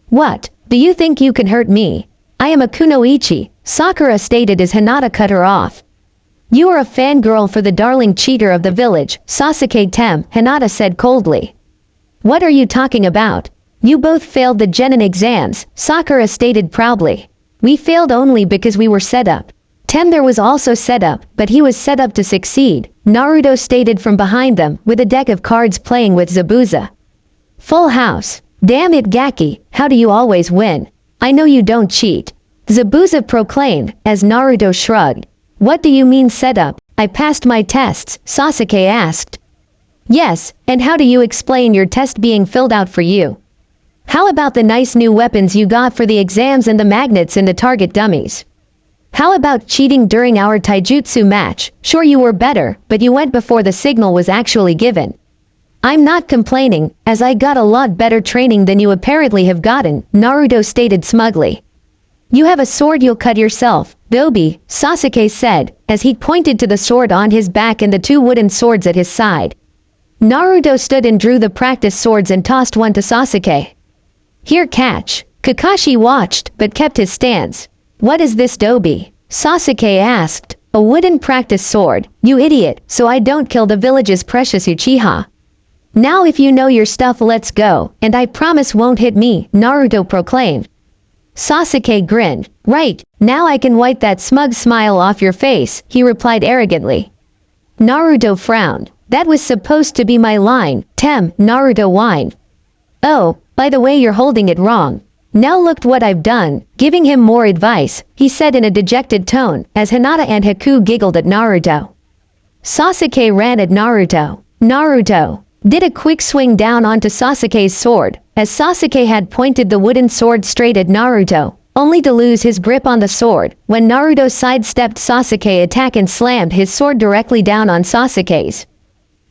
What? Do you think you can hurt me? I am a kunoichi, Sakura stated as Hinata cut her off. You are a fangirl for the darling cheater of the village, Sasuke Hinata said coldly. What are you talking about? You both failed the Genin exams, Sakura stated proudly. We failed only because we were set up. There was also set up, but he was set up to succeed, Naruto stated from behind them, with a deck of cards playing with Zabuza. Full house. Damn it, Gaki, how do you always win? I know you don't cheat. Zabuza proclaimed, as Naruto shrugged. What do you mean set up? I passed my tests, Sasuke asked. Yes, and how do you explain your test being filled out for you? How about the nice new weapons you got for the exams and the magnets in the target dummies? How about cheating during our taijutsu match? Sure, you were better, but you went before the signal was actually given. I'm not complaining, as I got a lot better training than you apparently have gotten, Naruto stated smugly. You have a sword, you'll cut yourself, Dobi, Sasuke said, as he pointed to the sword on his back and the two wooden swords at his side. Naruto stood and drew the practice swords and tossed one to Sasuke. Here, catch. Kakashi watched, but kept his stance. What is this, Dobi? Sasuke asked. A wooden practice sword, you idiot, so I don't kill the village's precious Uchiha. Now if you know your stuff, let's go, and I promise won't hit me, Naruto proclaimed. Sasuke grinned. Right, now I can wipe that smug smile off your face, he replied arrogantly. Naruto frowned. That was supposed to be my line, Naruto whined. Oh, by the way, you're holding it wrong. Now look what I've done, giving him more advice, he said in a dejected tone, as Hinata and Haku giggled at Naruto. Sasuke ran at Naruto. Naruto did a quick swing down onto Sasuke's sword, as Sasuke had pointed the wooden sword straight at Naruto, only to lose his grip on the sword, when Naruto sidestepped Sasuke's attack and slammed his sword directly down on Sasuke's.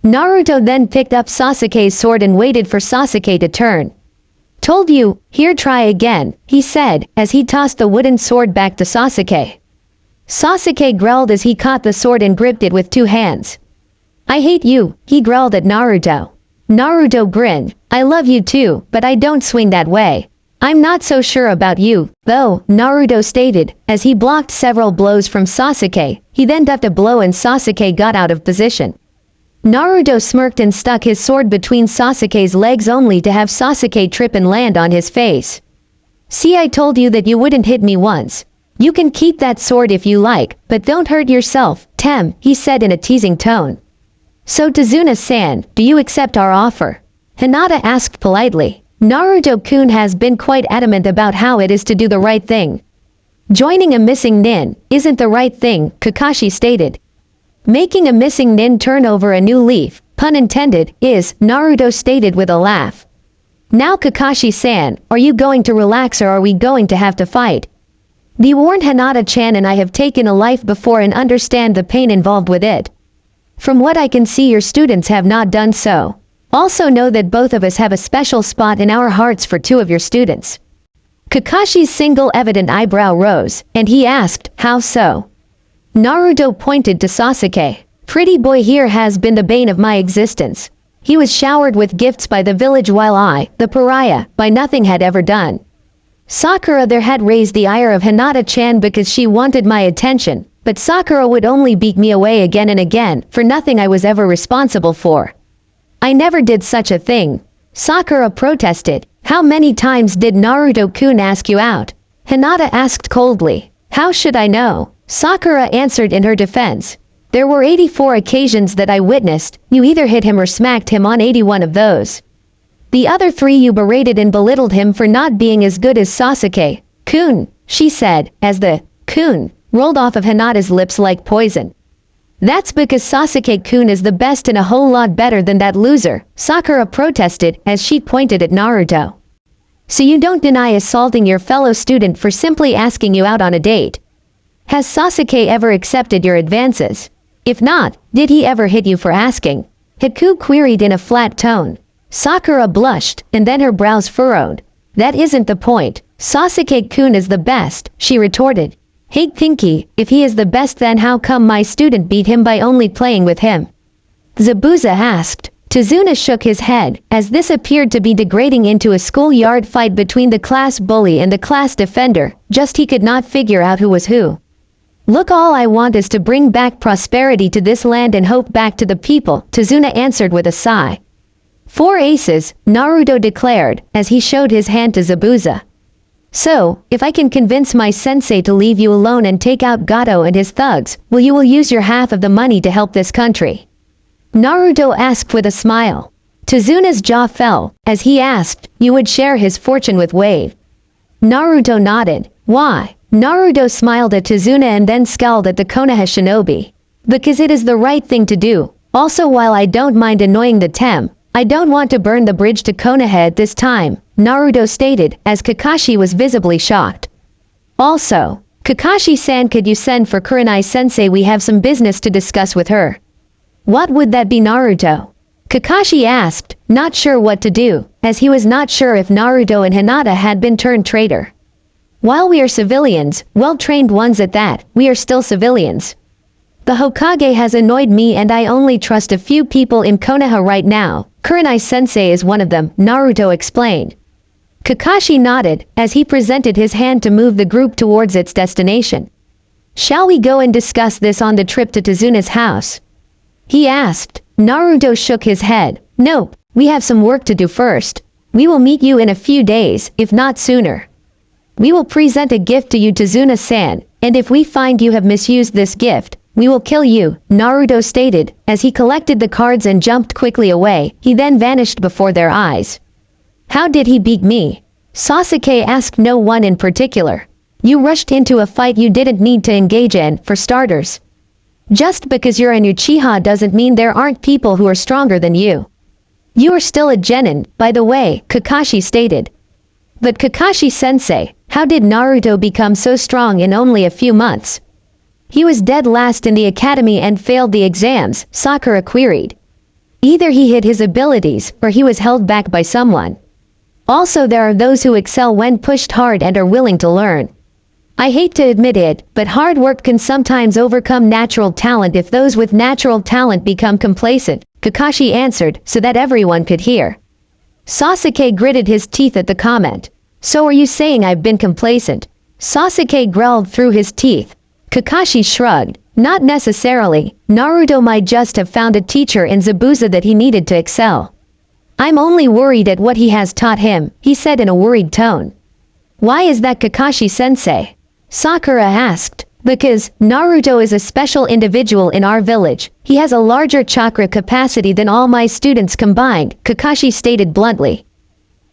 Naruto then picked up Sasuke's sword and waited for Sasuke to turn. Told you, here, try again, he said, as he tossed the wooden sword back to Sasuke. Sasuke growled as he caught the sword and gripped it with two hands. I hate you, he growled at Naruto. Naruto grinned. I love you too, but I don't swing that way. I'm not so sure about you, though, Naruto stated, as he blocked several blows from Sasuke. He then ducked a blow and Sasuke got out of position. Naruto smirked and stuck his sword between Sasuke's legs only to have Sasuke trip and land on his face. See, I told you that you wouldn't hit me once. You can keep that sword if you like, but don't hurt yourself, he said in a teasing tone. So Tazuna-san, do you accept our offer? Hinata asked politely. Naruto-kun has been quite adamant about how it is to do the right thing. Joining a missing nin isn't the right thing, Kakashi stated. Making a missing nin turn over a new leaf, pun intended, is, Naruto stated with a laugh. Now Kakashi-san, are you going to relax or are we going to have to fight? Be warned, Hinata-chan and I have taken a life before and understand the pain involved with it. From what I can see, your students have not done so. Also know that both of us have a special spot in our hearts for two of your students. Kakashi's single evident eyebrow rose, and he asked, how so? Naruto pointed to Sasuke. Pretty boy here has been the bane of my existence. He was showered with gifts by the village while I, the pariah, by nothing had ever done. Sakura there had raised the ire of Hinata-chan because she wanted my attention, but Sakura would only beat me away again and again for nothing I was ever responsible for. I never did such a thing. Sakura protested. How many times did Naruto-kun ask you out? Hinata asked coldly. How should I know? Sakura answered in her defense. There were 84 occasions that I witnessed. You either hit him or smacked him on 81 of those. The other 3 you berated and belittled him for not being as good as Sasuke. Kun, she said, as the kun rolled off of Hinata's lips like poison. That's because Sasuke-kun is the best and a whole lot better than that loser, Sakura protested as she pointed at Naruto. So you don't deny assaulting your fellow student for simply asking you out on a date. Has Sasuke ever accepted your advances? If not, did he ever hit you for asking? Hiku queried in a flat tone. Sakura blushed, and then her brows furrowed. That isn't the point. Sasuke-kun is the best, she retorted. Hey Pinky, if he is the best then how come my student beat him by only playing with him? Zabuza asked. Tazuna shook his head, as this appeared to be degrading into a schoolyard fight between the class bully and the class defender, just he could not figure out who was who. Look, all I want is to bring back prosperity to this land and hope back to the people, Tazuna answered with a sigh. 4 aces, Naruto declared, as he showed his hand to Zabuza. So, if I can convince my sensei to leave you alone and take out Gato and his thugs, you will use your half of the money to help this country? Naruto asked with a smile. Tazuna's jaw fell, as he asked, you would share his fortune with Wave. Naruto nodded. Why? Naruto smiled at Tazuna and then scowled at the Konoha shinobi. Because it is the right thing to do. Also, while I don't mind annoying the Tem, I don't want to burn the bridge to Konoha at this time, Naruto stated, as Kakashi was visibly shocked. Also, Kakashi-san, could you send for Kurenai-sensei? We have some business to discuss with her. What would that be, Naruto? Kakashi asked, not sure what to do, as he was not sure if Naruto and Hinata had been turned traitor. While we are civilians, well-trained ones at that, we are still civilians. The Hokage has annoyed me and I only trust a few people in Konoha right now. Kurenai-sensei is one of them, Naruto explained. Kakashi nodded, as he presented his hand to move the group towards its destination. Shall we go and discuss this on the trip to Tazuna's house? He asked. Naruto shook his head. Nope, we have some work to do first. We will meet you in a few days, if not sooner. We will present a gift to you, Tazuna-san, and if we find you have misused this gift, we will kill you, Naruto stated, as he collected the cards and jumped quickly away. He then vanished before their eyes. How did he beat me? Sasuke asked. No one in particular. You rushed into a fight you didn't need to engage in, for starters. Just because you're an Uchiha doesn't mean there aren't people who are stronger than you. You are still a Genin, by the way, Kakashi stated. But Kakashi-sensei, how did Naruto become so strong in only a few months? He was dead last in the academy and failed the exams, Sakura queried. Either he hid his abilities, or he was held back by someone. Also, there are those who excel when pushed hard and are willing to learn. I hate to admit it, but hard work can sometimes overcome natural talent if those with natural talent become complacent, Kakashi answered so that everyone could hear. Sasuke gritted his teeth at the comment. So are you saying I've been complacent? Sasuke growled through his teeth. Kakashi shrugged. Not necessarily. Naruto might just have found a teacher in Zabuza that he needed to excel. I'm only worried at what he has taught him, he said in a worried tone. Why is that, Kakashi-sensei? Sakura asked. Because Naruto is a special individual in our village. He has a larger chakra capacity than all my students combined, Kakashi stated bluntly.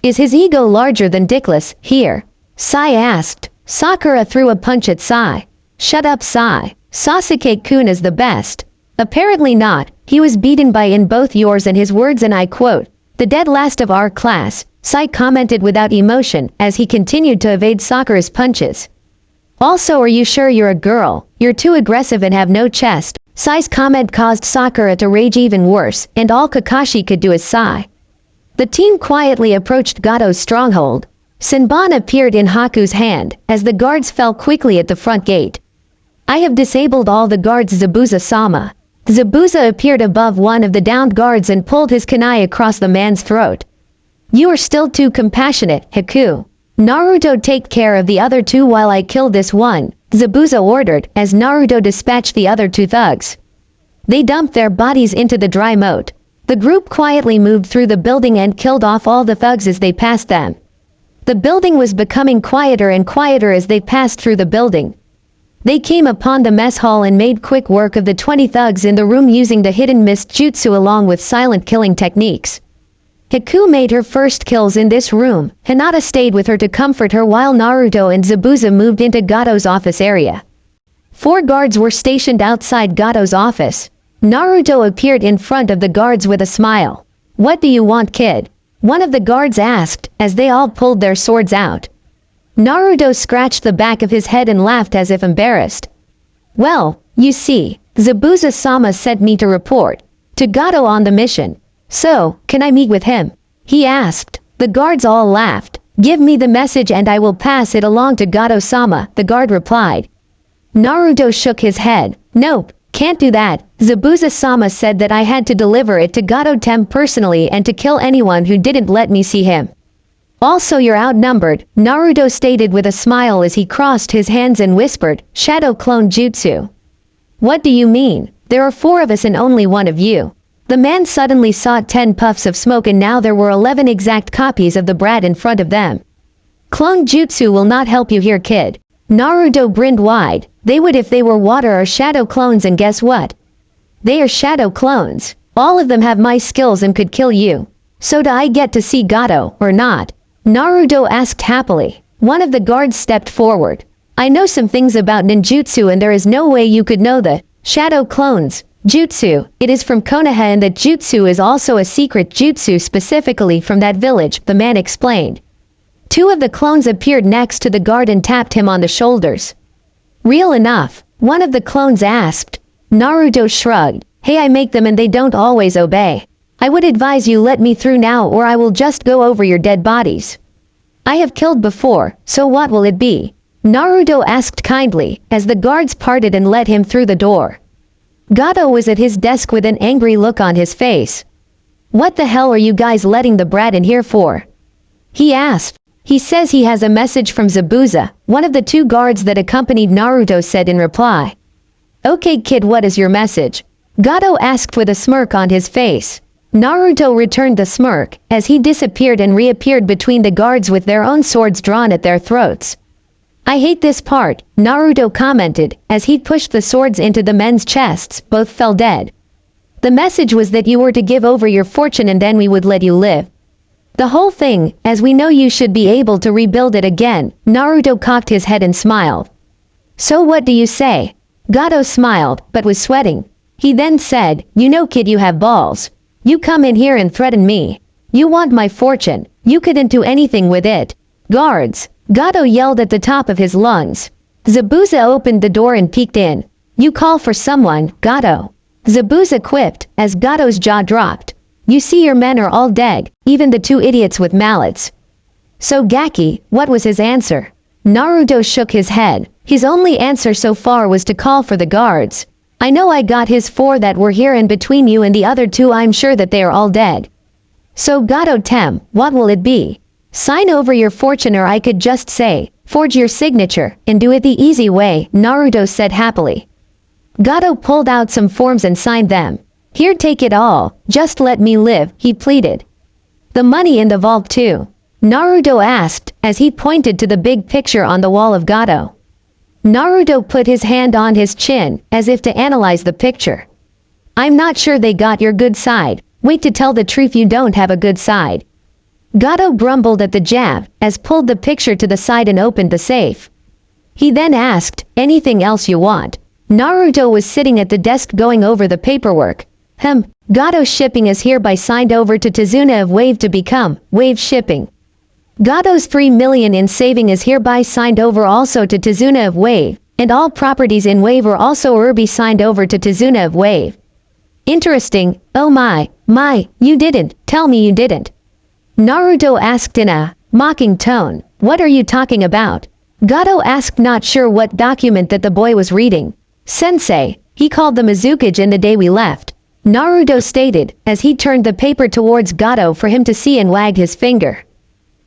Is his ego larger than Dickless, here? Sai asked. Sakura threw a punch at Sai. Shut up, Sai. Sasuke-kun is the best. Apparently not. He was beaten by in both yours and his words, and I quote, the dead last of our class, Sai commented without emotion as he continued to evade Sakura's punches. Also, are you sure you're a girl? You're too aggressive and have no chest. Sai's comment caused Sakura to rage even worse, and all Kakashi could do is sigh. The team quietly approached Gato's stronghold. Senbon appeared in Haku's hand, as the guards fell quickly at the front gate. I have disabled all the guards, Zabuza-sama. Zabuza appeared above one of the downed guards and pulled his kunai across the man's throat. You are still too compassionate, Haku. Naruto, take care of the other two while I kill this one, Zabuza ordered as Naruto dispatched the other two thugs. They dumped their bodies into the dry moat. The group quietly moved through the building and killed off all the thugs as they passed them. The building was becoming quieter and quieter as they passed through the building. They came upon the mess hall and made quick work of the 20 thugs in the room using the hidden mist jutsu along with silent killing techniques. Haku made her first kills in this room. Hinata stayed with her to comfort her while Naruto and Zabuza moved into Gato's office area. 4 guards were stationed outside Gato's office. Naruto appeared in front of the guards with a smile. What do you want, kid? One of the guards asked, as they all pulled their swords out. Naruto scratched the back of his head and laughed as if embarrassed. Well, you see, Zabuza-sama sent me to report to Gato on the mission. So, can I meet with him? He asked. The guards all laughed. Give me the message and I will pass it along to Gato-sama, the guard replied. Naruto shook his head. Nope, can't do that. Zabuza-sama said that I had to deliver it to Gato-tem personally and to kill anyone who didn't let me see him. Also, you're outnumbered, Naruto stated with a smile as he crossed his hands and whispered, Shadow Clone Jutsu. What do you mean? There are 4 of us and only 1 of you. The man suddenly saw 10 puffs of smoke and now there were 11 exact copies of the brat in front of them. Clone Jutsu will not help you here, kid. Naruto grinned wide. They would if they were water or shadow clones, and guess what? They are shadow clones. All of them have my skills and could kill you. So do I get to see Gato, or not? Naruto asked happily. One of the guards stepped forward. I know some things about ninjutsu and there is no way you could know the shadow clones. Jutsu, it is from Konoha and that jutsu is also a secret jutsu specifically from that village, the man explained. 2 of the clones appeared next to the guard and tapped him on the shoulders. Real enough, one of the clones asked. Naruto shrugged. Hey, I make them and they don't always obey. I would advise you let me through now or I will just go over your dead bodies. I have killed before, so what will it be? Naruto asked kindly, as the guards parted and let him through the door. Gato was at his desk with an angry look on his face. What the hell are you guys letting the brat in here for? He asked. He says he has a message from Zabuza, one of the 2 guards that accompanied Naruto said in reply. Okay kid, what is your message? Gato asked with a smirk on his face. Naruto returned the smirk, as he disappeared and reappeared between the guards with their own swords drawn at their throats. I hate this part, Naruto commented, as he pushed the swords into the men's chests, both fell dead. The message was that you were to give over your fortune and then we would let you live. The whole thing, as we know you should be able to rebuild it again, Naruto cocked his head and smiled. So what do you say? Gato smiled, but was sweating. He then said, you know kid, you have balls. You come in here and threaten me. You want my fortune, you couldn't do anything with it. Guards! Gato yelled at the top of his lungs. Zabuza opened the door and peeked in. You call for someone, Gato. Zabuza quipped, as Gato's jaw dropped. You see your men are all dead, even the 2 idiots with mallets. So Gaki, what was his answer? Naruto shook his head. His only answer so far was to call for the guards. I know I got his 4 that were here, and between you and the other 2 I'm sure that they are all dead. So Gato Tem, what will it be? Sign over your fortune, or I could just say, forge your signature, and do it the easy way, Naruto said happily. Gato pulled out some forms and signed them. Here, take it all, just let me live, he pleaded. The money in the vault too? Naruto asked, as he pointed to the big picture on the wall of Gato. Naruto put his hand on his chin, as if to analyze the picture. I'm not sure they got your good side. Wait, to tell the truth, you don't have a good side. Gato grumbled at the jab, as pulled the picture to the side and opened the safe. He then asked, anything else you want? Naruto was sitting at the desk going over the paperwork. Gato shipping is hereby signed over to Tazuna of Wave to become Wave Shipping. Gato's 3 million in saving is hereby signed over also to Tazuna of Wave, and all properties in Wave are also be signed over to Tazuna of Wave. Interesting, oh my, you didn't, tell me you didn't. Naruto asked in a mocking tone, what are you talking about? Gato asked, not sure what document that the boy was reading. Sensei, he called the Mizukage in the day we left. Naruto stated, as he turned the paper towards Gato for him to see and wagged his finger.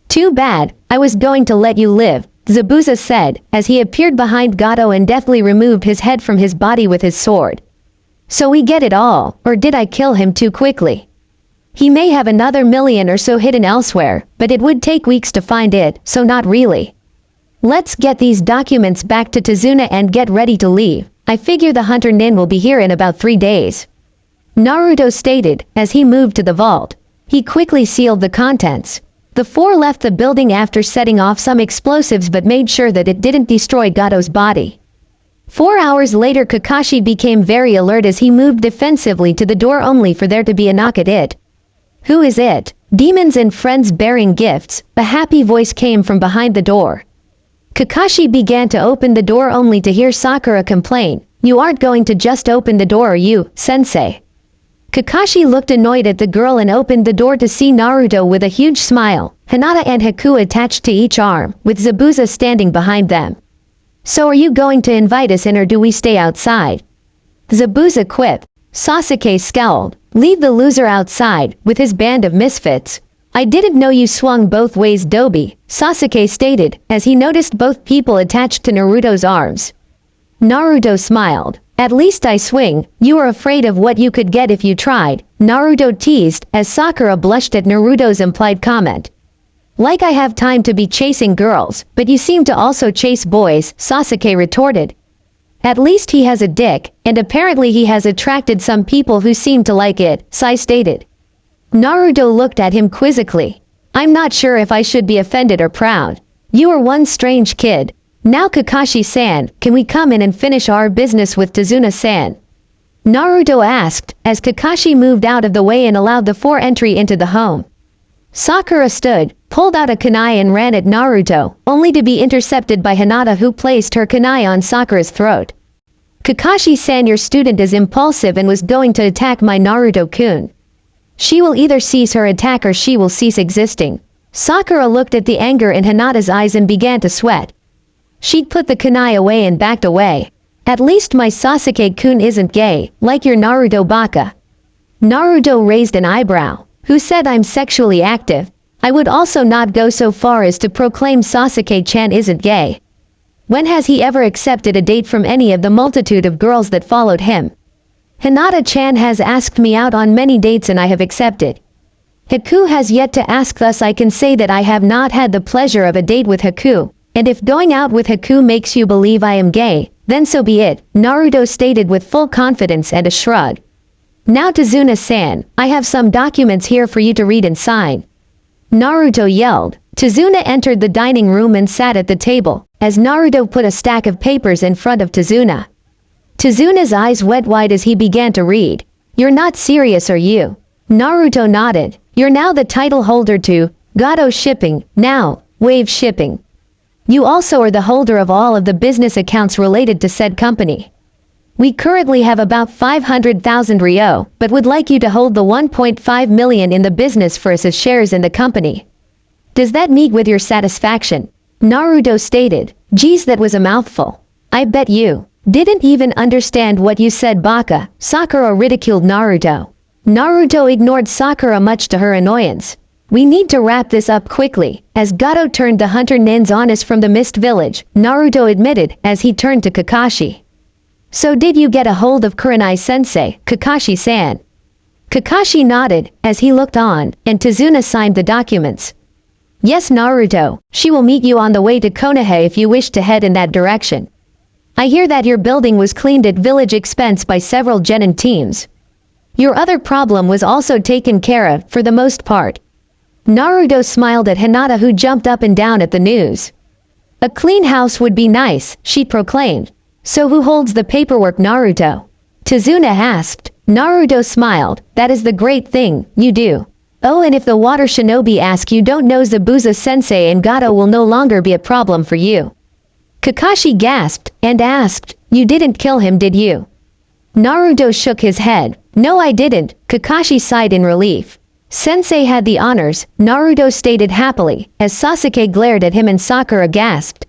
Too bad, I was going to let you live, Zabuza said, as he appeared behind Gato and deftly removed his head from his body with his sword. So we get it all, or did I kill him too quickly? He may have another million or so hidden elsewhere, but it would take weeks to find it, so not really. Let's get these documents back to Tazuna and get ready to leave. I figure the Hunter Nin will be here in about 3 days. Naruto stated, as he moved to the vault. He quickly sealed the contents. The 4 left the building after setting off some explosives but made sure that it didn't destroy Gato's body. 4 hours later, Kakashi became very alert as he moved defensively to the door only for there to be a knock at it. Who is it? Demons and friends bearing gifts, a happy voice came from behind the door. Kakashi began to open the door only to hear Sakura complain, you aren't going to just open the door, are you, sensei? Kakashi looked annoyed at the girl and opened the door to see Naruto with a huge smile, Hinata and Haku attached to each arm, with Zabuza standing behind them. So are you going to invite us in, or do we stay outside? Zabuza quipped. Sasuke scowled. Leave the loser outside, with his band of misfits. I didn't know you swung both ways, Dobi, Sasuke stated, as he noticed both people attached to Naruto's arms. Naruto smiled. At least I swing, you were afraid of what you could get if you tried, Naruto teased, as Sakura blushed at Naruto's implied comment. Like I have time to be chasing girls, but you seem to also chase boys, Sasuke retorted. At least he has a dick, and apparently he has attracted some people who seem to like it, Sai stated. Naruto looked at him quizzically. I'm not sure if I should be offended or proud. You are one strange kid. Now Kakashi-san, can we come in and finish our business with Tazuna-san? Naruto asked, as Kakashi moved out of the way and allowed the 4 entry into the home. Sakura stood, pulled out a kunai and ran at Naruto, only to be intercepted by Hinata, who placed her kunai on Sakura's throat. Kakashi-san, your student is impulsive and was going to attack my Naruto-kun. She will either cease her attack or she will cease existing. Sakura looked at the anger in Hinata's eyes and began to sweat. She'd put the kunai away and backed away. At least my Sasuke-kun isn't gay, like your Naruto baka. Naruto raised an eyebrow. Who said I'm sexually active? I would also not go so far as to proclaim Sasuke-chan isn't gay. When has he ever accepted a date from any of the multitude of girls that followed him? Hinata-chan has asked me out on many dates and I have accepted. Haku has yet to ask, thus I can say that I have not had the pleasure of a date with Haku. And if going out with Haku makes you believe I am gay, then so be it, Naruto stated with full confidence and a shrug. Now Tazuna-san, I have some documents here for you to read and sign. Naruto yelled. Tazuna entered the dining room and sat at the table, as Naruto put a stack of papers in front of Tazuna. Tazuna's eyes went wide as he began to read. You're not serious, are you? Naruto nodded. You're now the title holder to Gato Shipping, now Wave Shipping. You also are the holder of all of the business accounts related to said company. We currently have about 500,000 Ryo, but would like you to hold the 1.5 million in the business for us as shares in the company. Does that meet with your satisfaction? Naruto stated. Geez, that was a mouthful. I bet you didn't even understand what you said, Baka. Sakura ridiculed Naruto. Naruto ignored Sakura much to her annoyance. We need to wrap this up quickly. As Gato turned to Hunter Nin's honest from the Mist Village, Naruto admitted as he turned to Kakashi. So did you get a hold of Kurenai-sensei, Kakashi-san? Kakashi nodded as he looked on, and Tazuna signed the documents. Yes, Naruto, she will meet you on the way to Konoha if you wish to head in that direction. I hear that your building was cleaned at village expense by several Genin teams. Your other problem was also taken care of, for the most part. Naruto smiled at Hinata, who jumped up and down at the news. A clean house would be nice, she proclaimed. So who holds the paperwork, Naruto? Tazuna asked. Naruto smiled. That is the great thing, you do. Oh, and if the water shinobi ask, you don't know, Zabuza-sensei and Gato will no longer be a problem for you. Kakashi gasped and asked, you didn't kill him, did you? Naruto shook his head. No, I didn't. Kakashi sighed in relief. Sensei had the honors, Naruto stated happily, as Sasuke glared at him and Sakura gasped.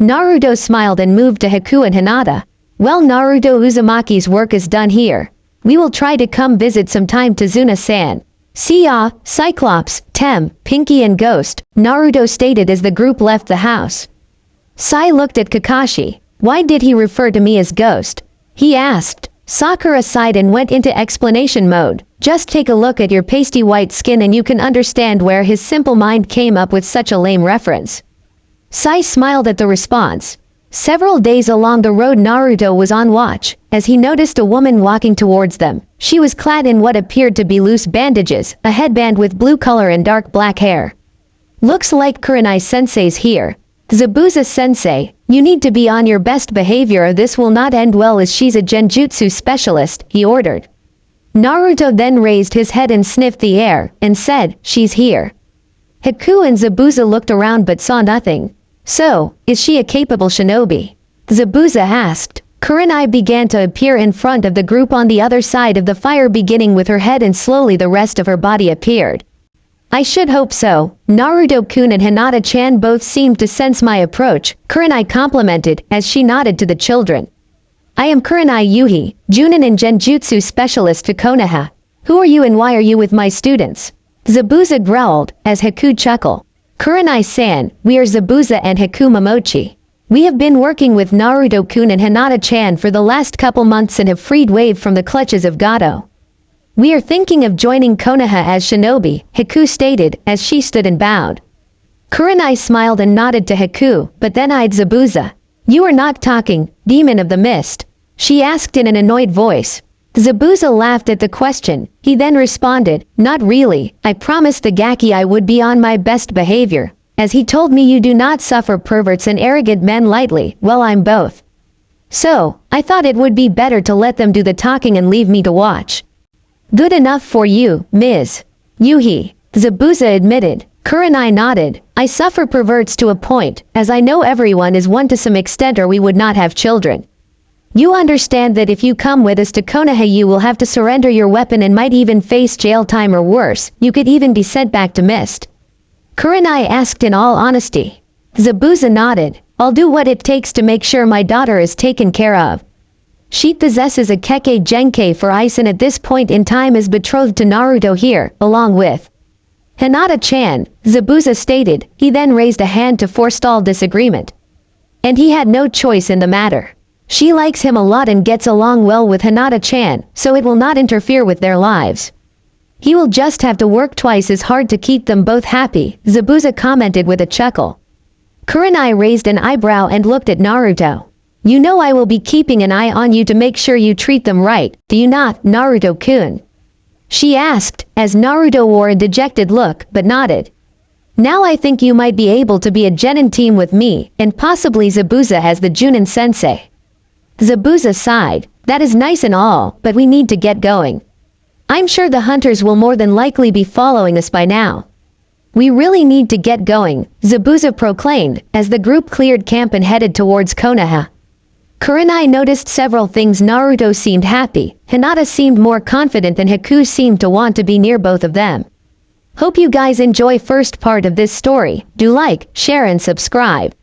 Naruto smiled and moved to Haku and Hinata. Well, Naruto, Uzumaki's work is done here. We will try to come visit sometime, Tazuna-san. See ya, Cyclops, Tem, Pinky and Ghost, Naruto stated as the group left the house. Sai looked at Kakashi. Why did he refer to me as Ghost? He asked. Sakura sighed and went into explanation mode. Just take a look at your pasty white skin and you can understand where his simple mind came up with such a lame reference. Sai smiled at the response. Several days along the road, Naruto was on watch, as he noticed a woman walking towards them. She was clad in what appeared to be loose bandages, a headband with blue color and dark black hair. Looks like Kurenai-sensei's here. Zabuza-sensei, you need to be on your best behavior or this will not end well, as she's a genjutsu specialist, he ordered. Naruto then raised his head and sniffed the air, and said, she's here. Haku and Zabuza looked around but saw nothing. So, is she a capable shinobi? Zabuza asked. Kurenai began to appear in front of the group on the other side of the fire, beginning with her head, and slowly the rest of her body appeared. I should hope so. Naruto-kun and Hinata-chan both seemed to sense my approach, Kurenai complimented as she nodded to the children. I am Kurenai Yuhi, Junin and Genjutsu specialist to Konoha. Who are you and why are you with my students? Zabuza growled as Haku chuckled. Kurenai-san, we are Zabuza and Haku Momochi. We have been working with Naruto-kun and Hinata-chan for the last couple months and have freed Wave from the clutches of Gato. We are thinking of joining Konoha as shinobi, Haku stated as she stood and bowed. Kurenai smiled and nodded to Haku, but then eyed Zabuza. You are not talking, demon of the mist? She asked in an annoyed voice. Zabuza laughed at the question. He then responded, not really, I promised the Gaki I would be on my best behavior, as he told me you do not suffer perverts and arrogant men lightly. Well, I'm both. So, I thought it would be better to let them do the talking and leave me to watch. Good enough for you, Ms. Yuhi, Zabuza admitted. Kurenai nodded. I suffer perverts to a point, as I know everyone is one to some extent or we would not have children. You understand that if you come with us to Konoha you will have to surrender your weapon and might even face jail time or worse, you could even be sent back to Mist. Kurenai asked in all honesty. Zabuza nodded. I'll do what it takes to make sure my daughter is taken care of. She possesses a Kekkei Genkei for ice and at this point in time is betrothed to Naruto here, along with Hinata-chan, Zabuza stated. He then raised a hand to forestall disagreement. And he had no choice in the matter. She likes him a lot and gets along well with Hinata-chan, so it will not interfere with their lives. He will just have to work twice as hard to keep them both happy, Zabuza commented with a chuckle. Kurenai raised an eyebrow and looked at Naruto. You know I will be keeping an eye on you to make sure you treat them right, do you not, Naruto-kun? She asked, as Naruto wore a dejected look, but nodded. Now I think you might be able to be a Genin team with me, and possibly Zabuza as the Junin sensei. Zabuza sighed. That is nice and all, but we need to get going. I'm sure the hunters will more than likely be following us by now. We really need to get going, Zabuza proclaimed, as the group cleared camp and headed towards Konoha. Kurenai noticed several things. Naruto seemed happy, Hinata seemed more confident and Haku seemed to want to be near both of them. Hope you guys enjoy first part of this story. Do like, share and subscribe.